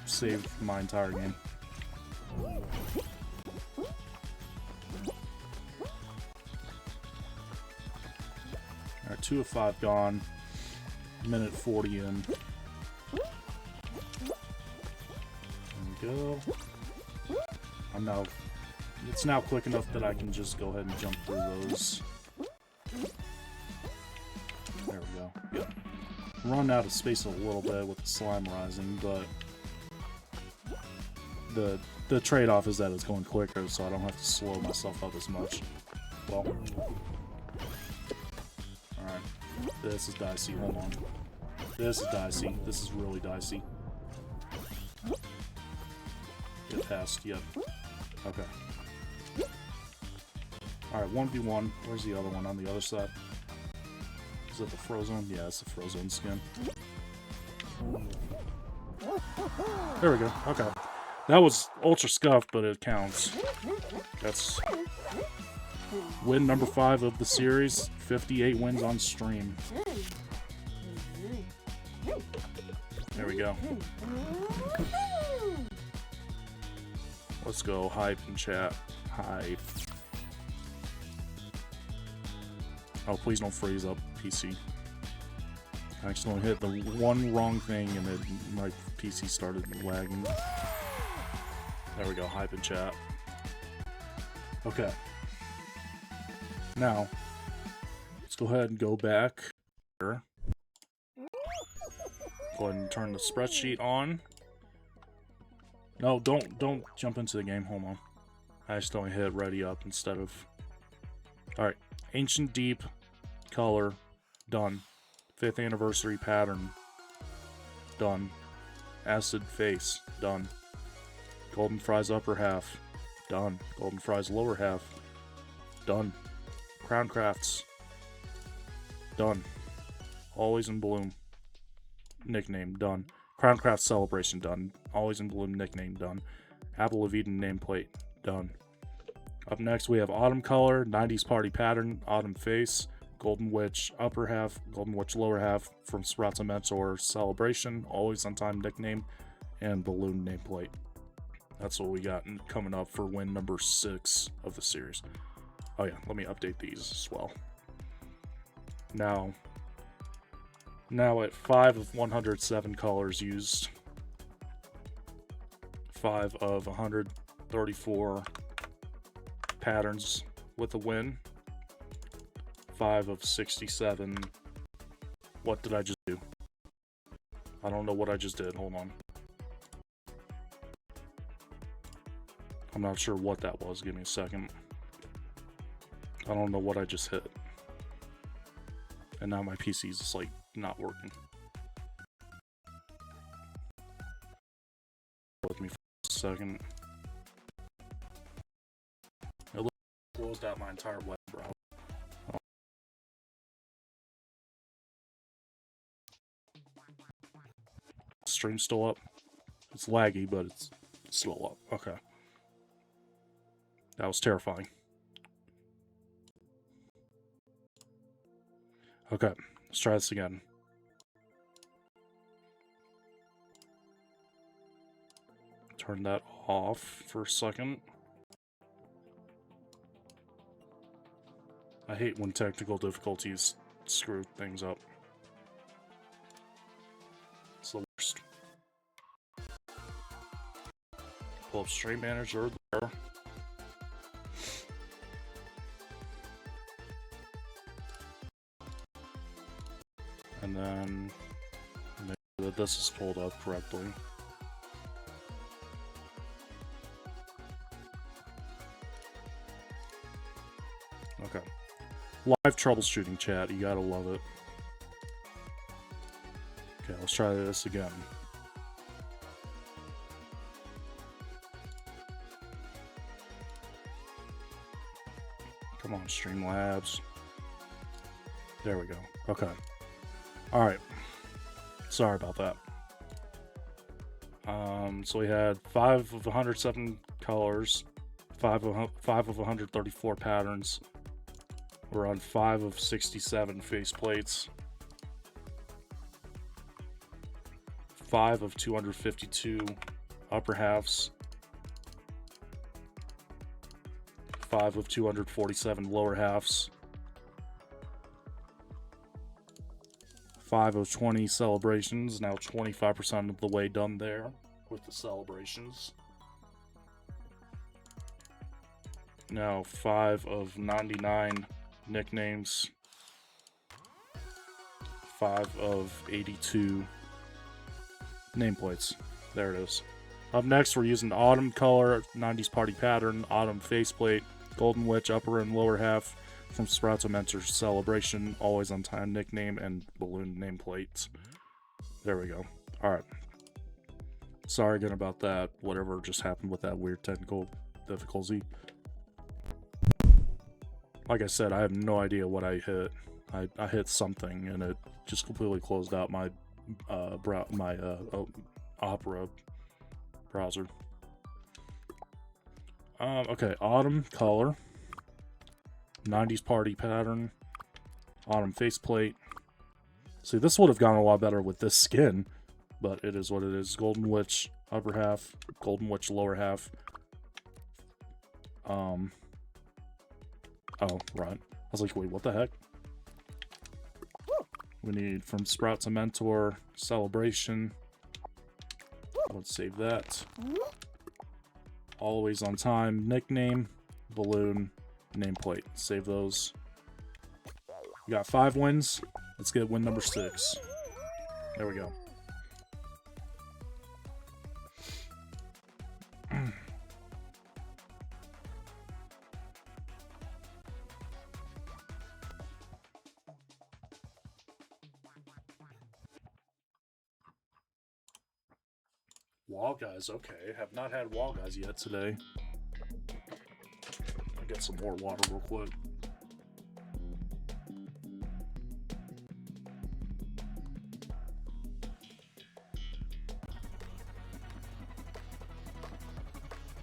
saved my entire game. Alright, 2 of 5 gone. Minute 40 in. There we go. It's now quick enough that I can just go ahead and jump through those. There we go. Yep. Run out of space a little bit with the slime rising, but the trade-off is that it's going quicker, so I don't have to slow myself up as much. Well. Alright. This is dicey. Hold on. This is dicey. This is really dicey. Get past. Yep. Okay. Alright, 1v1. Where's the other one? On the other side? Is that the Frozone? Yeah, it's the Frozone skin. There we go. Okay. That was ultra scuffed, but it counts. That's win number 5 of the series. 58 wins on stream. There we go. Let's go. Hype in chat. Hype. Oh, please don't freeze up, PC. I accidentally hit the one wrong thing and then my PC started lagging. There we go, hype in chat. Okay. Now, let's go ahead and go back here. Go ahead and turn the spreadsheet on. No, don't jump into the game, hold on. I accidentally hit ready up instead of... Alright, Ancient Deep, color, done. 5th anniversary pattern, done. Acid face, done. Golden Fries upper half, done. Golden Fries lower half, done. Crown Crafts, done. Always in Bloom, nickname, done. Crown Craft Celebration, done. Always in Bloom, nickname, done. Apple of Eden nameplate, done. Up next we have Autumn Color, 90s Party Pattern, Autumn Face, Golden Witch upper half, Golden Witch lower half from Sprouts and Mentor Celebration, Always on Time nickname, and Balloon nameplate. That's what we got coming up for win number 6 of the series. Oh yeah, let me update these as well. Now at 5 of 107 colors used, 5 of 134 patterns with a win, 5 of 67. What did I just do? I don't know what I just did. Hold on. I'm not sure what that was. Give me a second. I don't know what I just hit. And now my PC's just like not working. With me for a second. It closed out my entire web browser. Stream's still up. It's laggy, but it's still up. Okay. That was terrifying. Okay, let's try this again. Turn that off for a second. I hate when technical difficulties screw things up. It's the worst. Pull up Stream Manager there. And then make sure that this is pulled up correctly. Okay. Live troubleshooting chat, you gotta love it. Okay, let's try this again. Come on, Streamlabs. There we go. Okay. Alright. Sorry about that. So we had 5 of 107 colors, 5 of 134 patterns. We're on 5 of 67 faceplates, 5 of 252 upper halves, 5 of 247 lower halves, 5 of 20 celebrations, now 25% of the way done there with the celebrations. Now 5 of 99 nicknames, 5 of 82 nameplates. There it is. Up next, we're using Autumn color, 90s party pattern, Autumn faceplate, Golden Witch upper and lower half from Sprouts of Mentor Celebration, always on time nickname, and balloon nameplates. There we go. Alright. Sorry again about that. Whatever just happened with that weird technical difficulty. Like I said, I have no idea what I hit. I hit something and it just completely closed out my Opera browser. Okay, Autumn color, 90s party pattern, Autumn faceplate. See, this would have gone a lot better with this skin, but it is what it is. Golden Witch upper half, Golden Witch lower half. Oh, right. I was like, wait, what the heck? We need from Sprouts of Mentor Celebration. Let's save that. Always on time nickname, balloon, nameplate. Save those. We got 5 wins. Let's get win number 6. There we go. Wall guys, okay. Have not had wall guys yet today. I'll get some more water real quick.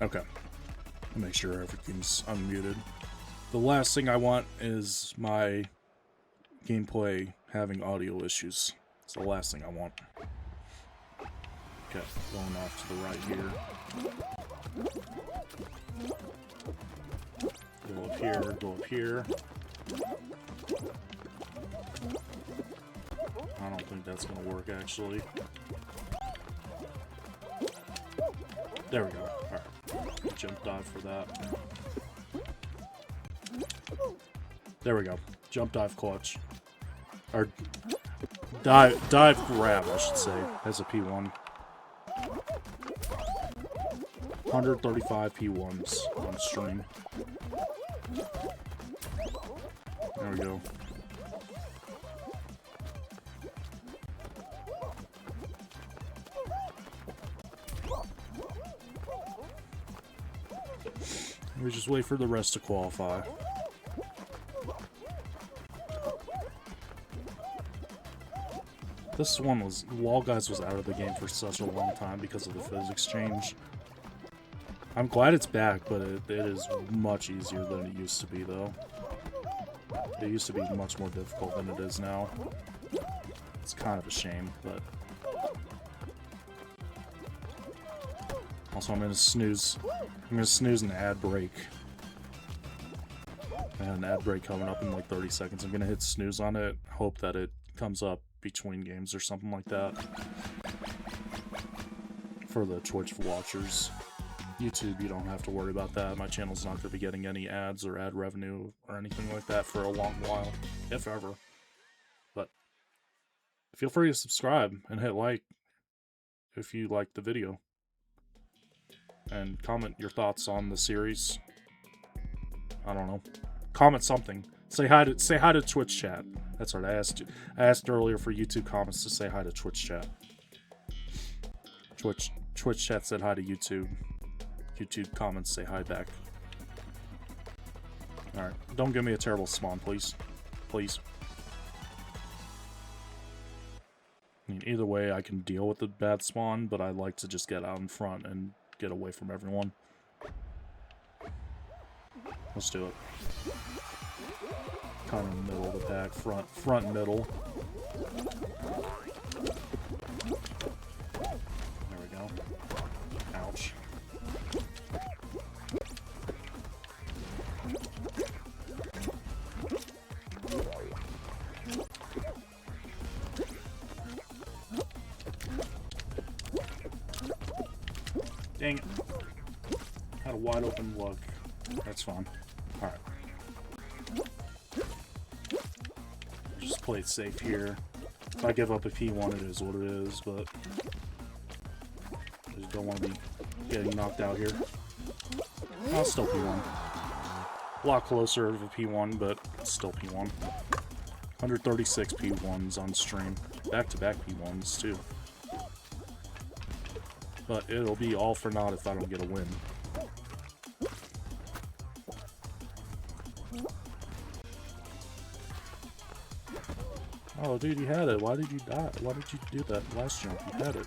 Okay. Make sure everything's unmuted. The last thing I want is my gameplay having audio issues. It's the last thing I want. Okay, going off to the right here. Go up here, go up here. I don't think that's gonna work actually. There we go. Alright. Jump dive for that. There we go. Jump dive clutch. Or dive grab, I should say, as a P1. 135 P1s on stream. There we go. We just wait for the rest to qualify. This one was, Wall Guys was out of the game for such a long time because of the physics change. I'm glad it's back, but it is much easier than it used to be, though. It used to be much more difficult than it is now. It's kind of a shame, but... Also, I'm gonna snooze an ad break. I had an ad break coming up in like 30 seconds. I'm gonna hit snooze on it, hope that it comes up between games or something like that. For the Twitch watchers. YouTube, you don't have to worry about that. My channel's not gonna be getting any ads or ad revenue or anything like that for a long while, if ever. But feel free to subscribe and hit like if you like the video. And comment your thoughts on the series. I don't know. Comment something. Say hi to Twitch chat. That's what I asked you. I asked earlier for YouTube comments to say hi to Twitch chat. Twitch chat said hi to YouTube. YouTube comments say hi back. Alright. Don't give me a terrible spawn, please. Please. I mean, either way, I can deal with the bad spawn, but I like to just get out in front and get away from everyone. Let's do it. Kind of in the middle of the pack. Front and middle. There we go. Ouch. Dang it. Had a wide open look. That's fine. Alright. Just play it safe here. If I give up a P1, it is what it is, but I just don't want to be getting knocked out here. Oh, still P1. A lot closer of a P1, but still P1. 136 P1s on stream. Back-to-back P1s, too. But it'll be all for naught if I don't get a win. Oh, dude, you had it. Why did you die? Why did you do that last jump? You had it.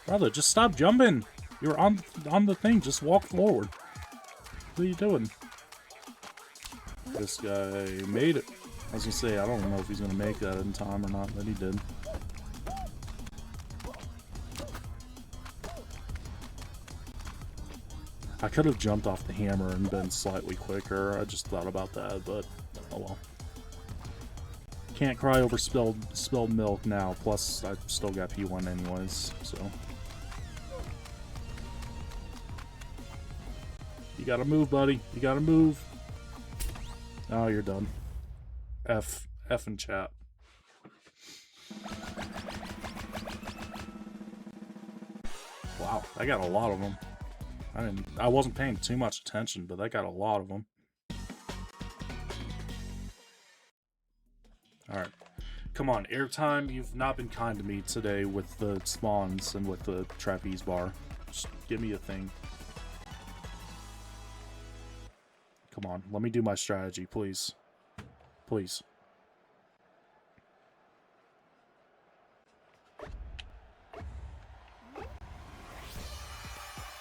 Brother, just stop jumping. You're on the thing. Just walk forward. What are you doing? This guy made it. I was gonna say, I don't know if he's gonna make that in time or not, but he did. I could have jumped off the hammer and been slightly quicker. I just thought about that, but oh well. Can't cry over spilled milk now. Plus, I still got P1 anyways, so. You gotta move, buddy. You gotta move. Oh, you're done. F in chat. Wow, I got a lot of them. I wasn't paying too much attention, but I got a lot of them. Alright. Come on, airtime, you've not been kind to me today with the spawns and with the trapeze bar. Just give me a thing. Come on, let me do my strategy, please. Please.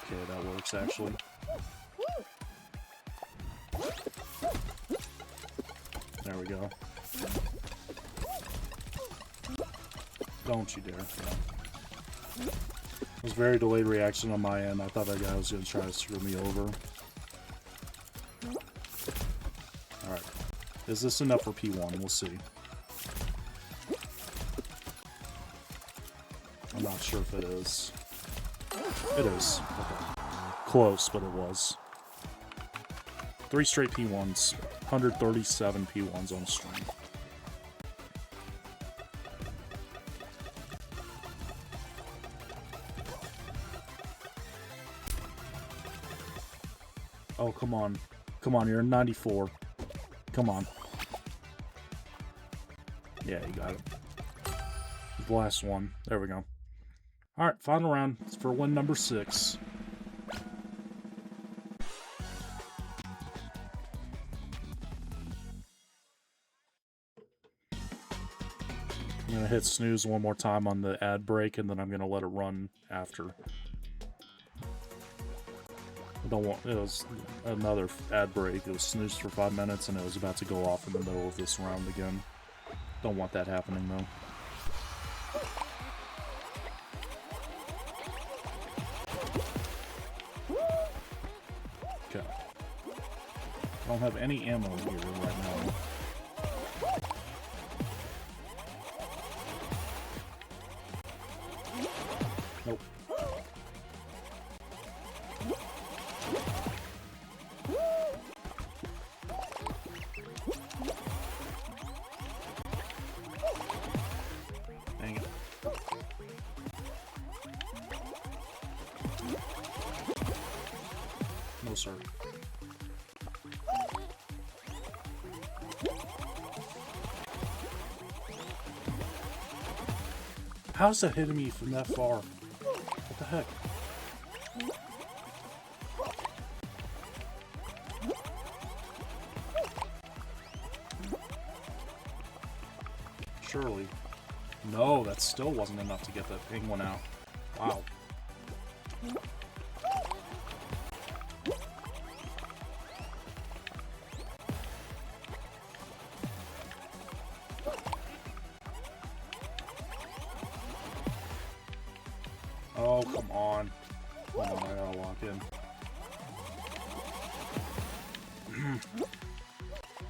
Okay, that works actually. There we go. Don't you dare. It was very delayed reaction on my end. I thought that guy was going to try to screw me over. Alright. Is this enough for P1? We'll see. I'm not sure if it is. It is. Okay. Close, but it was. 3 straight P1s. 137 P1s on stream. Oh, come on. Come on, you're in 94. Come on. Yeah, you got it. The last one. There we go. Alright, final round. It's for win number 6. I'm going to hit snooze one more time on the ad break, and then I'm going to let it run after. I don't want. It was another ad break. It was snoozed for 5 minutes, and it was about to go off in the middle of this round again. Don't want that happening though. Okay. I don't have any ammo here right now. Nope. Dang it. No, sir. How's that hitting me from that far? What the heck? Surely. No, that still wasn't enough to get that penguin out. Wow. Oh, come on. Hold on, I gotta lock in.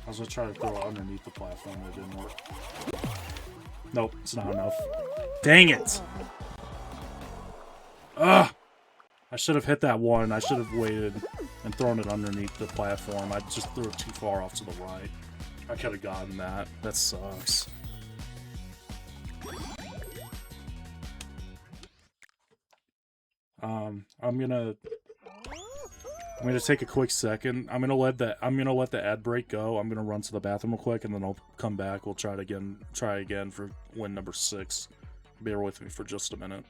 I was gonna try to throw it underneath the platform, but it didn't work. Nope, it's not enough. Dang it! Ugh! I should have hit that one. I should have waited and thrown it underneath the platform. I just threw it too far off to the right. I could have gotten that. That sucks. I'm gonna take a quick second. I'm gonna let the ad break go. I'm gonna run to the bathroom real quick, and then I'll come back. We'll try again for win number 6. Bear with me for just a minute.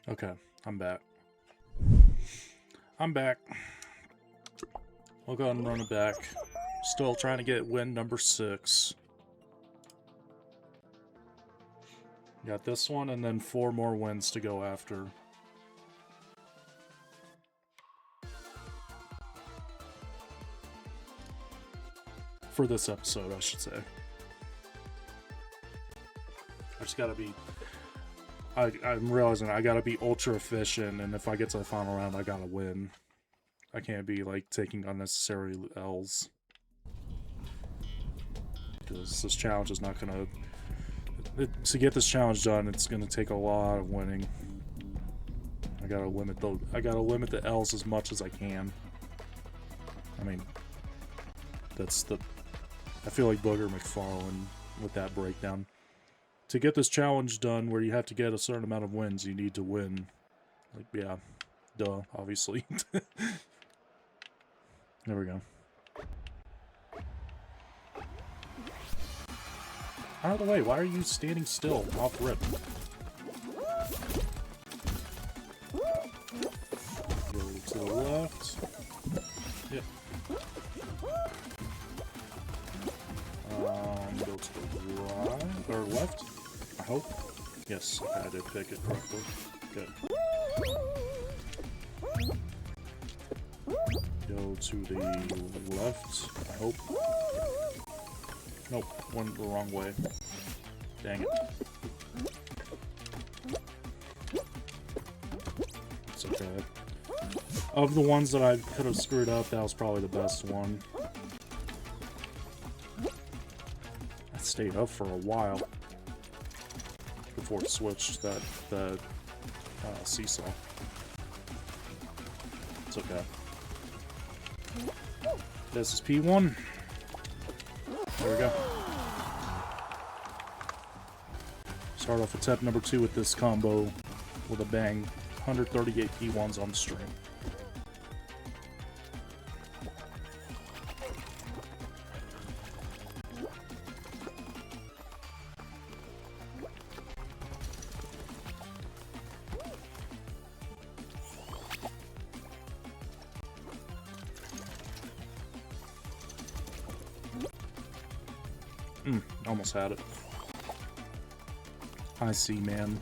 Okay, I'm back. I'm back. I'll go ahead and run it back. Still trying to get win number 6. Got this one and then 4 more wins to go after. For this episode, I should say. I just gotta be... I'm realizing I gotta be ultra efficient, and if I get to the final round, I gotta win. I can't be, like, taking unnecessary L's. Because this challenge is not gonna... to get this challenge done, it's gonna take a lot of winning. I gotta limit the L's as much as I can. I mean, that's the... I feel like Booger McFarlane with that breakdown. To get this challenge done where you have to get a certain amount of wins, you need to win. Like, yeah. Duh, obviously. There we go. Out of the way, why are you standing still? Off rip. Go to the left. Yep. Go to the right, or left, I hope. Yes, okay, I did pick it correctly. Good. Go to the left, I hope. Nope, went the wrong way. Dang it. It's okay. Of the ones that I could have screwed up, that was probably the best one. I stayed up for a while before it switched that seesaw. It's okay. This is P1. There we go. Start off attempt number 2 with this combo with a bang. 138 P1s on the string. Almost had it. I see, man.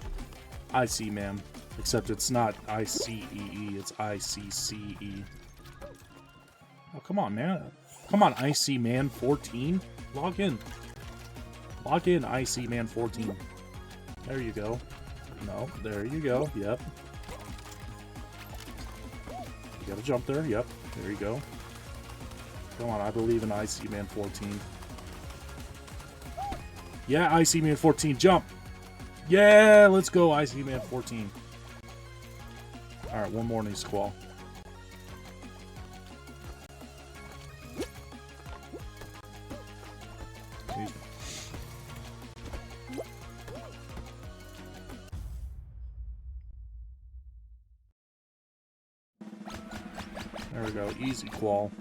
I see, man. Except it's not I-C-E-E, it's I-C-C-E. Oh, come on, man. Come on, IC Man 14. Log in. Log in, IC Man 14. There you go. No, there you go. Yep. You gotta jump there. Yep. There you go. Come on, I believe in IC Man 14. Yeah, IC Man 14, jump! Yeah, let's go, IC Man 14. Alright, one more needs to qual. Excuse me. There we go, easy qual.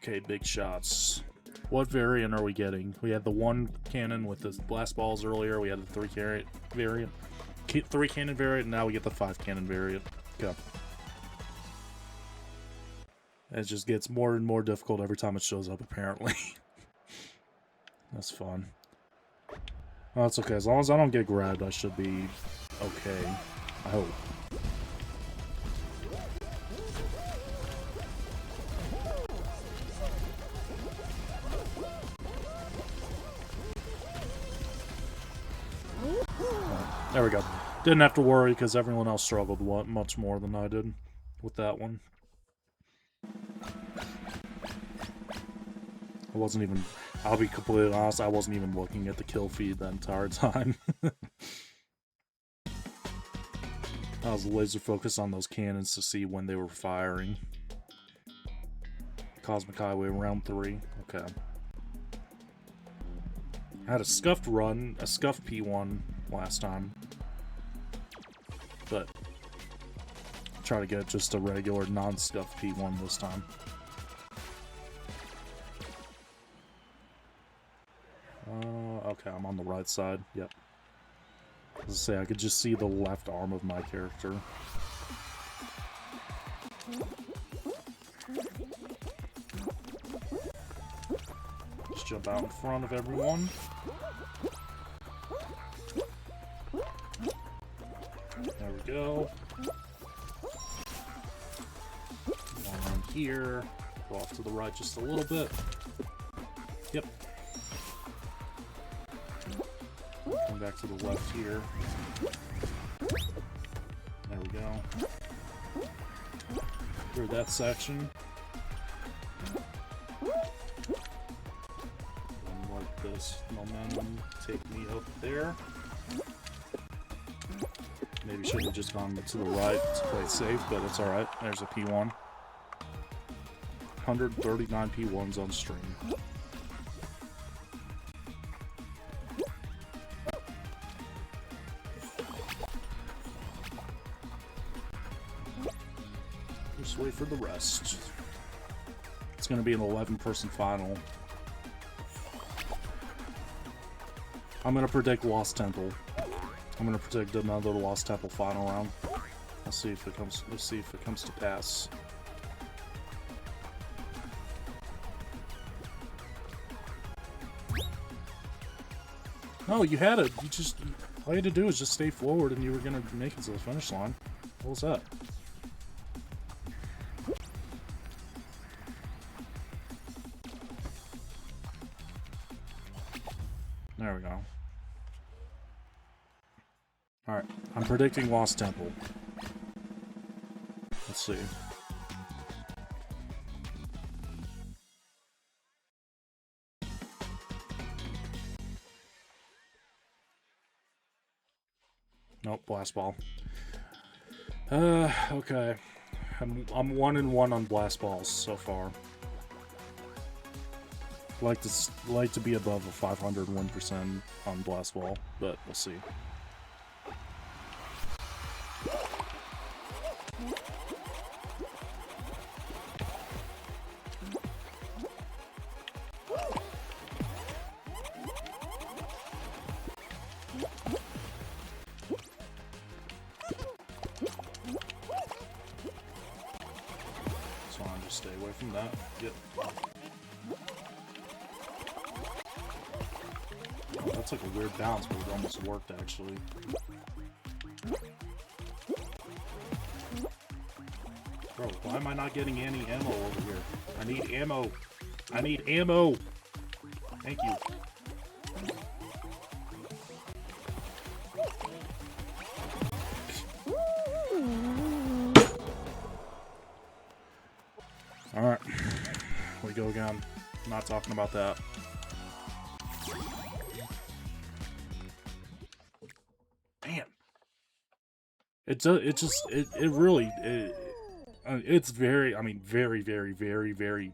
Okay, big shots. What variant are we getting? We had the 1 cannon with the blast balls earlier. We had the 3 variant. 3 cannon variant, and now we get the 5 cannon variant. Go. It just gets more and more difficult every time it shows up, apparently. That's fun. Oh, that's okay. As long as I don't get grabbed, I should be okay. I hope. There we go. Didn't have to worry because everyone else struggled much more than I did with that one. I wasn't even, I'll be completely honest, I wasn't even looking at the kill feed the entire time. I was laser focused on those cannons to see when they were firing. Cosmic Highway round 3. Okay. I had a scuffed run, a scuffed P1 last time. but try to get just a regular non-scuffed P1 this time. Okay, I'm on the right side. Yep. As I say, I could just see the left arm of my character. Just jump out in front of everyone. There we go. One here. Go off to the right just a little bit. Yep. Come back to the left here. There we go. Through that section. And let this momentum take me up there. Maybe should have just gone to the right to play it safe, but it's alright. There's a P1. 139 P1s on stream. Just wait for the rest. It's going to be an 11-person final. I'm going to predict Lost Temple. I'm going to predict another Lost Temple final round. Let's see if it comes to pass. No, you had it. All you had to do was just stay forward and you were going to make it to the finish line. What was that? There we go. Alright, I'm predicting Lost Temple. Let's see. Nope, Blast Ball. Okay. I'm 1-1 on Blast Balls so far. Like to be above a 501% on Blast Ball, but we'll see. So I'll just stay away from that. Yep. Oh, that's like a weird bounce, but it almost worked actually. Bro, why am I not getting any ammo over here? I need ammo. I need ammo. Thank you. Alright. We go again. Not talking about that. Man. It's very, I mean, very, very, very, very,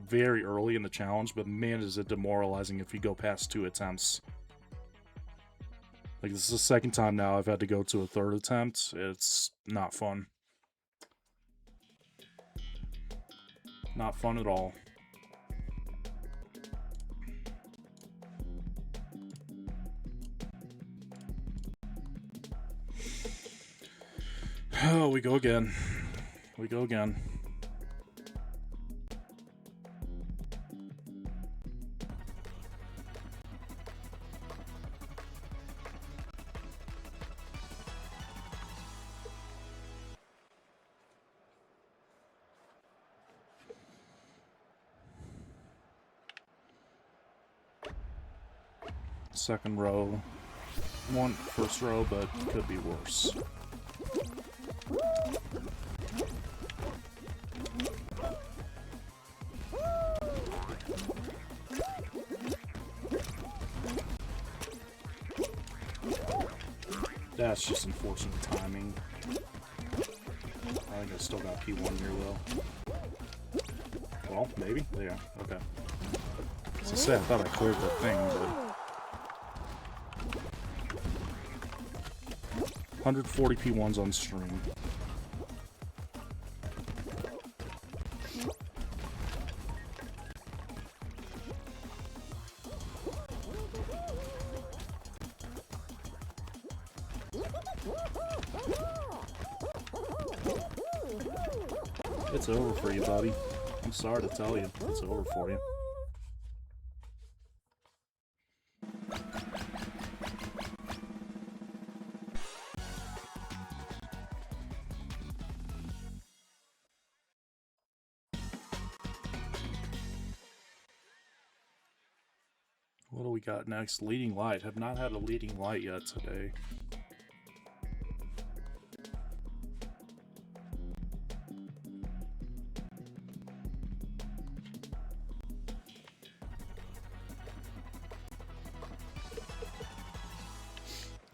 very early in the challenge, but man, is it demoralizing if you go past 2 attempts. Like, this is the second time now I've had to go to a 3rd attempt. It's not fun. Not fun at all. Oh, we go again. We go again. Second row. First row, but could be worse. That's just unfortunate timing. I think I still got P1 here, though. Well, maybe? Yeah, okay. As I said, I thought I cleared the thing, but... 140 P1s on stream. It's over for you, buddy. I'm sorry to tell you, it's over for you. What do we got next? Leading light. Have not had a leading light yet today.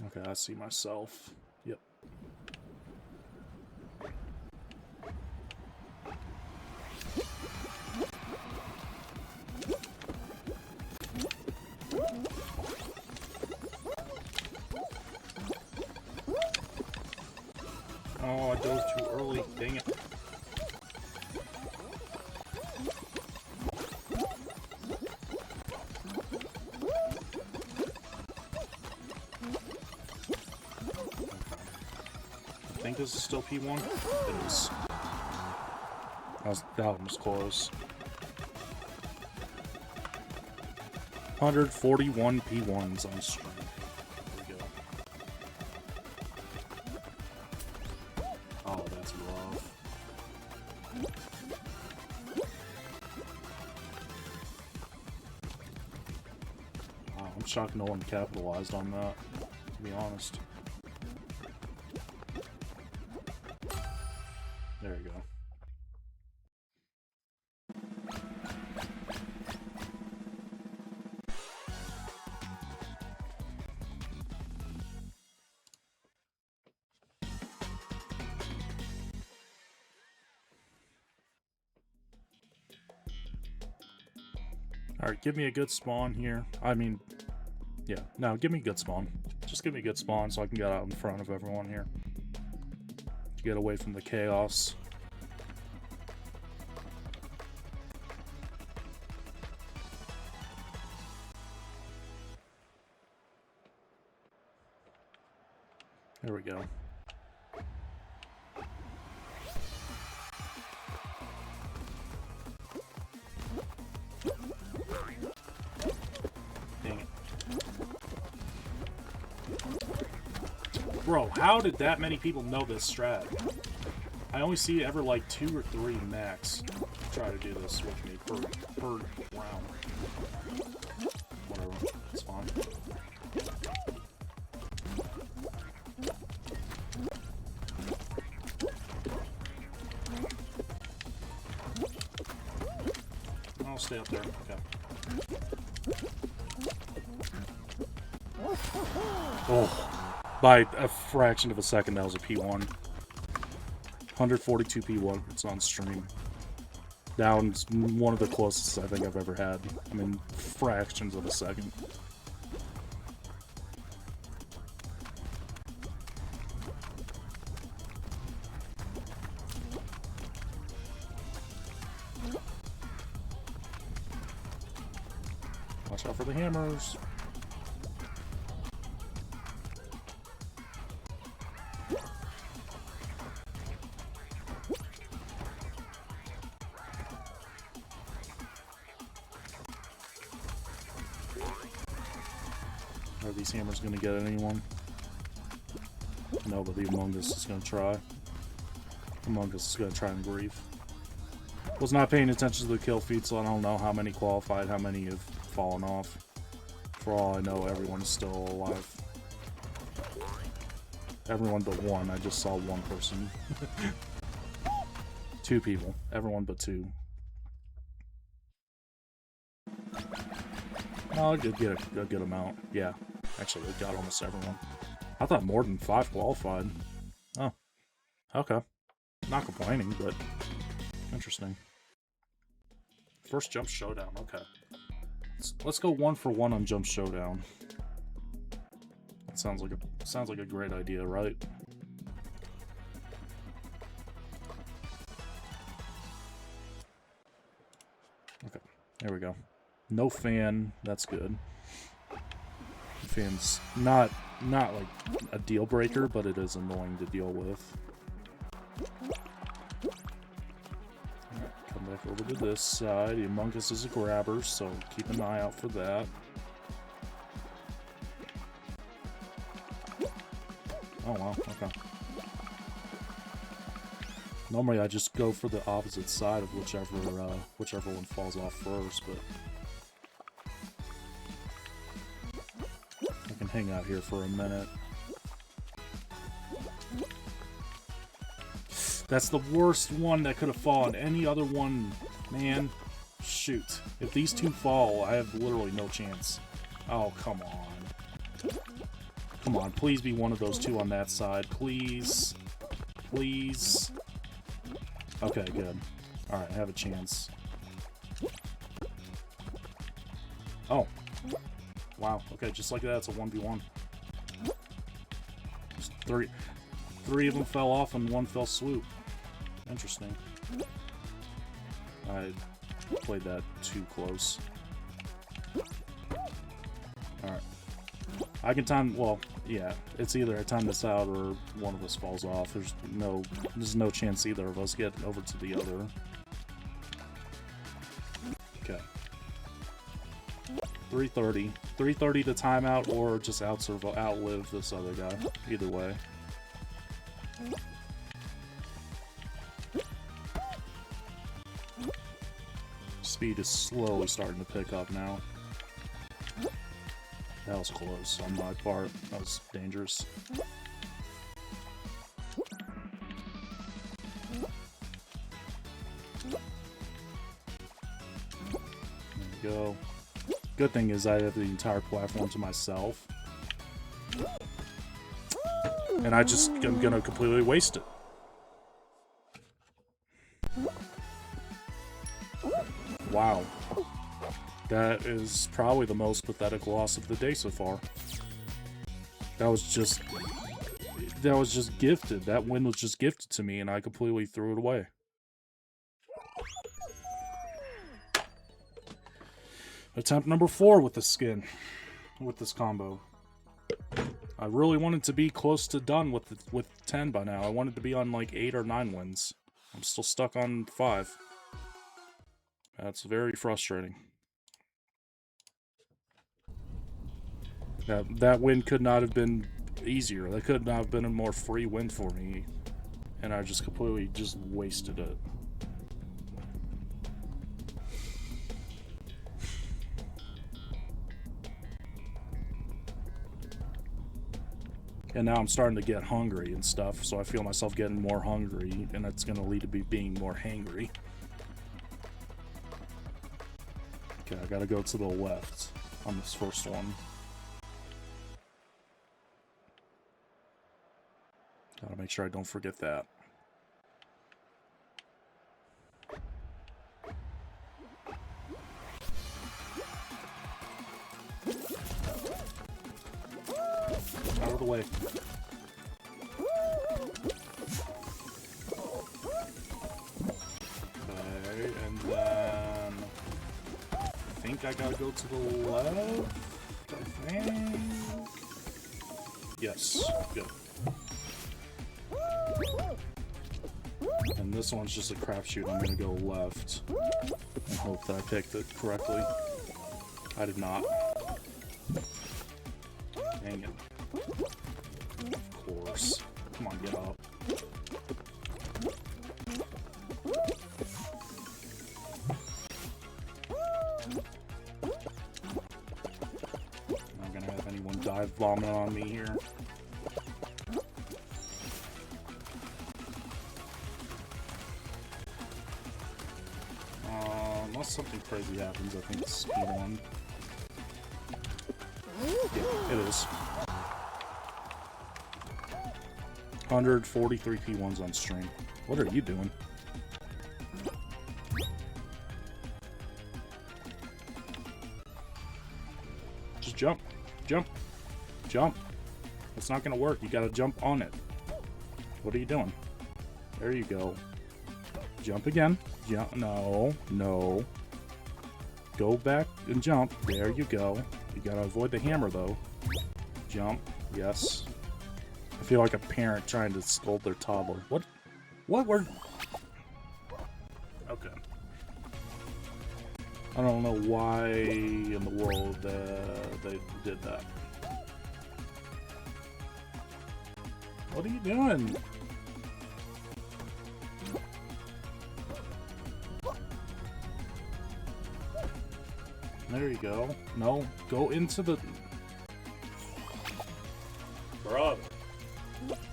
Okay, I see myself. Yep. Oh, I dove too early. Dang it. I think this is still P1. It is. That one was close. 141 P1s on stream. There we go. Oh, that's rough. Wow, I'm shocked no one capitalized on that, to be honest. There you go. Alright, give me a good spawn here. I mean, yeah, no, give me a good spawn. Just give me a good spawn so I can get out in front of everyone here. To get away from the chaos. There we go. Dang it. Bro, how did that many people know this strat? I only see ever like 2 or 3 max try to do this with me per round. Whatever, it's fine. I'll stay up there. Okay. Oh, by a fraction of a second, that was a P1. 142 P1. It's on stream. That one's one of the closest I think I've ever had. I mean, fractions of a second. Watch out for the hammers. Are these hammers going to get anyone? No, but the Among Us is going to try. Among Us is going to try and grief. Was not paying attention to the kill feed, so I don't know how many qualified, how many have fallen off. For all I know, everyone's still alive. Everyone but one. I just saw one person. 2 people. Everyone but 2. Oh, I did get a good amount. Yeah. Actually, we got almost everyone. I thought more than 5 qualified. Oh. Okay. Not complaining, but interesting. First jump showdown. Okay. Let's go 1 for 1 on jump showdown. That sounds like a great idea, right? There we go. No fan. That's good. The fan's not like a deal breaker, but it is annoying to deal with. Alright, come back over to this side. The Among Us is a grabber, so keep an eye out for that. Oh wow, okay. Normally I just go for the opposite side of whichever one falls off first, but I can hang out here for a minute. That's the worst one that could have fallen. Any other one, man, shoot. If these two fall, I have literally no chance. Oh, come on. Come on, please be one of those two on that side. Please. Please. Okay, good. Alright, I have a chance. Oh. Wow, okay, just like that, it's a 1v1. Just three of them fell off and one fell swoop. Interesting. I played that too close. Alright. I can time, well, yeah, it's either I time this out or one of us falls off. There's no chance either of us get over to the other. Okay. 330. 330 to timeout or just outlive this other guy. Either way. Speed is slowly starting to pick up now. That was close on my part. That was dangerous. There we go. Good thing is I have the entire platform to myself. And I'm gonna completely waste it. Wow. That is probably the most pathetic loss of the day so far. That was just gifted. That win was just gifted to me and I completely threw it away. Attempt number 4 with the skin. With this combo. I really wanted to be close to done with 10 by now. I wanted to be on like 8 or 9 wins. I'm still stuck on 5. That's very frustrating. That win could not have been easier. That could not have been a more free win for me. And I just completely just wasted it. And now I'm starting to get hungry and stuff, so I feel myself getting more hungry, and that's going to lead to me being more hangry. Okay, I gotta go to the left on this first one. Gotta make sure I don't forget that. Out of the way. Okay, and then I think I gotta go to the left. I think. Yes, good. And this one's just a crapshoot. I'm gonna go left and hope that I picked it correctly. I did not. Dang it. Of course. Come on, get up. I'm not gonna have anyone dive vomit on me here. Unless something crazy happens, I think it's speed on. Yeah, it is. 143 P1s on stream. What are you doing? Just jump. Jump. Jump. It's not gonna work. You gotta jump on it. What are you doing? There you go. Jump again. Jump. No. No. go back and jump. There you go. You gotta avoid the hammer, though. Jump. Yes. I feel like a parent trying to scold their toddler. What? What were... Okay. I don't know why in the world they did that. What are you doing? There you go. No, go into the... Brother.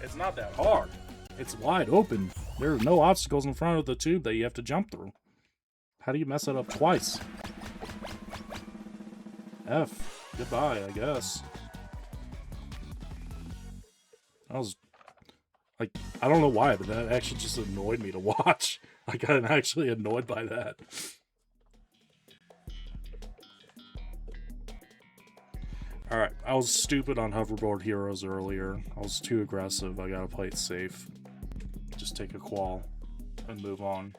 It's not that hard. It's wide open. There are no obstacles in front of the tube that you have to jump through. How do you mess it up twice? F. Goodbye, I guess. I was... Like, I don't know why, but that actually just annoyed me to watch. I got actually annoyed by that. Alright, I was stupid on Hoverboard Heroes earlier. I was too aggressive. I gotta play it safe. Just take a qual and move on.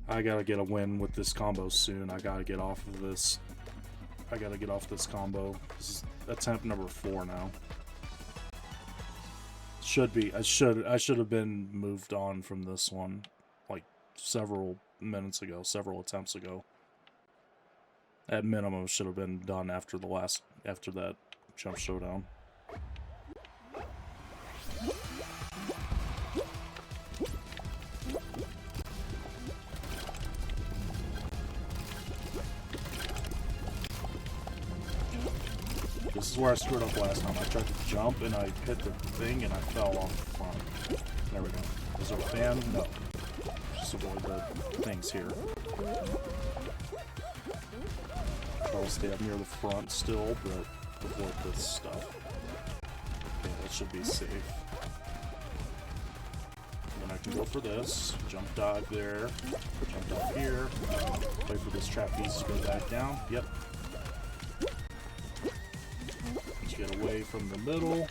I gotta get a win with this combo soon. I gotta get off of this. I gotta get off this combo. This is attempt number 4 now. Should be. I should have been moved on from this one like several minutes ago, several attempts ago. At minimum, should have been done after that jump showdown. This is where I screwed up last time. I tried to jump and I hit the thing and I fell off the front. There we go. Is there a fan? No. Just avoid the things here. Try to stay up near the front still, but avoid this stuff. Okay, that should be safe. And then I can go for this. Jump dive there. Jump dive here. Wait for this trapeze to go back down. Yep. Get away from the middle.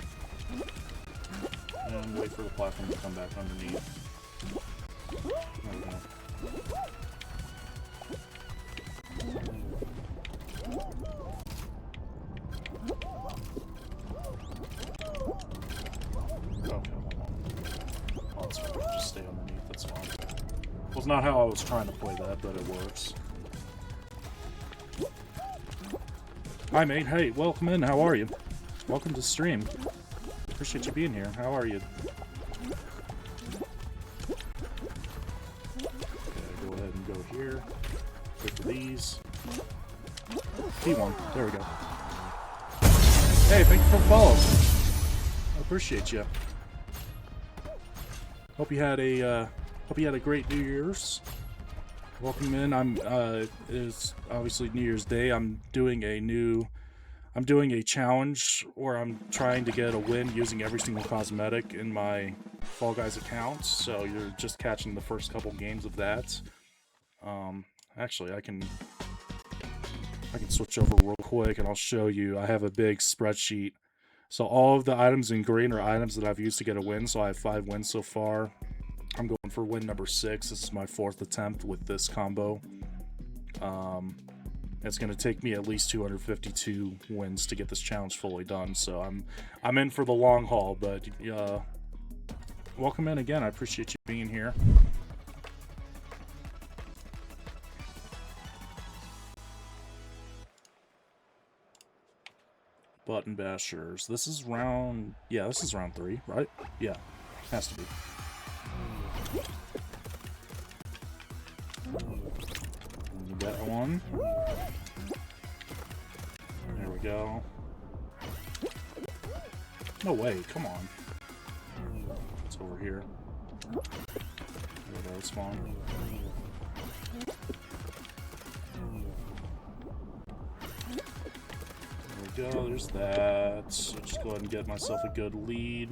And wait for the platform to come back underneath. There we go. Okay, hold on. Oh, that's fine. Just stay underneath, that's fine. Well, it's not how I was trying to play that, but it works. Hi, mate. Hey, welcome in. How are you? Welcome to stream. Appreciate you being here. How are you? Okay, go ahead and go here. Go for these. P1. There we go. Hey, thank you for the follow. I appreciate you. Hope you had a great New Year's. Welcome in. It's obviously New Year's Day. I'm doing a challenge where I'm trying to get a win using every single cosmetic in my Fall Guys account. So you're just catching the first couple games of that. Actually, I can switch over real quick and I'll show you. I have a big spreadsheet. So all of the items in green are items that I've used to get a win. So I have 5 wins so far. I'm going for win number 6. This is my 4th attempt with this combo. It's going to take me at least 252 wins to get this challenge fully done. So I'm in for the long haul. But welcome in again. I appreciate you being here. Button bashers. This is round... Yeah, this is round 3, right? Yeah, has to be. You got one. There we go. No way, come on. It's over here. There we go, spawn. There we go, there's that. So just go ahead and get myself a good lead.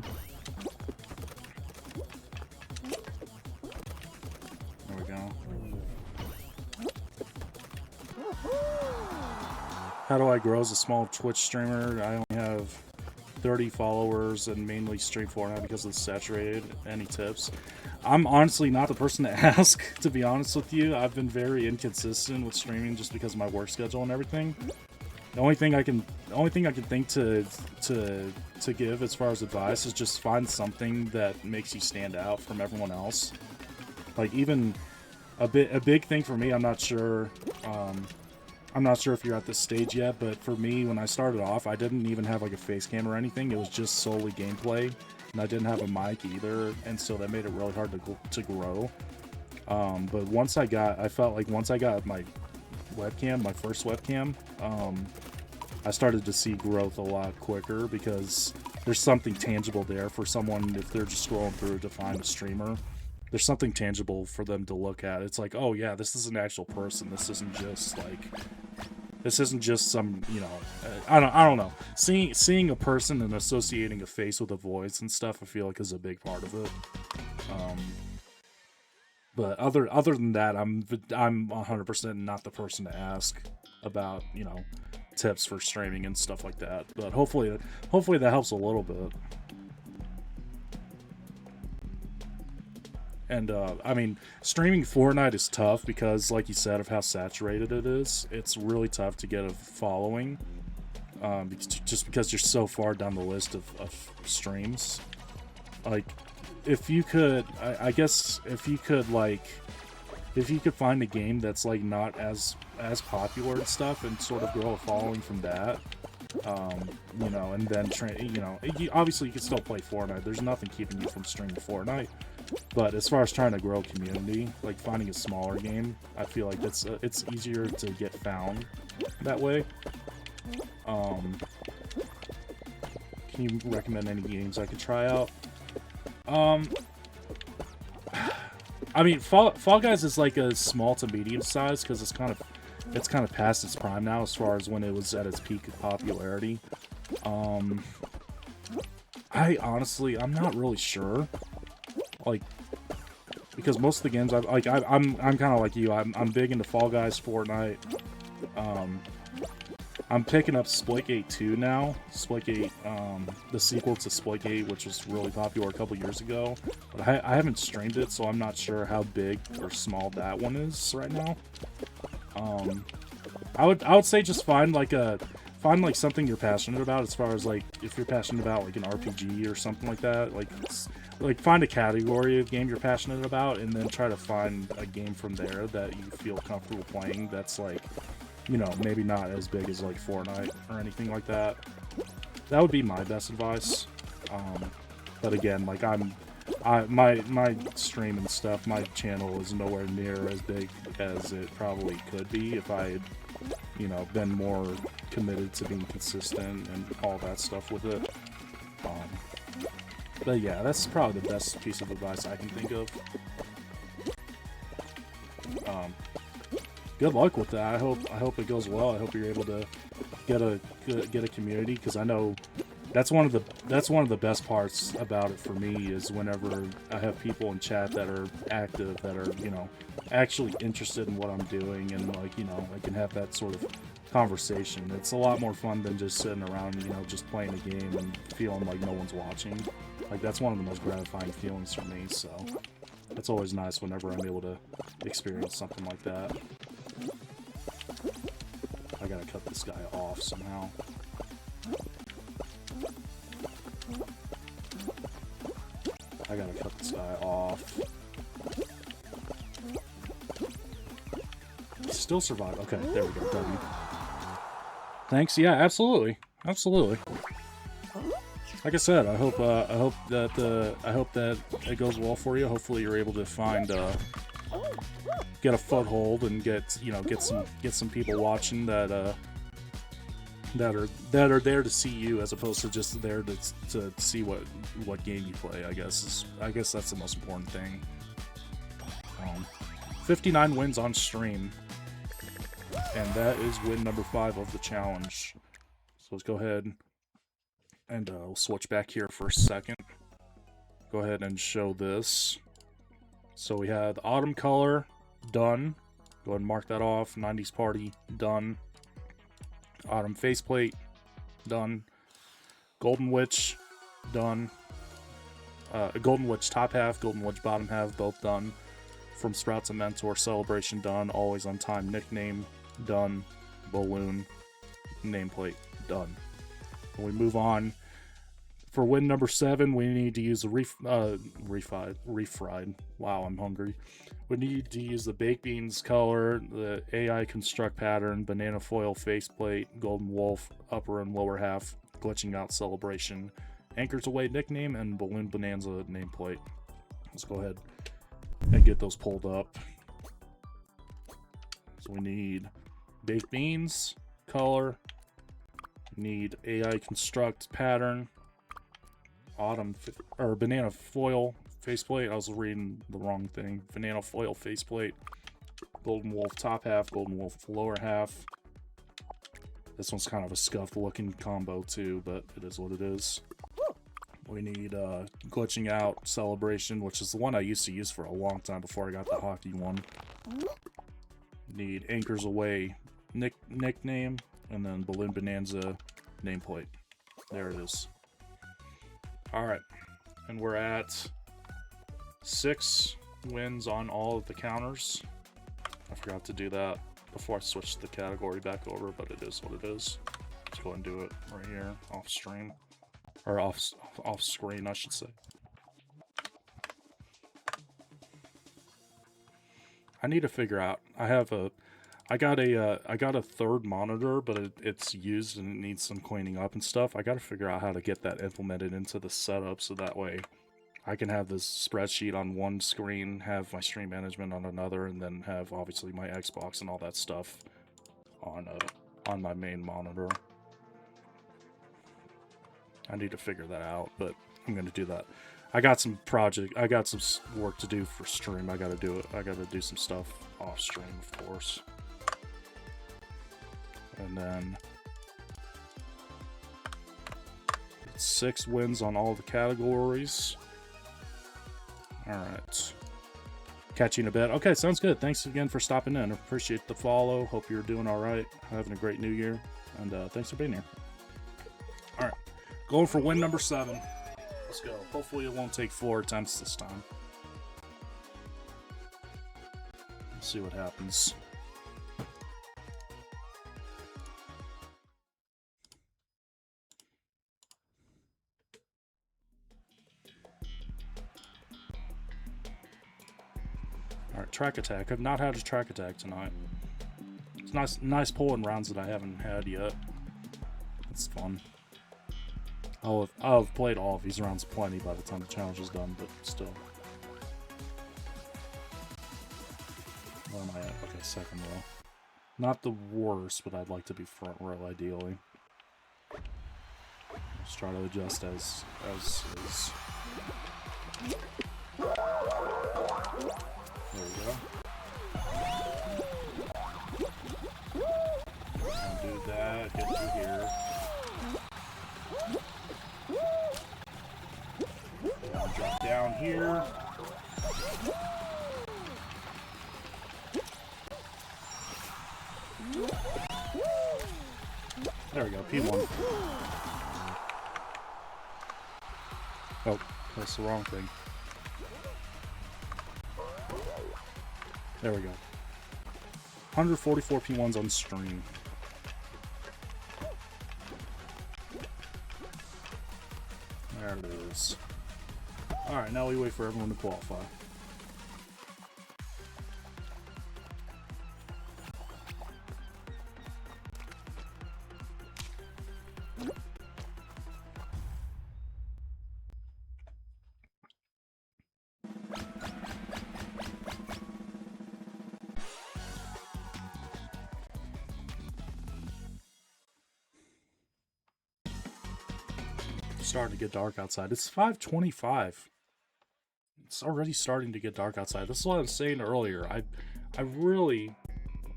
There we go. How do I grow as a small Twitch streamer? I only have 30 followers and mainly stream Fortnite because it's saturated. Any tips? I'm honestly not the person to ask, to be honest with you. I've been very inconsistent with streaming just because of my work schedule and everything. The only thing I can think to give as far as advice is just find something that makes you stand out from everyone else. Like even a big thing for me, I'm not sure if you're at this stage yet, but for me, when I started off, I didn't even have like a face cam or anything. It was just solely gameplay, and I didn't have a mic either, and so that made it really hard to grow. But I felt like once I got my webcam, my first webcam, I started to see growth a lot quicker because there's something tangible there for someone if they're just scrolling through to find a streamer. There's something tangible for them to look at. It's like, oh yeah, this is an actual person. This isn't just some, you know, I don't know. Seeing a person and associating a face with a voice and stuff, I feel like is a big part of it. But other than that, I'm 100% not the person to ask about, you know, tips for streaming and stuff like that. But hopefully that helps a little bit. And I mean, streaming Fortnite is tough because, like you said, of how saturated it is. It's really tough to get a following, just because you're so far down the list of streams. Like, if you could, I guess, if you could find a game that's like not as popular and stuff, and sort of grow a following from that, you know, and then obviously you can still play Fortnite. There's nothing keeping you from streaming Fortnite. But as far as trying to grow a community, like finding a smaller game, I feel like it's easier to get found that way. Can you recommend any games I could try out? I mean, Fall Guys is like a small to medium size because it's kind of past its prime now as far as when it was at its peak of popularity. I'm not really sure. Like, because most of the games I'm kind of like you. I'm big into Fall Guys, Fortnite. I'm picking up Splitgate 2 now. Splitgate, the sequel to Splitgate, which was really popular a couple years ago. But I haven't streamed it, so I'm not sure how big or small that one is right now. I would say just find like something you're passionate about, as far as like if you're passionate about like an RPG or something like that. Like find a category of game you're passionate about, and then try to find a game from there that you feel comfortable playing. That's like, you know, maybe not as big as like Fortnite or anything like that. That would be my best advice. But again, like my stream and stuff, my channel is nowhere near as big as it probably could be if I had, you know, been more committed to being consistent and all that stuff with it. But yeah, that's probably the best piece of advice I can think of. Good luck with that. I hope it goes well. I hope you're able to get a community, because I know that's one of the best parts about it for me, is whenever I have people in chat that are active, that are, you know, actually interested in what I'm doing, and like, you know, I can have that sort of conversation. It's a lot more fun than just sitting around, you know, just playing a game and feeling like no one's watching. Like, that's one of the most gratifying feelings for me, so it's always nice whenever I'm able to experience something like that. I gotta cut this guy off somehow. I gotta cut this guy off. Still survive. Okay, there we go. W. Thanks. Yeah, absolutely. Absolutely. Like I said, I hope that it goes well for you. Hopefully you're able to find get a foothold and get some people watching that are there to see you, as opposed to just there to see what game you play. I guess that's the most important thing. 59 wins on stream, and that is win number 5 of the challenge. So let's go ahead and we'll switch back here for a second. Go ahead and show this. So we had Autumn Color, done. Go ahead and mark that off. 90s Party, done. Autumn Faceplate, done. Golden Witch, done. Golden Witch top half, Golden Witch bottom half, both done. From Sprouts and Mentor, Celebration done. Always on Time nickname done. Balloon nameplate done. And we move on. For win number 7, we need to use the refried. Wow, I'm hungry. We need to use the baked beans color, the AI construct pattern, banana foil faceplate, golden wolf upper and lower half, glitching out celebration, anchors away nickname, and balloon bonanza nameplate. Let's go ahead and get those pulled up. So we need baked beans color, need AI construct pattern, banana foil faceplate. I was reading the wrong thing. Banana foil faceplate, golden wolf top half, golden wolf lower half. This one's kind of a scuffed looking combo too, but it is what it is. We need glitching out celebration, which is the one I used to use for a long time before I got the hockey one. Need anchors away nickname, and then balloon bonanza nameplate. There it is. Alright, and we're at 6 wins on all of the counters. I forgot to do that before I switched the category back over, but it is what it is. Let's go and do it right here, off stream. Or off screen, I should say. I need to figure out, I got a third monitor, but it's used and it needs some cleaning up and stuff. I got to figure out how to get that implemented into the setup so that way I can have this spreadsheet on one screen, have my stream management on another, and then have obviously my Xbox and all that stuff on my main monitor. I need to figure that out, but I'm going to do that. I got some work to do for stream. I got to do it. I got to do some stuff off stream, of course. And then 6 wins on all the categories. Alright. Catch you in a bit. Okay, sounds good. Thanks again for stopping in. Appreciate the follow. Hope you're doing alright. Having a great new year. And thanks for being here. Alright. Going for win number 7. Let's go. Hopefully it won't take 4 attempts this time. Let's see what happens. Alright, track attack. I've not had a track attack tonight. It's nice pulling rounds that I haven't had yet. It's fun. I'll have played all of these rounds plenty by the time the challenge is done, but still. Where am I at? Okay, second row. Not the worst, but I'd like to be front row ideally. Let's try to adjust as is. There we go. Do that, get through here. Drop down here. There we go, P1. Oh, that's the wrong thing. There we go. 144 P1s on stream. There it is. Alright, now we wait for everyone to qualify. Starting to get dark outside. It's 5:25. It's already starting to get dark outside. This is what I was saying earlier. I really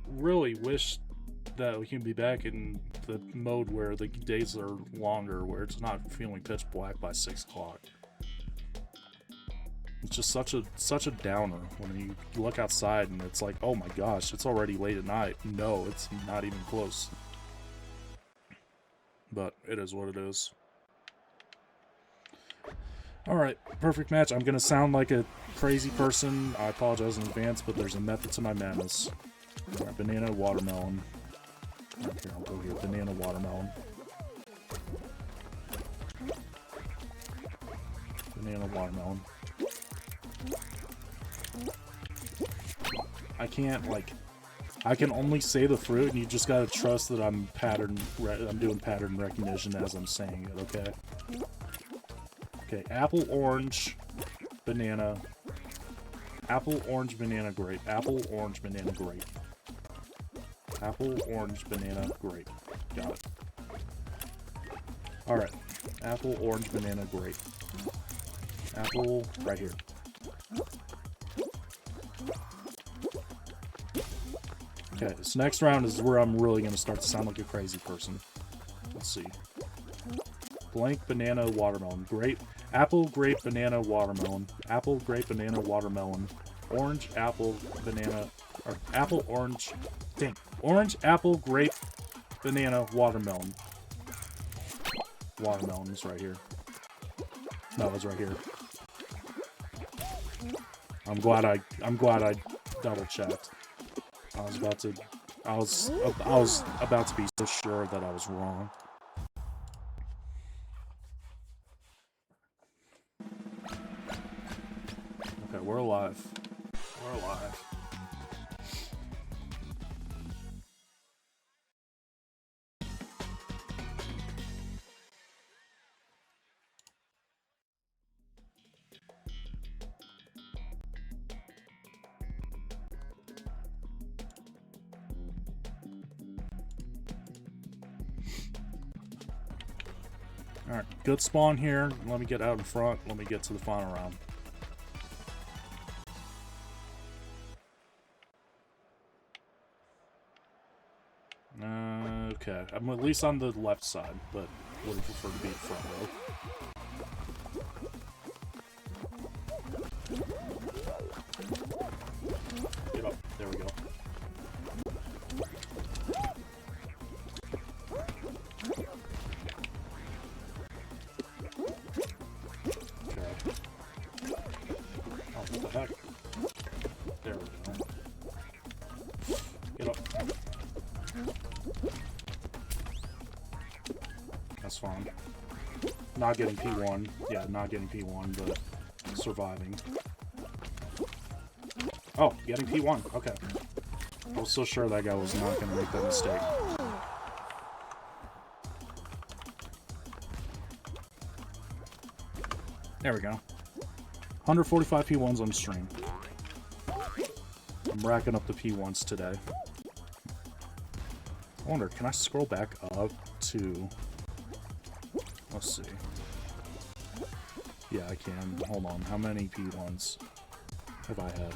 wish that we can be back in the mode where the days are longer, where it's not feeling pitch black by 6 o'clock. It's just such a downer when you look outside and it's like, oh my gosh, it's already late at night. No, it's not even close. But it is what it is. Alright, perfect match. I'm gonna sound like a crazy person. I apologize in advance, but there's a method to my madness. Alright, banana, watermelon. Alright, here, I'll go here. Banana, watermelon. Banana, watermelon. I can't, like... I can only say the fruit, and you just gotta trust that I'm doing pattern recognition as I'm saying it, okay? Okay, apple, orange, banana. Apple, orange, banana, grape. Apple, orange, banana, grape. Apple, orange, banana, grape. Got it. Alright. Apple, orange, banana, grape. Apple, right here. Okay, this next round is where I'm really going to start to sound like a crazy person. Let's see. Blank, banana, watermelon. Grape, apple, grape, banana, watermelon. Apple, grape, banana, watermelon. Orange, apple, banana, or apple, orange. Dang. Orange, apple, grape, banana, watermelon. Watermelon is right here. No, it's right here. I'm glad I double checked. I was about to be so sure that I was wrong. Okay, we're alive. We're alive. Alright, good spawn here. Let me get out in front. Let me get to the final round. Okay, I'm at least on the left side, but would prefer to be in front row. Get up. There we go. What the heck? There we go. Get up. That's fine. Not getting P1. Yeah, not getting P1, but surviving. Oh, getting P1. Okay. I was so sure that guy was not going to make that mistake. There we go. 145 P1s on stream. I'm racking up the P1s today. I wonder, can I scroll back up to... Let's see. Yeah, I can. Hold on. How many P1s have I had?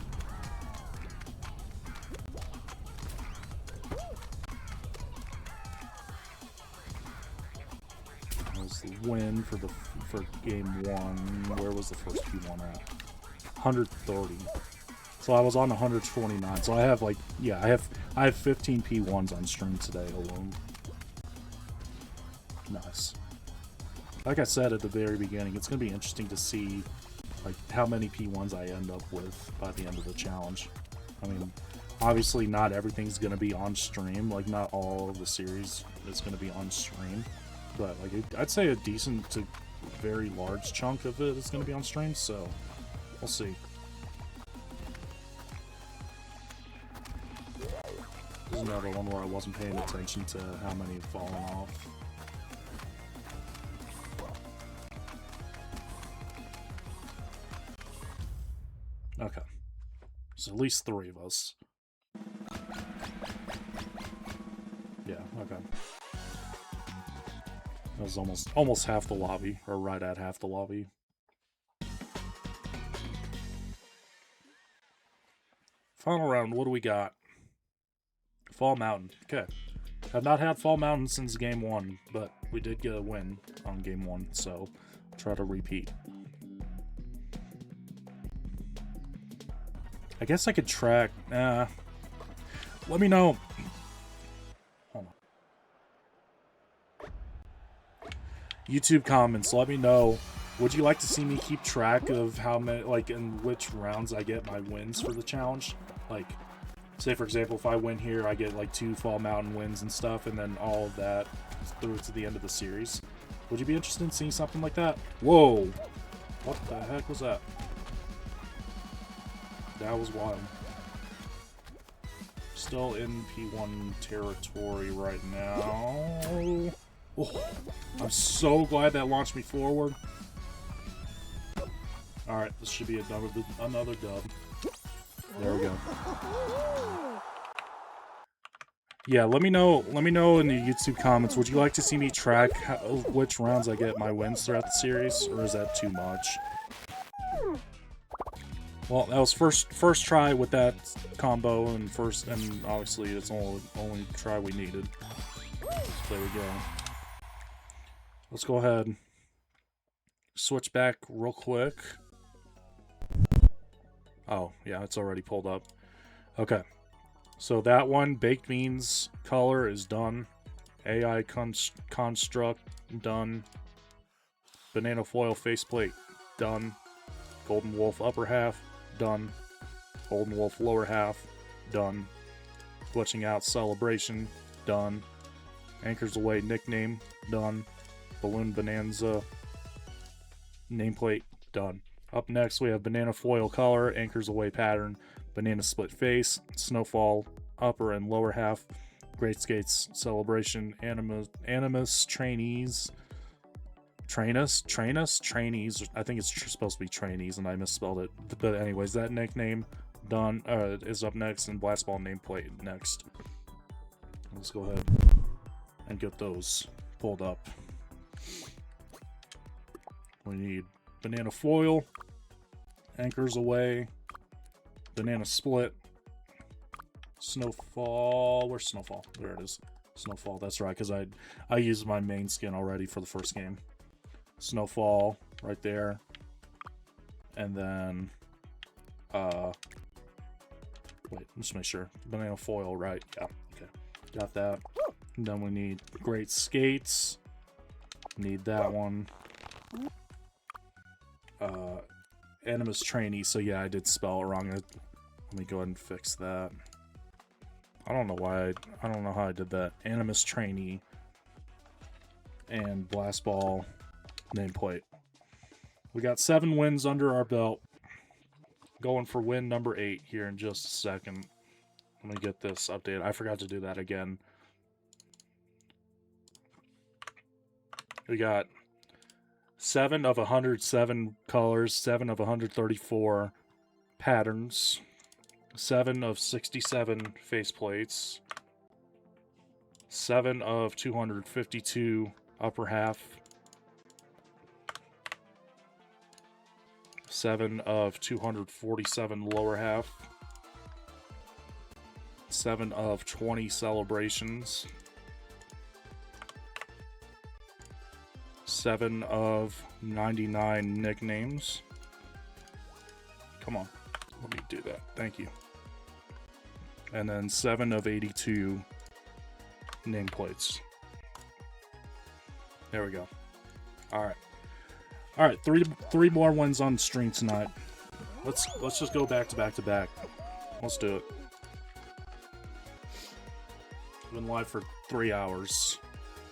That was the win for game 1. Where was the first P1 at? 130. So I was on 129. So I have like, yeah, I have 15 P1s on stream today alone. Nice. Like I said at the very beginning, it's going to be interesting to see like how many P1s I end up with by the end of the challenge. I mean, obviously not everything's going to be on stream. Like not all of the series is going to be on stream. But like I'd say a decent to very large chunk of it is going to be on stream, so we'll see. This is another one where I wasn't paying attention to how many have fallen off. Okay. There's at least 3 of us. Yeah, okay. That was almost half the lobby, or right at half the lobby. Final round, what do we got? Fall Mountain. Okay. Have not had Fall Mountain since game 1, but we did get a win on game 1, so I'll try to repeat. I guess I could track... let me know... Hold on. YouTube comments, let me know Would you like to see me keep track of how many, like, in which rounds I get my wins for the challenge? Like, say for example, if I win here, I get like 2 Fall Mountain wins and stuff, and then all of that through to the end of the series. Would you be interested in seeing something like that? Whoa! What the heck was that? That was wild. Still in P1 territory right now. Oh, I'm so glad that launched me forward. Alright, this should be another dub. There we go. Yeah, let me know in the YouTube comments, would you like to see me track which rounds I get my wins throughout the series, or is that too much? Well, that was first try with that combo, and obviously it's only try we needed. So there we go. Let's go ahead. Switch back real quick. Oh, yeah, it's already pulled up. Okay. So that one, baked beans color is done. AI construct done. Banana foil faceplate done. Golden wolf upper half done. Golden wolf lower half done. Glitching out celebration done. Anchors away nickname done. Balloon bonanza nameplate done. Up next we have banana foil color, anchors away pattern, banana split face, snowfall upper and lower half, great skates celebration, animus trainees. Trainees. I think it's supposed to be trainees, and I misspelled it. But anyways, that nickname done is up next, and blast ball nameplate next. Let's go ahead and get those pulled up. We need banana foil, anchors away, banana split, snowfall. Where's snowfall? There it is. Snowfall. That's right, because I used my main skin already for the first game. Snowfall right there, and then wait, just make sure banana foil, right? Yeah, okay, got that. And then we need great skates. Need that one. Animus trainee. So yeah, I did spell it wrong. Let me go ahead and fix that. I don't know why. I don't know how I did that. Animus trainee and blast ball nameplate. We got 7 wins under our belt. Going for win number 8 here in just a second. Let me get this updated. I forgot to do that again. We got 7 of 107 colors, 7 of 134 patterns, 7 of 67 faceplates, 7 of 252 upper half, 7 of 247 lower half, 7 of 20 celebrations, 7 of 99 nicknames. Come on, let me do that. Thank you. And then 7 of 82 nameplates. There we go. All right. All right, three more wins on stream tonight. Let's just go back to back to back. Let's do it. I've been live for 3 hours.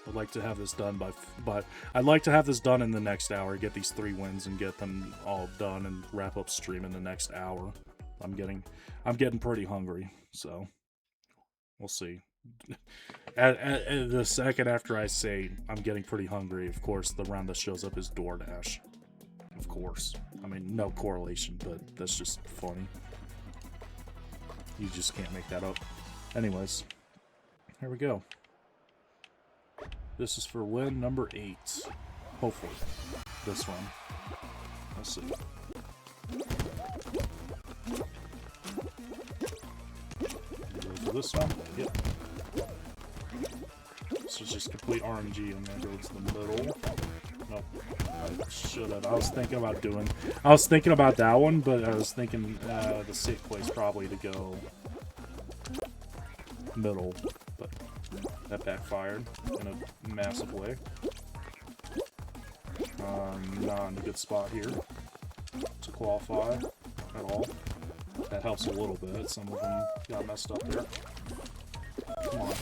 I'd like to have this done by I'd like to have this done in the next hour. Get these 3 wins and get them all done and wrap up stream in the next hour. I'm getting pretty hungry, so we'll see. At the second after I say I'm getting pretty hungry, of course, the round that shows up is DoorDash. Of course. I mean, no correlation, but that's just funny. You just can't make that up. Anyways, here we go. This is for win number 8. Hopefully. This one. Let's see. Go for this one. Yep. So it's just complete RNG. I'm gonna go to the middle. Nope. I should have. I was thinking about that one, but I was thinking the safe place probably to go middle, but that backfired in a massive way. Not in a good spot here to qualify at all. That helps a little bit. Some of them got messed up there. Come on.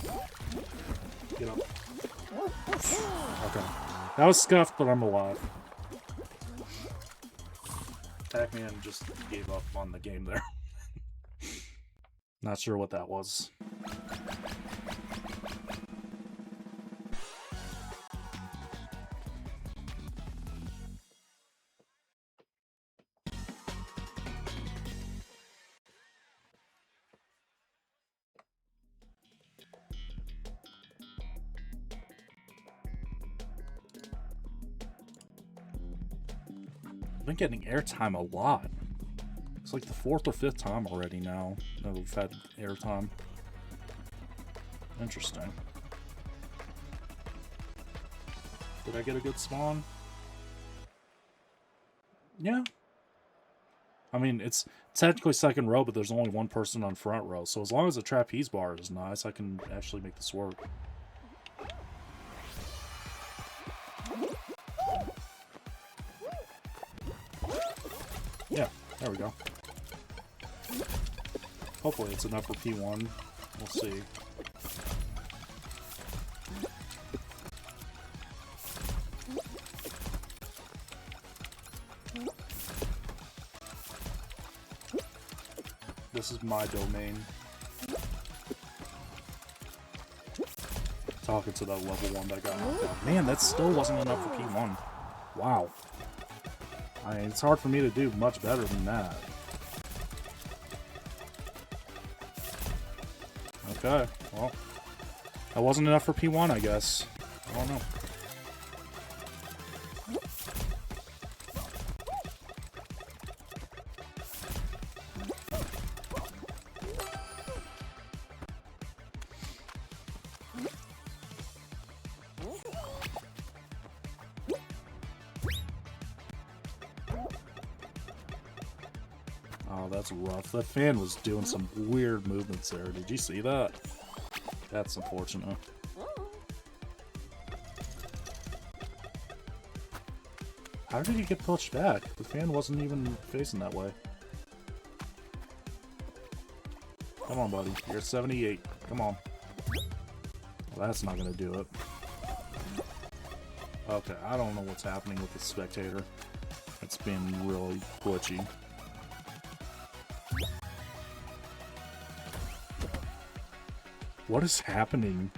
Get up. Okay. That was scuffed, but I'm alive. Pac-Man just gave up on the game there. Not sure what that was. I've been getting airtime a lot. It's like the 4th or 5th time already now that we've had airtime. Interesting. Did I get a good spawn? Yeah. I mean, it's technically second row, but there's only one person on front row. So as long as the trapeze bar is nice, I can actually make this work. Yeah, there we go. Hopefully it's enough for P1. We'll see. This is my domain. Talking to that level 1 that got knocked out. Man, that still wasn't enough for P1. Wow. I mean, it's hard for me to do much better than that. Okay, well, that wasn't enough for P1, I guess. I don't know. Oh, that's rough. That fan was doing some weird movements there. Did you see that? That's unfortunate. How did he get pushed back? The fan wasn't even facing that way. Come on, buddy. You're at 78. Come on. Well, that's not going to do it. Okay, I don't know what's happening with the spectator. It's been really glitchy. What is happening?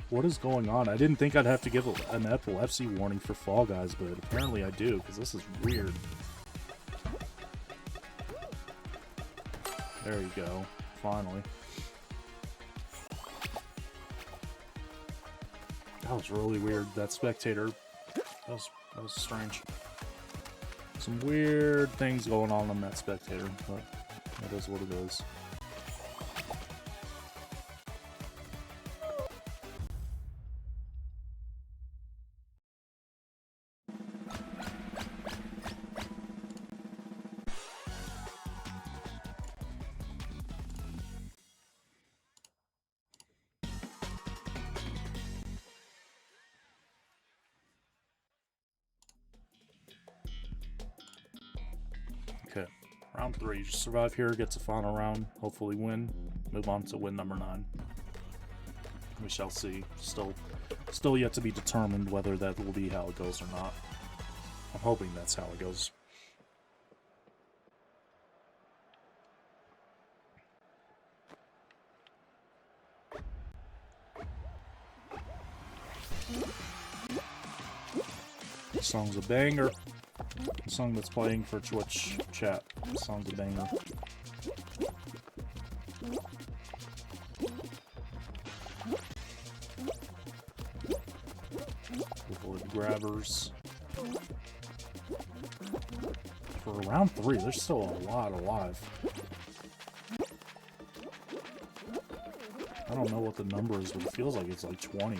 What is going on? I didn't think I'd have to give an epilepsy warning for Fall Guys, but apparently I do, because this is weird. There you go. Finally. That was really weird. That spectator. That was strange. Some weird things going on that spectator, but it is what it is. Okay, round 3. Just survive here, gets a final round, hopefully win, move on to win number 9. We shall see. Still yet to be determined whether that will be how it goes or not. I'm hoping that's how it goes. This song's a banger. The song that's playing for Twitch chat. This song's a banger. Avoid grabbers. For round 3, there's still a lot alive. I don't know what the number is, but it feels like it's like 20.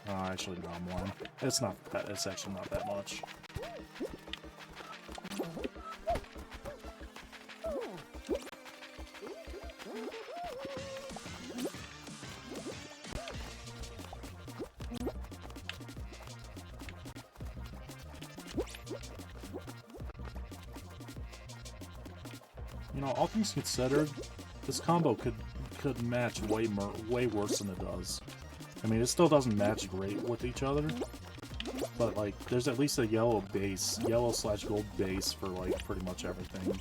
Actually, no, I'm lying. It's not that. It's actually not that much. You know, all things considered, this combo could match way worse than it does. I mean, it still doesn't match great with each other, but like, there's at least a yellow base, yellow/gold base for like pretty much everything.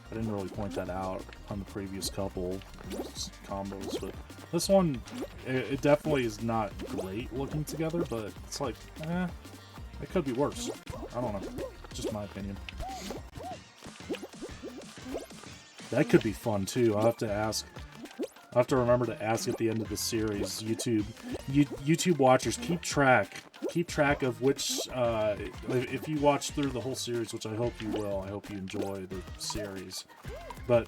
I didn't really point that out on the previous couple combos, but this one, it definitely is not great looking together, but it's like, it could be worse. I don't know. Just my opinion. That could be fun too. I'll have to ask. I'll have to remember to ask at the end of the series. YouTube watchers, keep track of which. If you watch through the whole series, which I hope you will. I hope you enjoy the series. But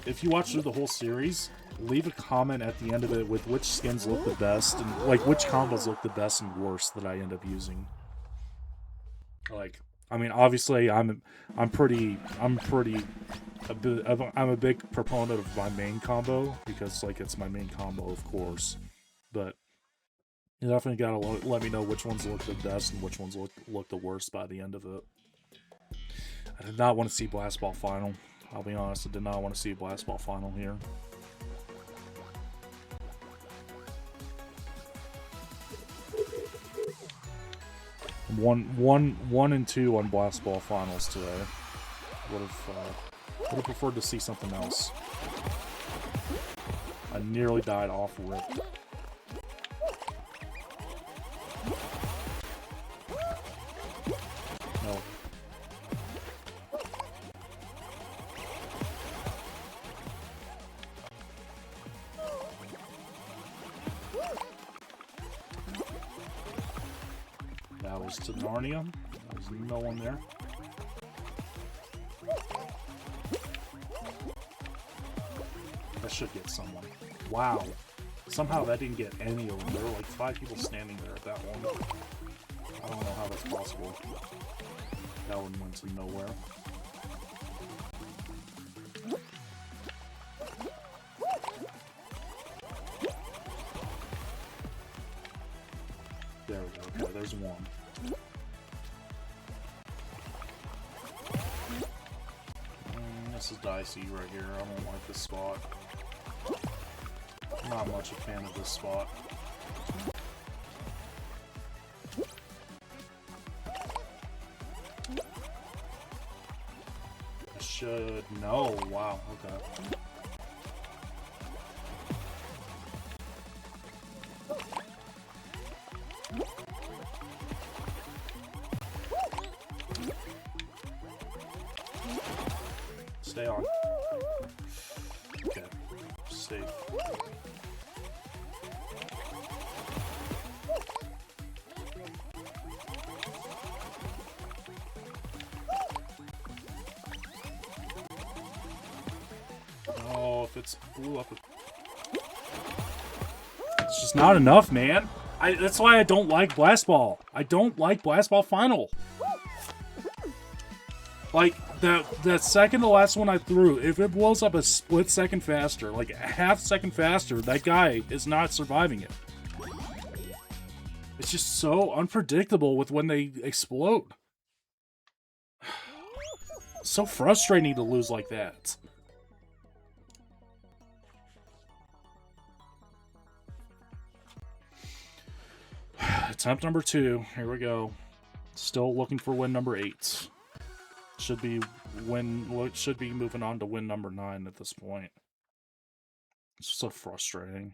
if you watch through the whole series, leave a comment at the end of it with which skins look the best and like which combos look the best and worst that I end up using. Like, I mean, obviously, I'm a big proponent of my main combo because, like, it's my main combo, of course. But you definitely gotta let me know which ones look the best and which ones look the worst by the end of it. I did not want to see Blast Ball Final. I'll be honest, I did not want to see a Blast Ball Final here. One and two on Blast Ball Finals today. Would have preferred to see something else. I nearly died off rip. No. That was to Narnia. There's no one there. That should get someone. Wow. Somehow that didn't get any of them. There were like 5 people standing there at that one. I don't know how that's possible. That one went to nowhere. There we go. Okay, there's one. This is dicey right here. I don't like this spot. Not much a fan of this spot. I should... No, wow, okay. Stay on. Okay, safe. Oh, if it's blew up. It's just not enough, man. That's why I don't like Blast Ball. I don't like Blast Ball Final. Like, that second to last one I threw, if it blows up a split second faster, like a half second faster, that guy is not surviving it. It's just so unpredictable with when they explode. So frustrating to lose like that. Attempt number 2. Here we go. Still looking for win number 8. Should be moving on to win number 9 at this point. It's so frustrating.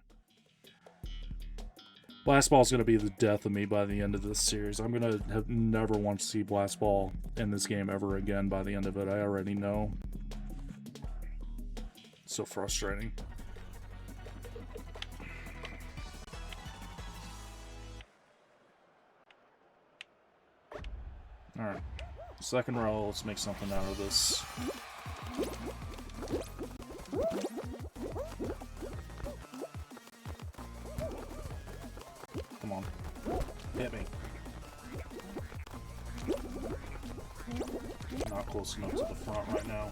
Blast Ball is going to be the death of me by the end of this series. I'm going to have never want to see Blast Ball in this game ever again by the end of it. I already know. So frustrating. Alright. Second row, let's make something out of this. Come on. Hit me. Not close enough to the front right now.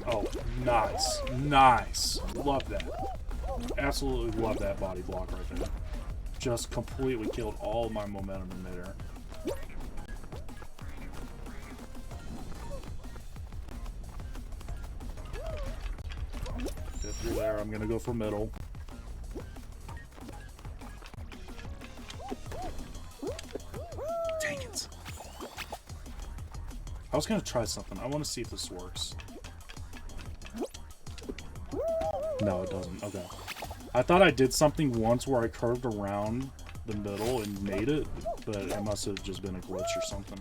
Oh, nice. Nice. Love that. Absolutely love that body block right there. Just completely killed all my momentum in midair. I'm gonna go for middle. Dang it. I was gonna try something. I want to see if this works. No, it doesn't. Okay. I thought I did something once where I curved around the middle and made it, but it must have just been a glitch or something.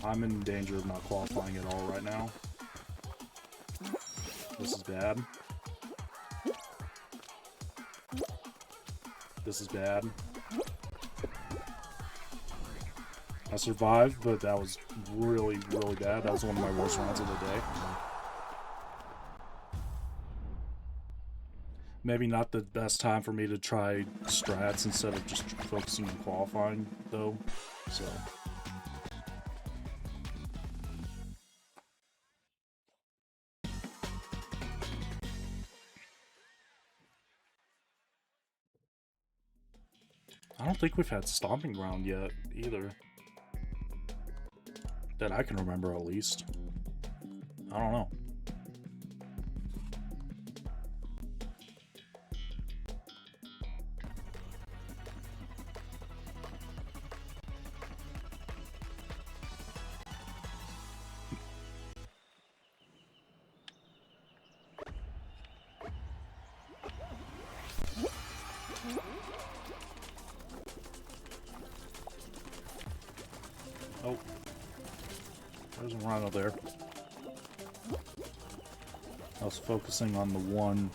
I'm in danger of not qualifying at all right now. This is bad. This is bad. I survived, but that was really, really bad. That was one of my worst rounds of the day. Maybe not the best time for me to try strats instead of just focusing on qualifying, though. So. I don't think we've had Stomping Ground yet, either. That I can remember, at least. I don't know. Oh. There's a rhino there. I was focusing on the one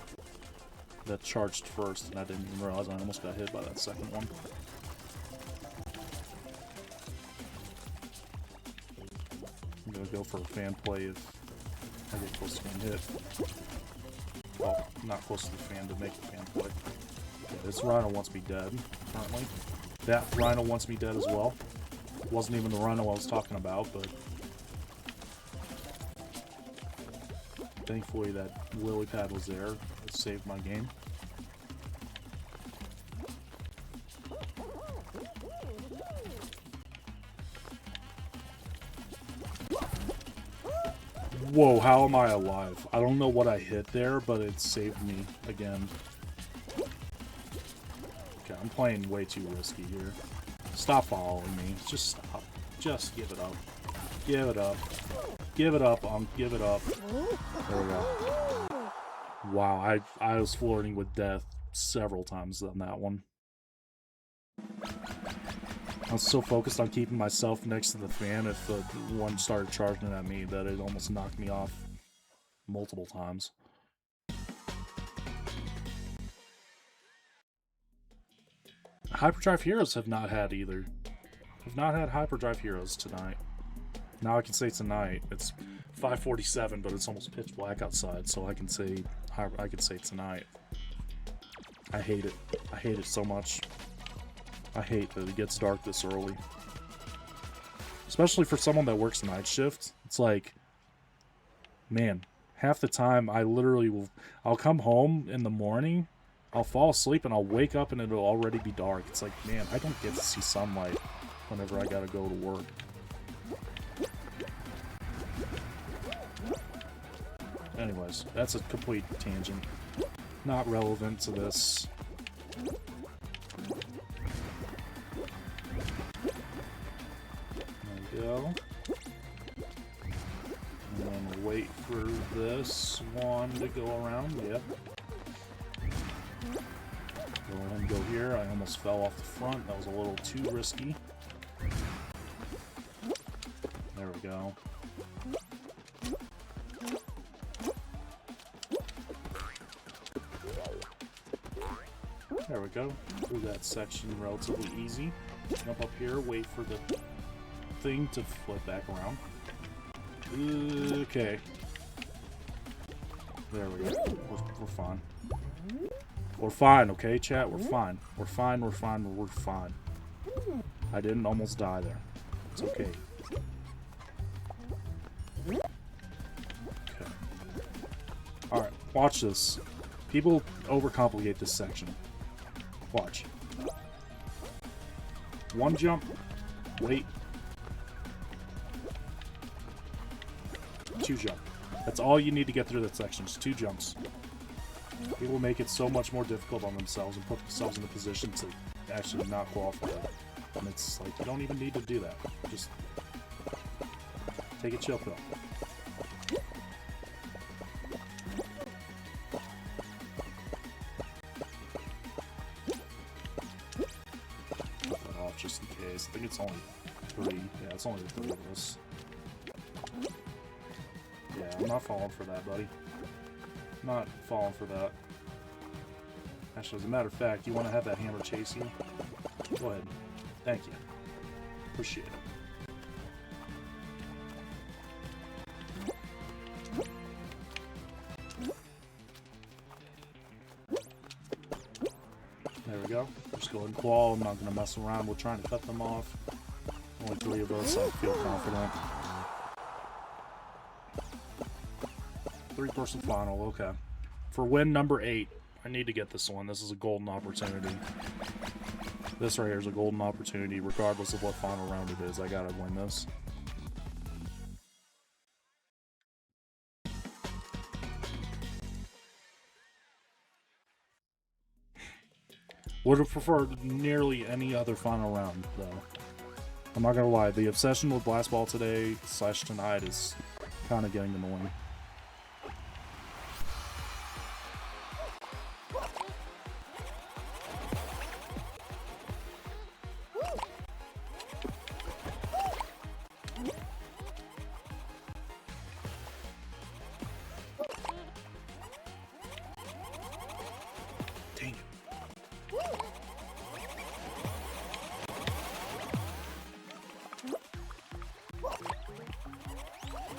that charged first, and I didn't even realize I almost got hit by that second one. I'm gonna go for a fan play if I get close to being hit. Well, not close to the fan to make a fan play. Yeah, this rhino wants me dead, currently. That rhino wants me dead as well. Wasn't even the rhino I was talking about, but thankfully that lily pad was there. It saved my game. Whoa, how am I alive? I don't know what I hit there, but it saved me again. Okay, I'm playing way too risky here. Stop following me. Just stop. Just give it up. Give it up. Give it up, give it up. There we go. Wow, I was flirting with death several times on that one. I was so focused on keeping myself next to the fan if the one started charging at me that it almost knocked me off multiple times. Hyperdrive Heroes have not had either. We've not had Hyperdrive Heroes tonight. Now I can say tonight. It's 5:47, but it's almost pitch black outside, so I can say tonight. I hate it. I hate it so much. I hate that it gets dark this early. Especially for someone that works night shift. It's like, man, half the time I literally will... I'll come home in the morning, I'll fall asleep, and I'll wake up and it'll already be dark. It's like, man, I don't get to see sunlight whenever I gotta go to work. Anyways, that's a complete tangent. Not relevant to this. There we go. And then we'll wait for this one to go around. Yep. Go ahead and go here. I almost fell off the front. That was a little too risky. There we go. There we go. Through that section relatively easy. Jump up here, wait for the thing to flip back around. Okay. There we go. We're fine. We're fine, okay, chat? We're fine. We're fine, we're fine, we're fine. I didn't almost die there. It's okay. Okay. Alright, watch this. People overcomplicate this section. Watch. One jump. Wait. Two jump. That's all you need to get through that section. Just two jumps. People make it so much more difficult on themselves and put themselves in a position to actually not qualify. And it's like, you don't even need to do that. Just take a chill pill. Put that off just in case. I think it's only 3. Yeah, it's only the 3 of us. Yeah, I'm not falling for that, buddy. Not falling for that. Actually, as a matter of fact, you want to have that hammer chase you? Go ahead. Thank you. Appreciate it. There we go. Just go ahead and claw. I'm not going to mess around with trying to cut them off. Only 3 of us, I feel confident. 3-person final, okay. For win number 8, I need to get this one. This is a golden opportunity. This right here is a golden opportunity, regardless of what final round it is. I gotta win this. Would have preferred nearly any other final round, though. I'm not gonna lie, the obsession with Blast Ball today / tonight is kind of getting annoying.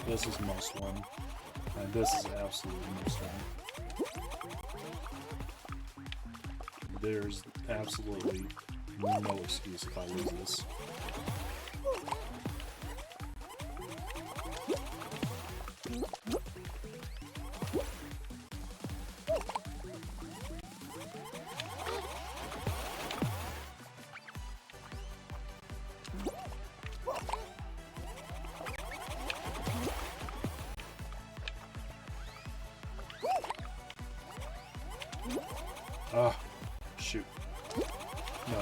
This is must win. And this is absolutely must win. There's absolutely no excuse if I lose this. Ah, shoot. No.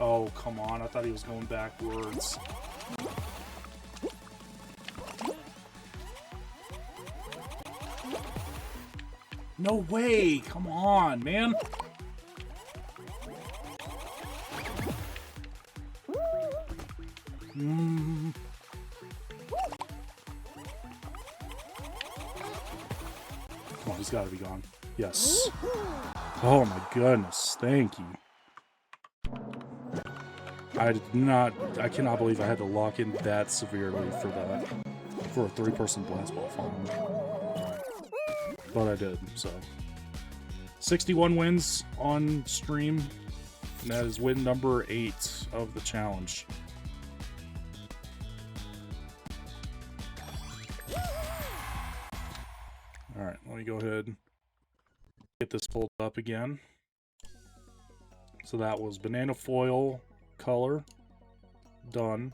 Oh, come on. I thought he was going backwards. No way! Come on, man! Come on, he's got to be gone. Yes. Oh my goodness. Thank you. I cannot believe I had to lock in that severely for that. For a 3-person Blast Ball final. But I did, so. 61 wins on stream. And that is win number 8 of the challenge. Alright, let me go ahead and get this pulled up again. So that was banana foil color, done.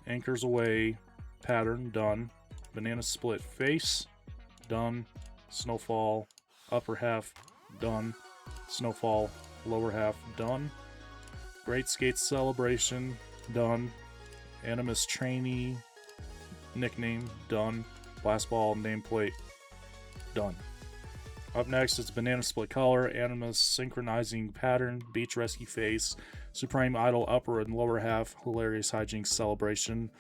Anchors away pattern, done. Banana split face, done. Snowfall upper half, done. Snowfall lower half, done. Great Skates celebration, done. Animus trainee nickname, done. Blast Ball nameplate, done. Up next, it's Banana Split Color, Animus Synchronizing Pattern, Beach Rescue Face, Supreme Idol Upper and Lower Half, Hilarious Hijinks Celebration,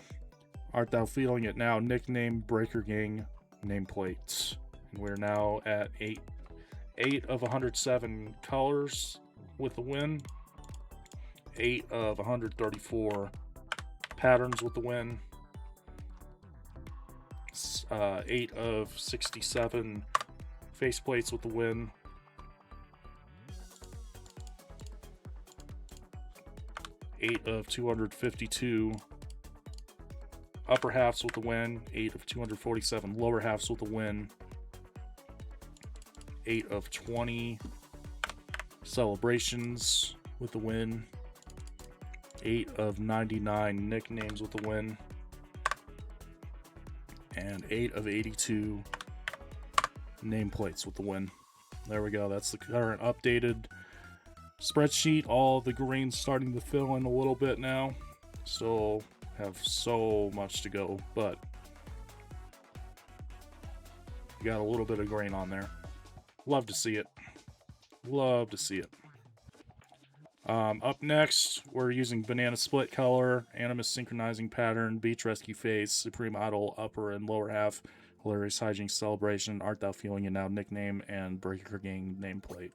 Art Thou Feeling It Now, Nickname Breaker Gang Nameplate. And we're now at 8 of 107 colors with the win, 8 of 134 patterns with the win, 8 of 67 faceplates with the win, 8 of 252 upper halves with the win, 8 of 247 lower halves with the win, 8 of 20 celebrations with the win. 8 of 99 nicknames with the win. And 8 of 82 nameplates with the win. There we go. That's the current updated spreadsheet. All the green's starting to fill in a little bit now. Still have so much to go, but you got a little bit of green on there. Love to see it. Love to see it. Up next, we're using Banana Split Color, Animus Synchronizing Pattern, Beach Rescue Phase, Supreme Idol, Upper and Lower Half, Hilarious Hijinks Celebration, Art Thou Feeling It Now nickname, and Breaker Gang nameplate.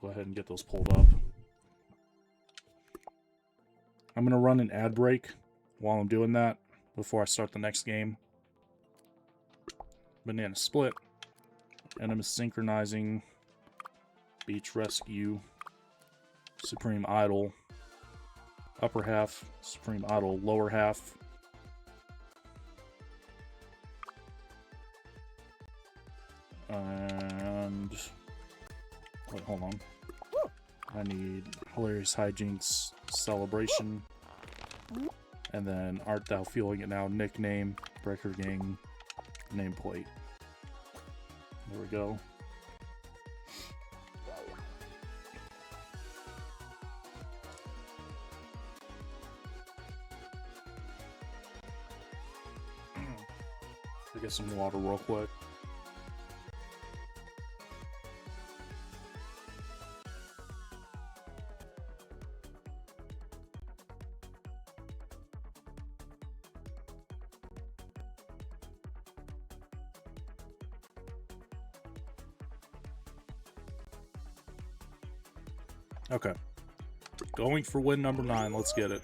Go ahead and get those pulled up. I'm going to run an ad break while I'm doing that before I start the next game. Banana Split, Animus Synchronizing, Beach Rescue, Supreme Idol, Upper Half, Supreme Idol, Lower Half. And wait, hold on. I need Hilarious Hijinks Celebration. And then Art Thou Feeling It Now nickname, Breaker Gang nameplate. There we go. Get some water real quick. Okay. Going for win number 9. Let's get it.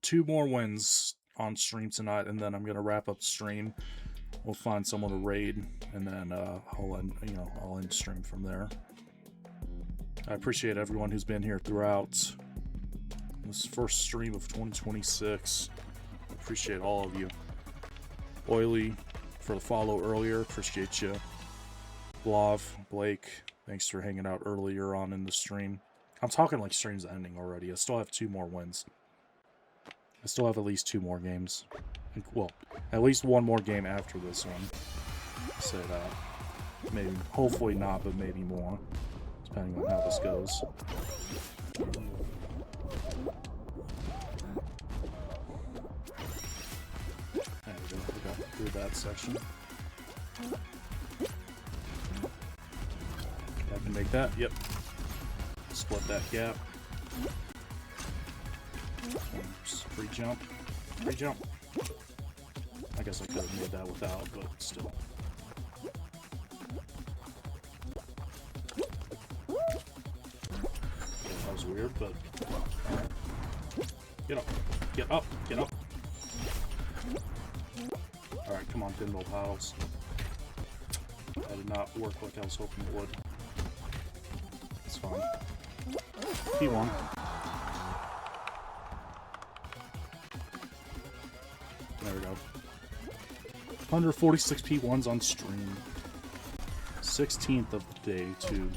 Two more wins on stream tonight, and then I'm gonna wrap up the stream. We'll find someone to raid, and then I'll end stream from there. I appreciate everyone who's been here throughout this first stream of 2026. I appreciate all of you. Oily for the follow earlier, appreciate you. Blav, Blake, thanks for hanging out earlier on in the stream. I'm talking like stream's ending already. I still have 2 more wins. I still have at least 2 more games. Well, at least 1 more game after this one. Say that. Maybe, hopefully not, but maybe more. Depending on how this goes. There we go. We got through that section. I can make that. Yep. Split that gap. Free jump. Free jump. I guess I could have made that without, but still. Yeah, that was weird, but alright. Get up. Get up. Get up. Alright, come on, pinball paddles. That did not work like I was hoping it would. It's fine. P1. There we go. 146 P1s on stream. 16th of the day, too.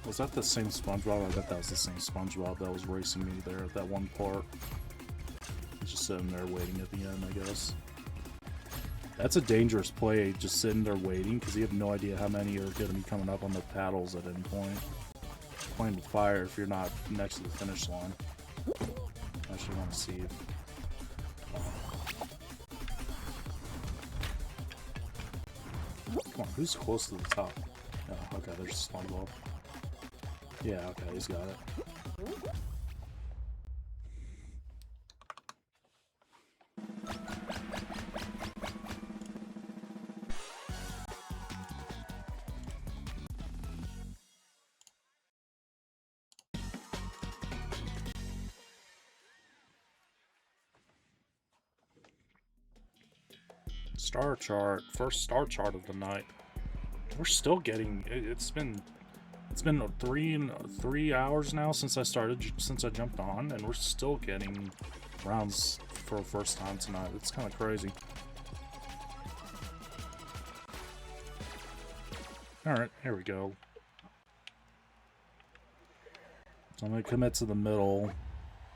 Was that the same SpongeBob? I bet that was the same SpongeBob that was racing me there at that one part. He's just sitting there waiting at the end, I guess. That's a dangerous play, just sitting there waiting, because you have no idea how many are going to be coming up on the paddles at any point. Playing with fire if you're not next to the finish line. I actually want to see if... Come on, who's close to the top? Oh, okay, there's SpongeBob. Yeah, okay, he's got it. Star chart. First star chart of the night. We're still getting... It's been 3 hours now since I jumped on, and we're still getting rounds for the first time tonight. It's kind of crazy. Alright, here we go. So I'm going to commit to the middle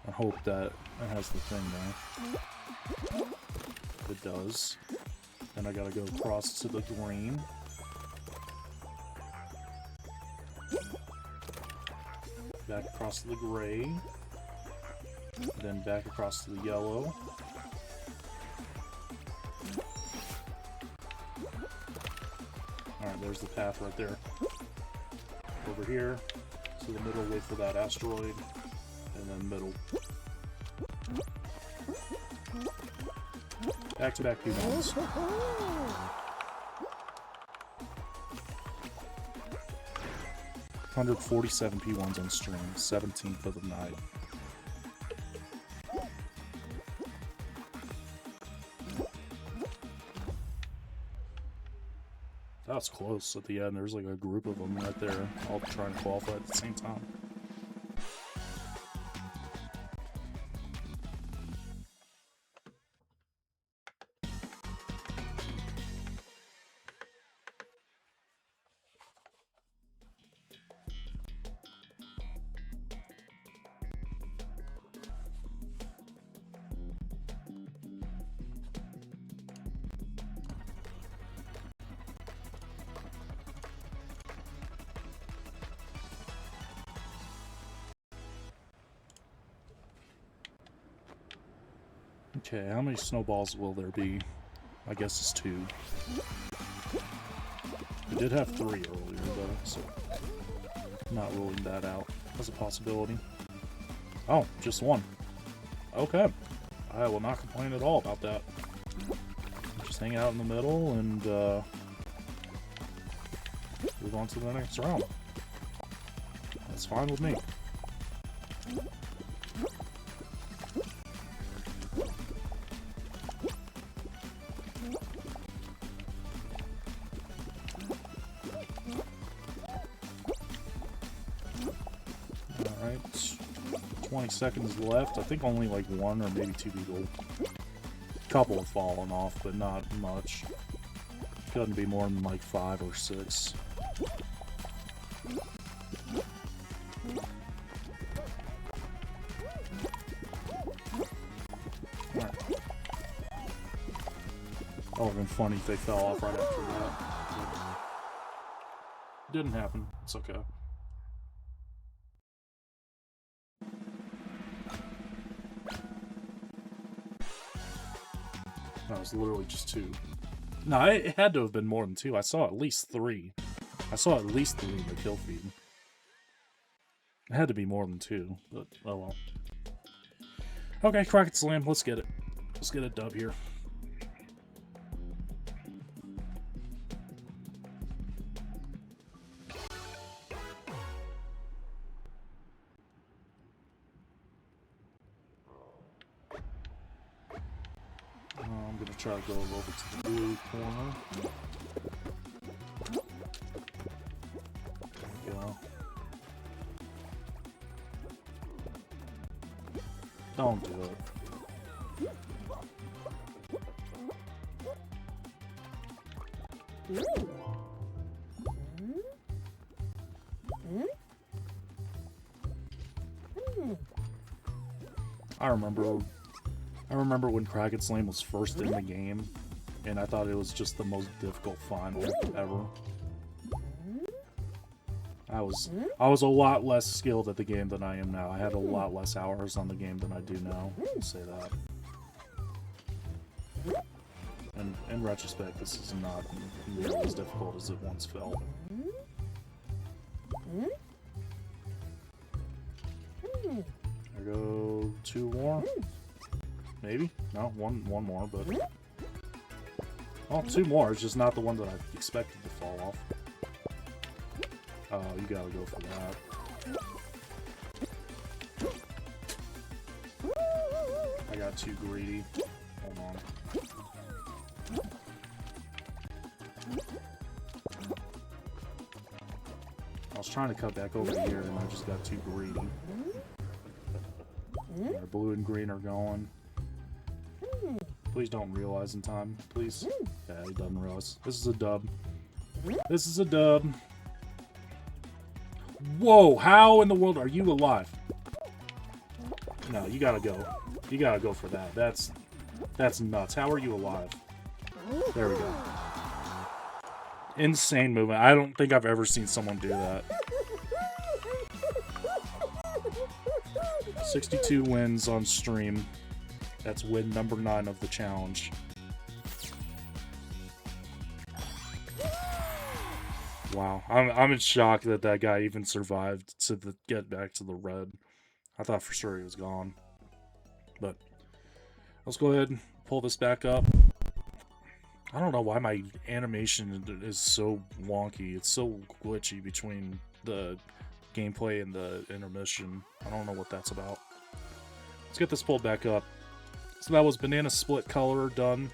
and hope that it has the thing there. It does. Then I gotta go across to the green. Back across to the gray. Then back across to the yellow. Alright, there's the path right there. Over here, to the middle, wait for that asteroid, and then middle. Back-to-back P1s. 147 P1s on stream, 17th of the night. That was close at the end. There's like a group of them right there, all trying to qualify at the same time. Okay, how many snowballs will there be? I guess it's 2. We did have 3 earlier, though, so I'm not ruling that out as a possibility. Oh, just 1. Okay. I will not complain at all about that. Just hang out in the middle and move on to the next round. That's fine with me. Alright, 20 seconds left. I think only like 1 or maybe 2 people. A couple have fallen off, but not much. Couldn't be more than like 5 or 6. Right. That would have been funny if they fell off right after that. Didn't happen. It's okay. That was literally just 2. No, it had to have been more than 2. I saw at least 3. I saw at least 3 in the kill feed. It had to be more than 2, but oh well. Okay, Crockett Slam, let's get it. Let's get a dub here. I'm gonna try to go over to the blue corner. There we go. Don't do it. I remember when Crockett Slam was first in the game, and I thought it was just the most difficult final ever. I was a lot less skilled at the game than I am now. I had a lot less hours on the game than I do now. I'll say that. And in retrospect, this is not nearly as difficult as it once felt. There go 2 more. Maybe? No, one more, but... Oh, 2 more. It's just not the one that I expected to fall off. Oh, you gotta go for that. I got too greedy. Hold on. I was trying to cut back over here and I just got too greedy. Alright, blue and green are going. Please don't realize in time. Please. Yeah, he doesn't realize. This is a dub. This is a dub. Whoa, how in the world are you alive? No, you gotta go. You gotta go for that. That's nuts. How are you alive? There we go. Insane movement. I don't think I've ever seen someone do that. 62 wins on stream. That's win number 9 of the challenge. Wow, I'm in shock that that guy even survived to get back to the red. I thought for sure he was gone. But let's go ahead and pull this back up. I don't know why my animation is so wonky. It's so glitchy between the gameplay and the intermission. I don't know what that's about. Let's get this pulled back up. So that was banana split color, done.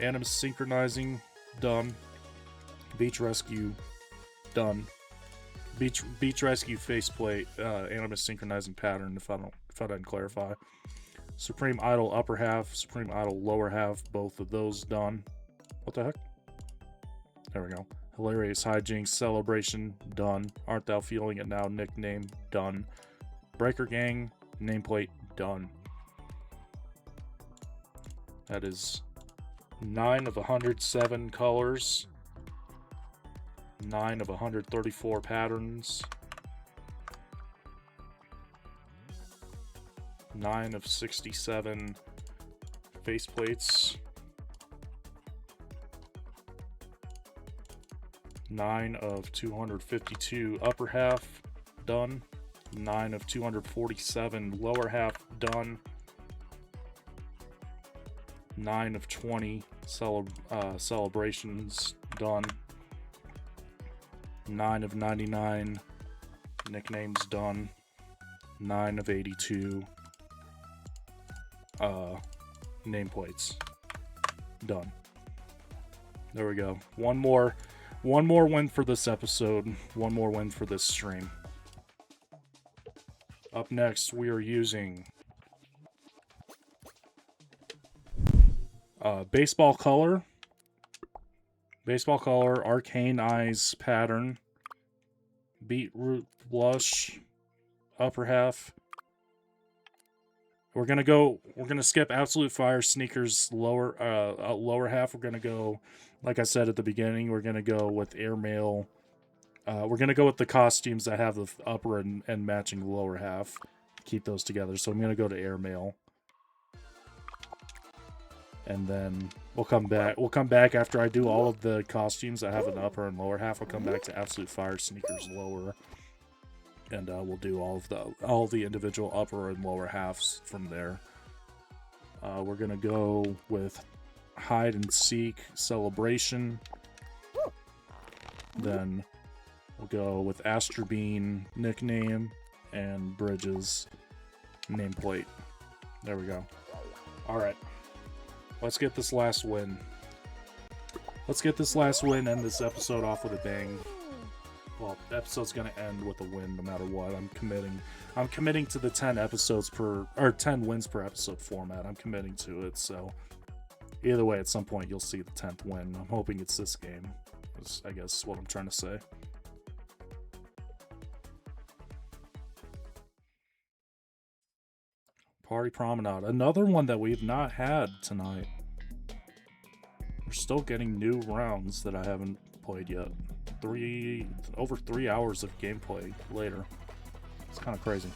Anim synchronizing, done. Beach rescue, done. Beach rescue faceplate, animus synchronizing pattern. If I didn't clarify. Supreme Idol upper half, Supreme Idol lower half, both of those done. What the heck? There we go. Hilarious hijinks celebration, done. Aren't thou feeling it now? Nickname, done. Breaker gang nameplate, done. That is 9 of 107 colors. 9 of 134 patterns. 9 of 67 faceplates. 9 of 252 upper half, done. 9 of 247 lower half, done. 9 of 20 celebrations, done. 9 of 99 nicknames, done. 9 of 82 nameplates, done. There we go. One more win for this episode. One more win for this stream. Up next, we are using baseball color, arcane eyes pattern, beetroot blush, upper half. We're gonna skip Absolute Fire Sneakers lower half. We're gonna go, like I said at the beginning, we're gonna go with airmail. We're gonna go with the costumes that have the upper and matching lower half. Keep those together. So I'm gonna go to airmail. And then we'll come back. We'll come back after I do all of the costumes that have an upper and lower half. We'll come back to Absolute Fire Sneakers lower, and we'll do all the individual upper and lower halves from there. We're gonna go with Hide and Seek Celebration. Then we'll go with Astra Bean nickname and Bridges nameplate. There we go. All right. Let's get this last win. Let's get this last win, end this episode off with a bang. Well, the episode's gonna end with a win no matter what. I'm committing to the 10 wins per episode format. I'm committing to it, so either way, at some point you'll see the 10th win. I'm hoping it's this game. Is, I guess, what I'm trying to say. Party Promenade. Another one that we've not had tonight. We're still getting new rounds that I haven't played yet. Over 3 hours of gameplay later. It's kind of crazy.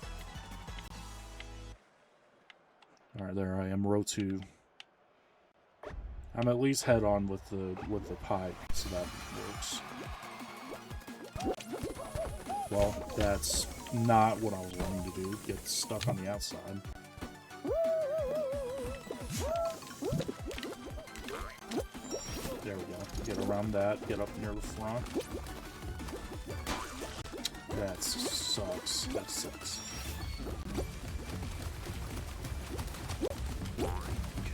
Alright, there I am, row 2. I'm at least head on with the pipe, so that works. Well, that's not what I was wanting to do. Get stuck on the outside. There we go. Get around that. Get up near the front. That sucks. That sucks.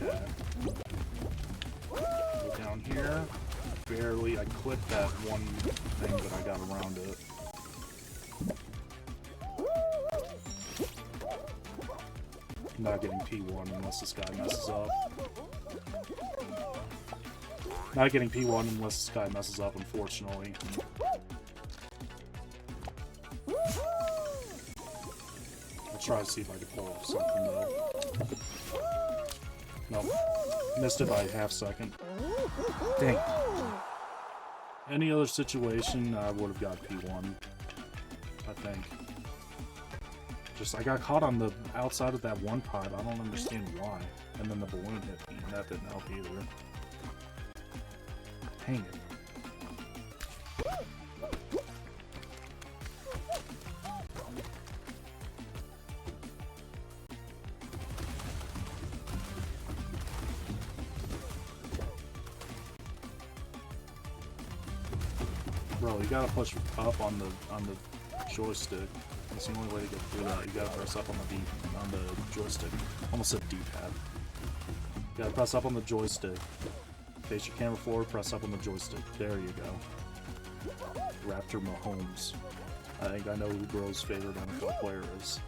Okay. Go down here. barely. I clipped that one thing, but I got around it. I'm not getting P1 unless this guy messes up. Not getting P1 unless this guy messes up, unfortunately. I'll try to see if I can pull off something, though. Nope. Missed it by a half second. Dang. Any other situation, I would have got P1. I think. Just, I got caught on the outside of that one pipe. I don't understand why. And then the balloon hit me, and that didn't help either. Dang it. Bro, you gotta push up on the joystick. That's the only way to get through that. You gotta press up on the joystick. Almost said D-pad. You gotta press up on the joystick. Face your camera forward, press up on the joystick. There you go. Raptor Mahomes. I think I know who Bro's favorite NFL player is.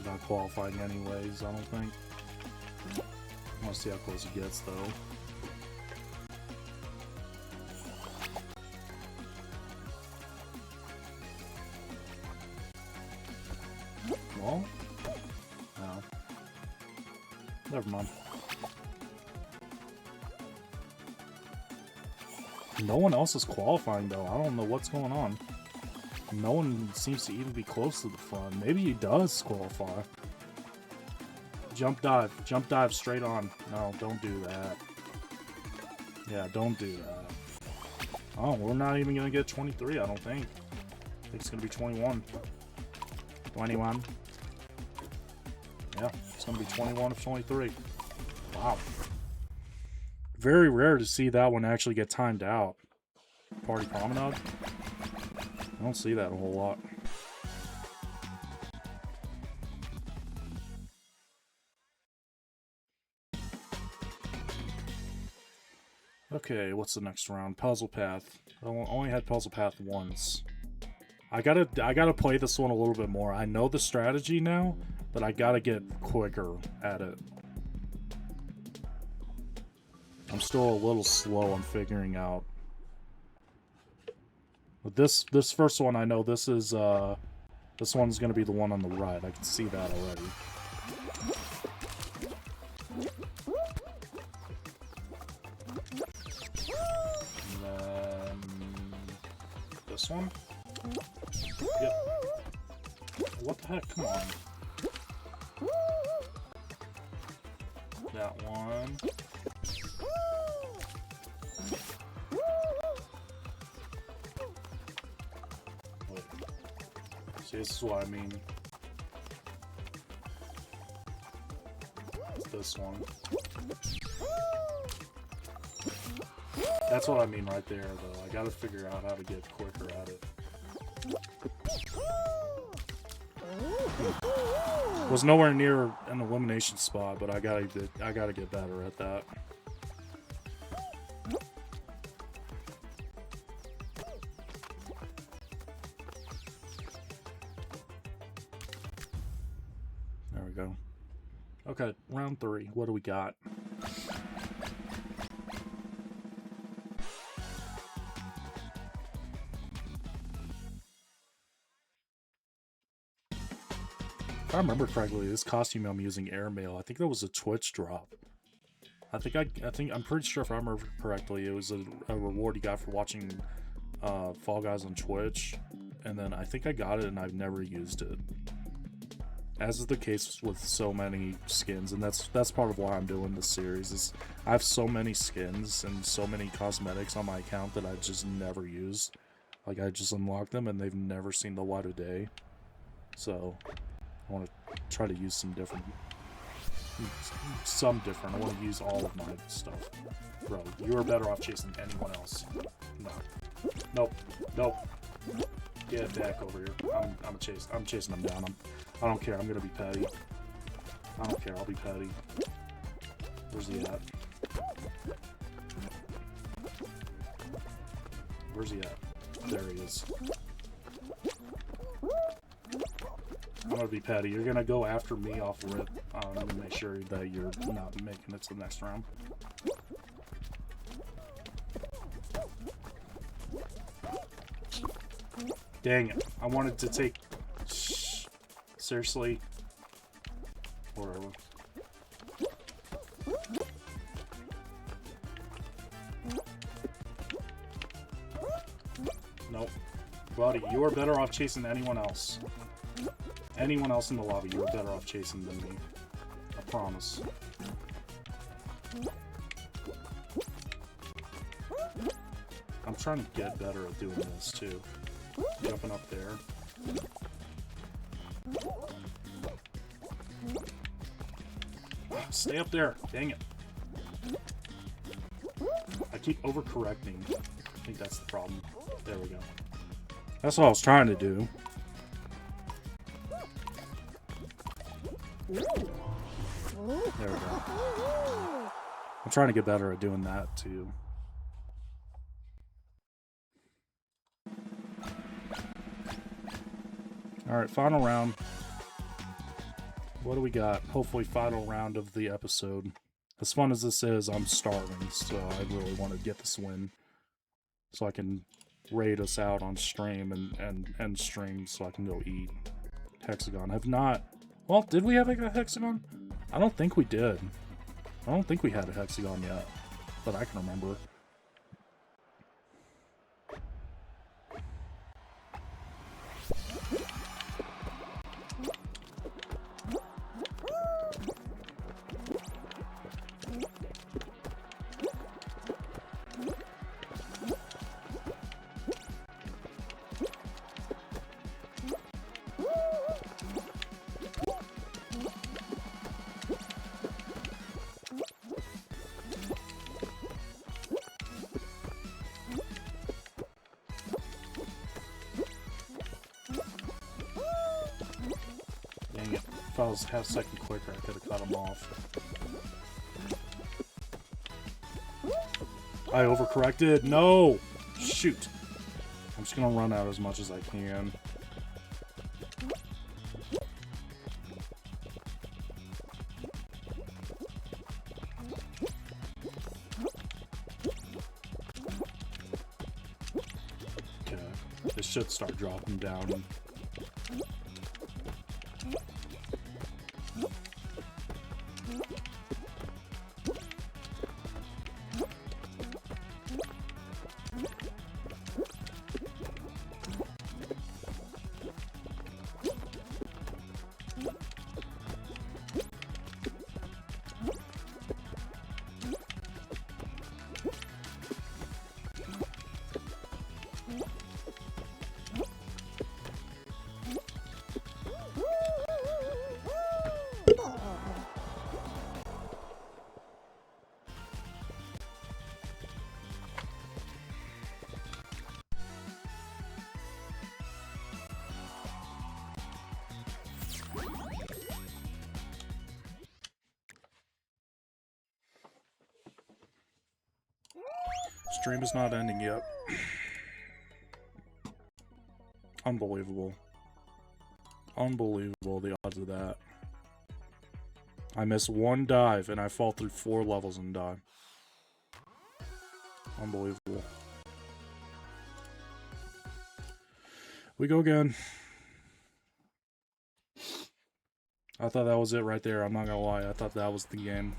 Not qualifying anyways, I don't think. I want to see how close he gets, though. Well, no. Never mind. No one else is qualifying, though. I don't know what's going on. No one seems to even be close to the front. Maybe he does qualify. Jump dive straight on. No, don't do that. Yeah, don't do that. Oh, we're not even gonna get 23, I don't think. I think it's gonna be 21. 21. Yeah, it's gonna be 21 of 23. Wow. Very rare to see that one actually get timed out. Party Promenade? I don't see that a whole lot. Okay, what's the next round? Puzzle Path. I only had Puzzle Path once. I gotta play this one a little bit more. I know the strategy now, but I gotta get quicker at it. I'm still a little slow on figuring out. But this first one, I know this is this one's gonna be the one on the right. I can see that already. And then this one. Yep. What the heck? Come on. That one. Wait. See, this is what I mean. It's this one. That's what I mean right there, though. I gotta figure out how to get quicker at it. Was nowhere near an elimination spot, but I gotta get better at that. There we go. Okay, round 3. What do we got? If I remember correctly, this costume I'm using airmail. I think that was a Twitch drop. I'm pretty sure if I remember correctly, it was a reward you got for watching Fall Guys on Twitch, and then I think I got it and I've never used it. As is the case with so many skins, and that's part of why I'm doing this series. Is I have so many skins and so many cosmetics on my account that I just never use. Like I just unlocked them and they've never seen the light of day. So I want to try to use some different Some different. I want to use all of my stuff. Bro, you are better off chasing anyone else. No. Nope. Nope. Get back over here. I'm chasing him down. I don't care. I'm gonna be petty. I don't care. I'll be petty. Where's he at? Where's he at? There he is. I'm gonna be petty. You're gonna go after me off rip. I'm gonna make sure that you're not making it to the next round. Dang it. I wanted to take... Shh. Seriously? Whatever. Nope. Buddy, you are better off chasing anyone else. Anyone else in the lobby, you are better off chasing than me. I promise. I'm trying to get better at doing this, too. Jumping up there. Stay up there. Dang it. I keep overcorrecting. I think that's the problem. There we go. That's what I was trying to do. There we go. I'm trying to get better at doing that, too. Alright, final round. What do we got? Hopefully final round of the episode. As fun as this is, I'm starving, so I really want to get this win. So I can raid us out on stream and end stream so I can go eat. Hexagon. Have not... Well, did we have a hexagon? I don't think we did. I don't think we had a hexagon yet. But I can remember. If I was half a second quicker, I could have cut him off. I overcorrected. No! Shoot. I'm just gonna run out as much as I can. Okay. This should start dropping down. Stream is not ending yet. Unbelievable. Unbelievable, the odds of that. I miss one dive and I fall through 4 levels and die. Unbelievable. We go again. I thought that was it right there. I'm not gonna lie. I thought that was the game.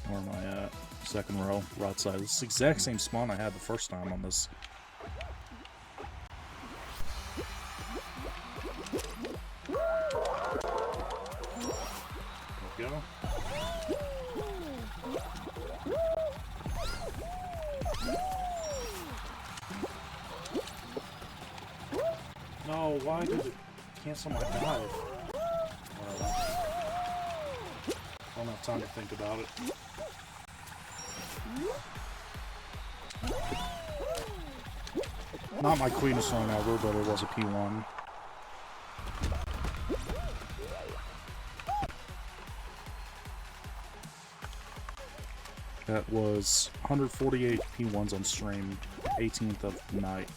Where am I at? Second row, right side. This is the exact same spawn I had the first time on this. There we go. Why did it cancel my dive? Whatever. I don't have time to think about it. Not my cleanest run ever, but it was a P1. That was 148 P1s on stream, 18th of the night.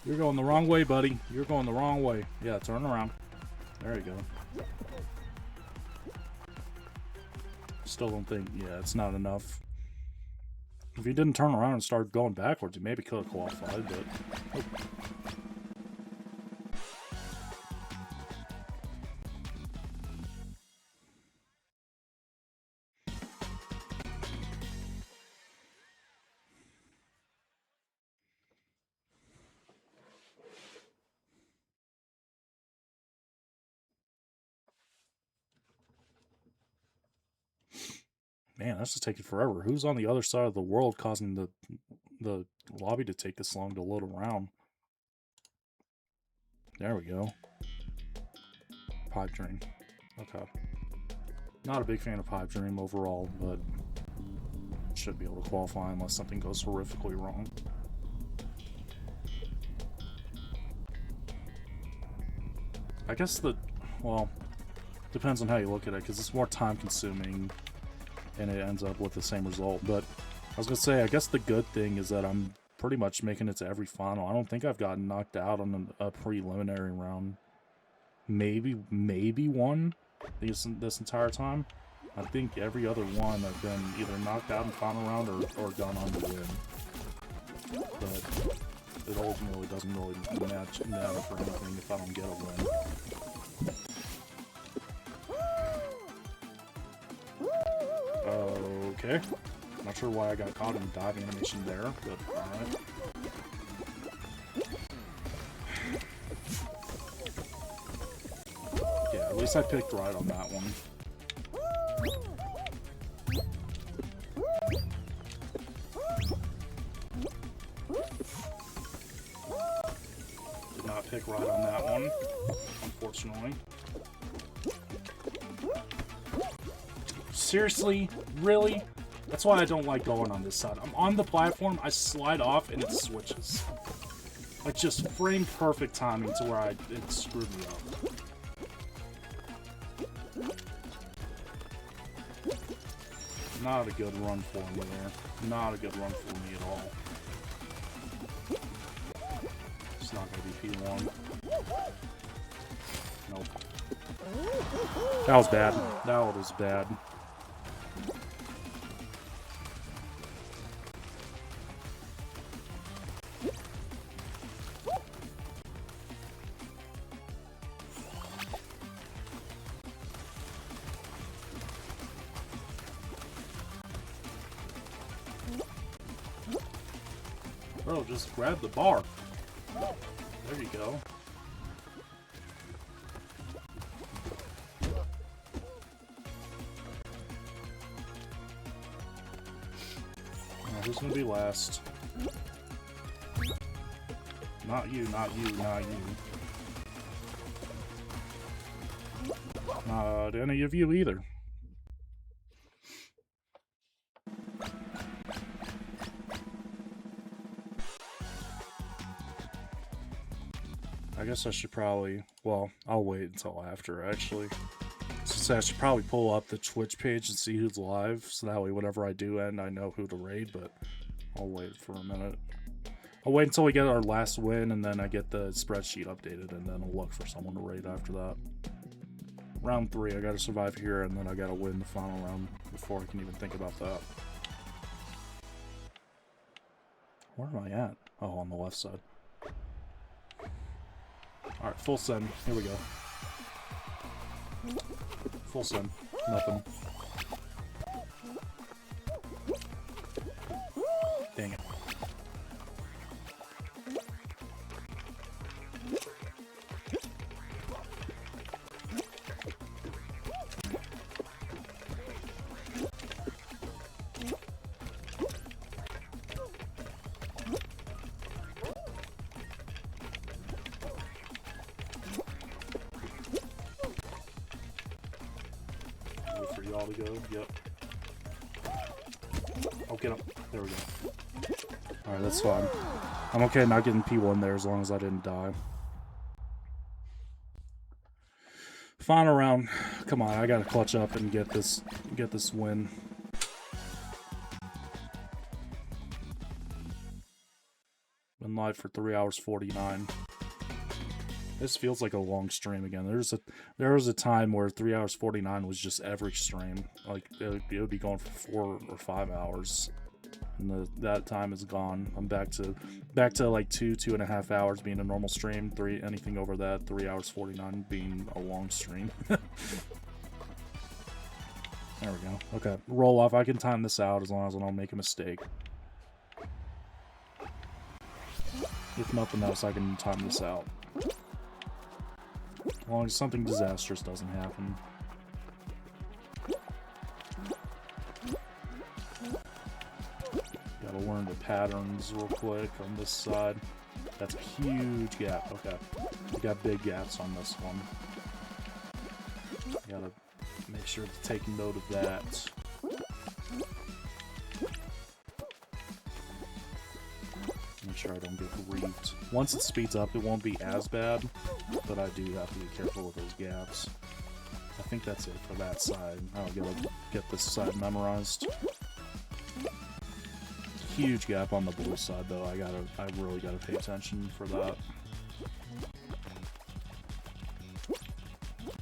You're going the wrong way, buddy. You're going the wrong way. Yeah, turn around. There you go. Still don't think, yeah, it's not enough. If you didn't turn around and start going backwards, you maybe could have qualified, but... Oh. Man, that's just taking forever. Who's on the other side of the world causing the lobby to take this long to load around? There we go. Pipe dream. Okay. Not a big fan of pipe dream overall, but should be able to qualify unless something goes horrifically wrong. I guess well, depends on how you look at it, because it's more time consuming and it ends up with the same result. But I was gonna say, I guess the good thing is that I'm pretty much making it to every final. I don't think I've gotten knocked out on a preliminary round. Maybe one this entire time. I think every other one I've been either knocked out in final round or gone on to win. But it ultimately doesn't really matter for anything if I don't get a win. Okay. Not sure why I got caught in the dive animation there, but alright. Yeah, at least I picked right on that one. Did not pick right on that one, unfortunately. Seriously? Really? That's why I don't like going on this side. I'm on the platform, I slide off, and it switches. Like, just frame perfect timing to where it screwed me up. Not a good run for me there. Not a good run for me at all. It's not going to be P1. Nope. That was bad. That was bad. Bro, just grab the bar. There you go. Now, who's gonna be last? Not you, not you, not you. Not any of you either. I guess I should probably, well, I'll wait until after, actually. So I should probably pull up the Twitch page and see who's live, so that way whenever I do end, I know who to raid, but I'll wait for a minute. I'll wait until we get our last win, and then I get the spreadsheet updated, and then I'll look for someone to raid after that. Round 3, I gotta survive here, and then I gotta win the final round before I can even think about that. Where am I at? Oh, on the left side. Alright, full send. Here we go. Full send. Nothing. Dang it. y'all to go. Yep. Oh, get up. There we go. Alright, that's fine. I'm okay not getting P1 there as long as I didn't die. Final round. Come on, I gotta clutch up and get this win. Been live for 3 hours 49. This feels like a long stream again. There was a time where 3 hours 49 was just every stream. Like it would be going for 4 or 5 hours, and that time is gone. I'm back to like 2.5 hours being a normal stream. Anything over that, 3 hours 49 being a long stream. There we go. Okay, roll off. I can time this out as long as I don't make a mistake. If nothing else, I can time this out. As long as something disastrous doesn't happen. Gotta learn the patterns real quick on this side. That's a huge gap. Okay. We got big gaps on this one. Gotta make sure to take note of that. Make sure I don't get griefed. Once it speeds up, it won't be as bad, but I do have to be careful with those gaps. I think that's it for that side. I'll get this side memorized. Huge gap on the blue side, though. I really gotta pay attention for that.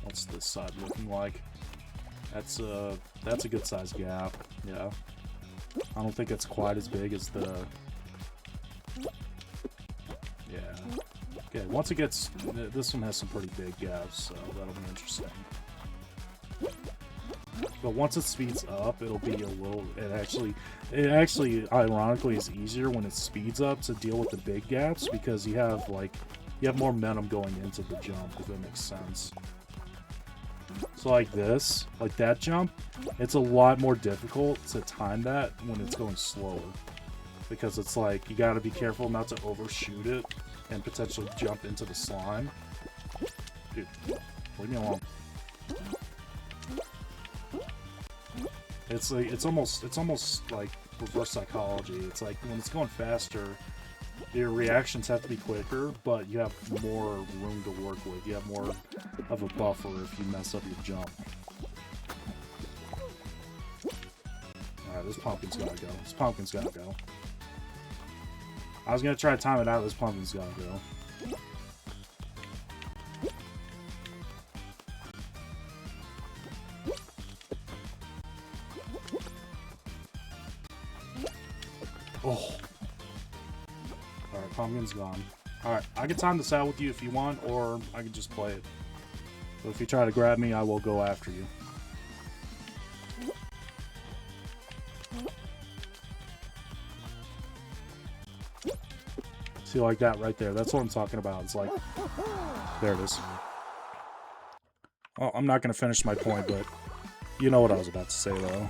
What's this side looking like? That's a good sized gap. Yeah. I don't think it's quite as big as the. Yeah. Okay, once it gets... This one has some pretty big gaps, so that'll be interesting. But once it speeds up, it'll be a little... It actually, ironically, is easier when it speeds up to deal with the big gaps, because you have more momentum going into the jump, if that makes sense. So like this, like that jump, it's a lot more difficult to time that when it's going slower. Because it's like, you gotta be careful not to overshoot it and potentially jump into the slime. Dude, leave me alone. It's like, it's almost like reverse psychology. It's like, when it's going faster, your reactions have to be quicker, but you have more room to work with. You have more of a buffer if you mess up your jump. Alright, this pumpkin's gotta go. This pumpkin's gotta go. I was gonna try to time it out, this pumpkin's gotta go. Oh. Alright, pumpkin's gone. Alright, I can time this out with you if you want, or I can just play it. But if you try to grab me, I will go after you. See, like that right there. That's what I'm talking about. It's like... There it is. Oh, I'm not going to finish my point, but... You know what I was about to say, though.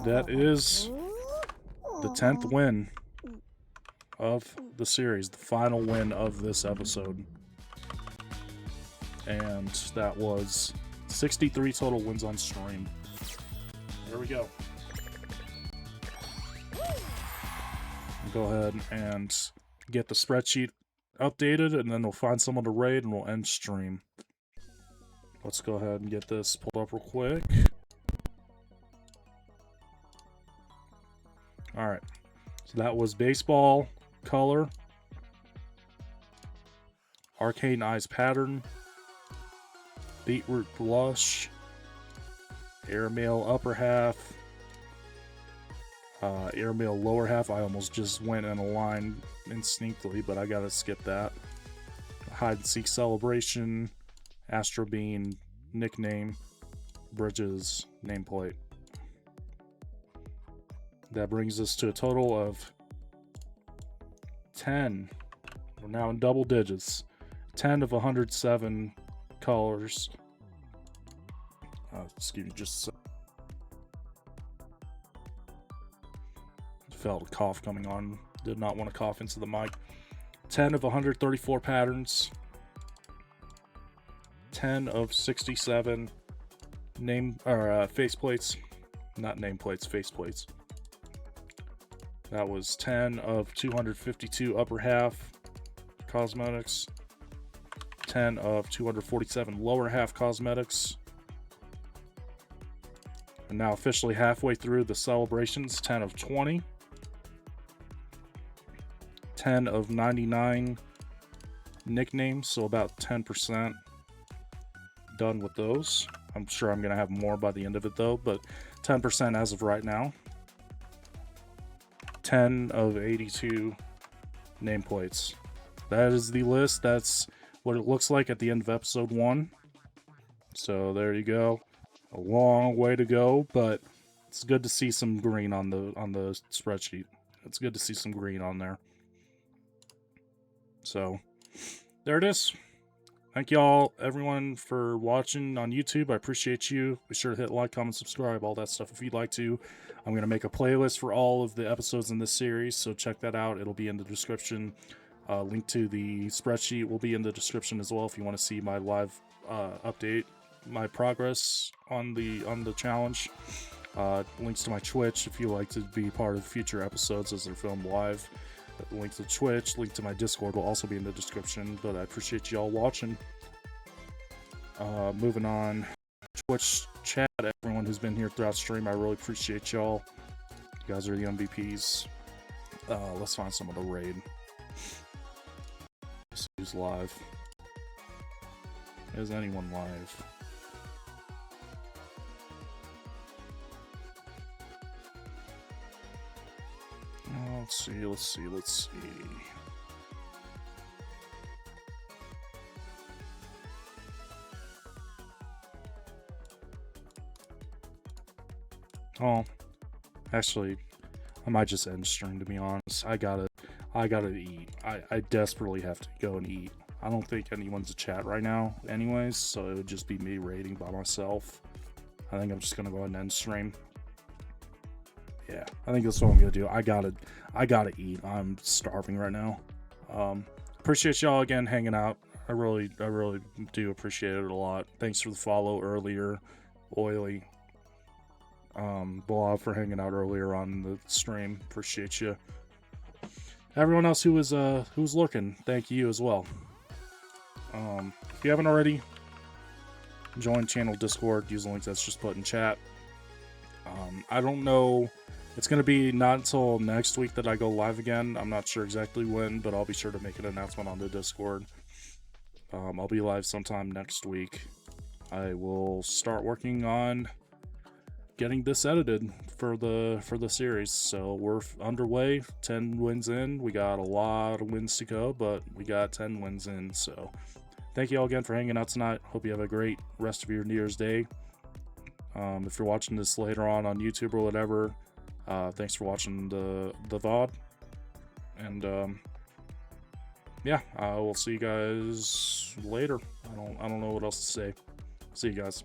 That is... the 10th win of the series. The final win of this episode. And that was 63 total wins on stream. There we go. Go ahead and get the spreadsheet updated, and then we'll find someone to raid, and we'll end stream. Let's go ahead and get this pulled up real quick. Alright. So that was baseball color, arcane eyes pattern, beetroot blush, airmail upper half, airmail lower half. I almost just went in a line instinctively, but I gotta skip that. Hide and seek celebration, Astro Bean, nickname, bridges, nameplate. That brings us to a total of 10. We're now in double digits. 10 of 107 colors. Excuse me, just a sec. Felt a cough coming on. Did not want to cough into the mic. 10 of 134 patterns. 10 of 67 faceplates. Not nameplates, faceplates. That was 10 of 252 upper half cosmetics. 10 of 247 lower half cosmetics. And now officially halfway through the celebrations, 10 of 20. 10 of 99 nicknames, so about 10% done with those. I'm sure I'm going to have more by the end of it though, but 10% as of right now. 10 of 82 nameplates. That is the list. That's what it looks like at the end of episode 1. So there you go. A long way to go, but it's good to see some green on the spreadsheet. It's good to see some green on there. So there it is. Thank y'all, everyone, for watching on YouTube. I appreciate you. Be sure to hit like, comment, subscribe, all that stuff if you'd like to. I'm going to make a playlist for all of the episodes in this series, so check that out. It'll be in the description. Link to the spreadsheet will be in the description as well if you want to see my live update, my progress on the challenge. Links to my Twitch if you like to be part of future episodes as they're filmed live. Link to Twitch, link to my Discord will also be in the description, but I appreciate y'all watching. Moving on, Twitch chat, everyone who's been here throughout stream, I really appreciate y'all. You guys are the MVPs. Let's find someone to raid. Let's see who's live. Is anyone live? Let's see. Oh, actually, I might just end stream, to be honest. I gotta eat. I desperately have to go and eat. I don't think anyone's in chat right now anyways, so it would just be me raiding by myself. I think I'm just gonna go ahead and end stream. Yeah, I think that's what I'm gonna do. I gotta eat. I'm starving right now. Appreciate y'all again hanging out. I really do appreciate it a lot. Thanks for the follow earlier, Oily. Bob for hanging out earlier on the stream. Appreciate you. Everyone else who was looking, thank you as well. If you haven't already, join channel Discord. Use the link that's just put in chat. I don't know. It's going to be not until next week that I go live again. I'm not sure exactly when, but I'll be sure to make an announcement on the Discord. I'll be live sometime next week. I will start working on getting this edited for the series. So we're underway. 10 wins in. We got a lot of wins to go, but we got 10 wins in. So thank you all again for hanging out tonight. Hope you have a great rest of your New Year's Day. If you're watching this later on YouTube or whatever, thanks for watching the VOD, and yeah, I will see you guys later. I don't know what else to say. See you guys.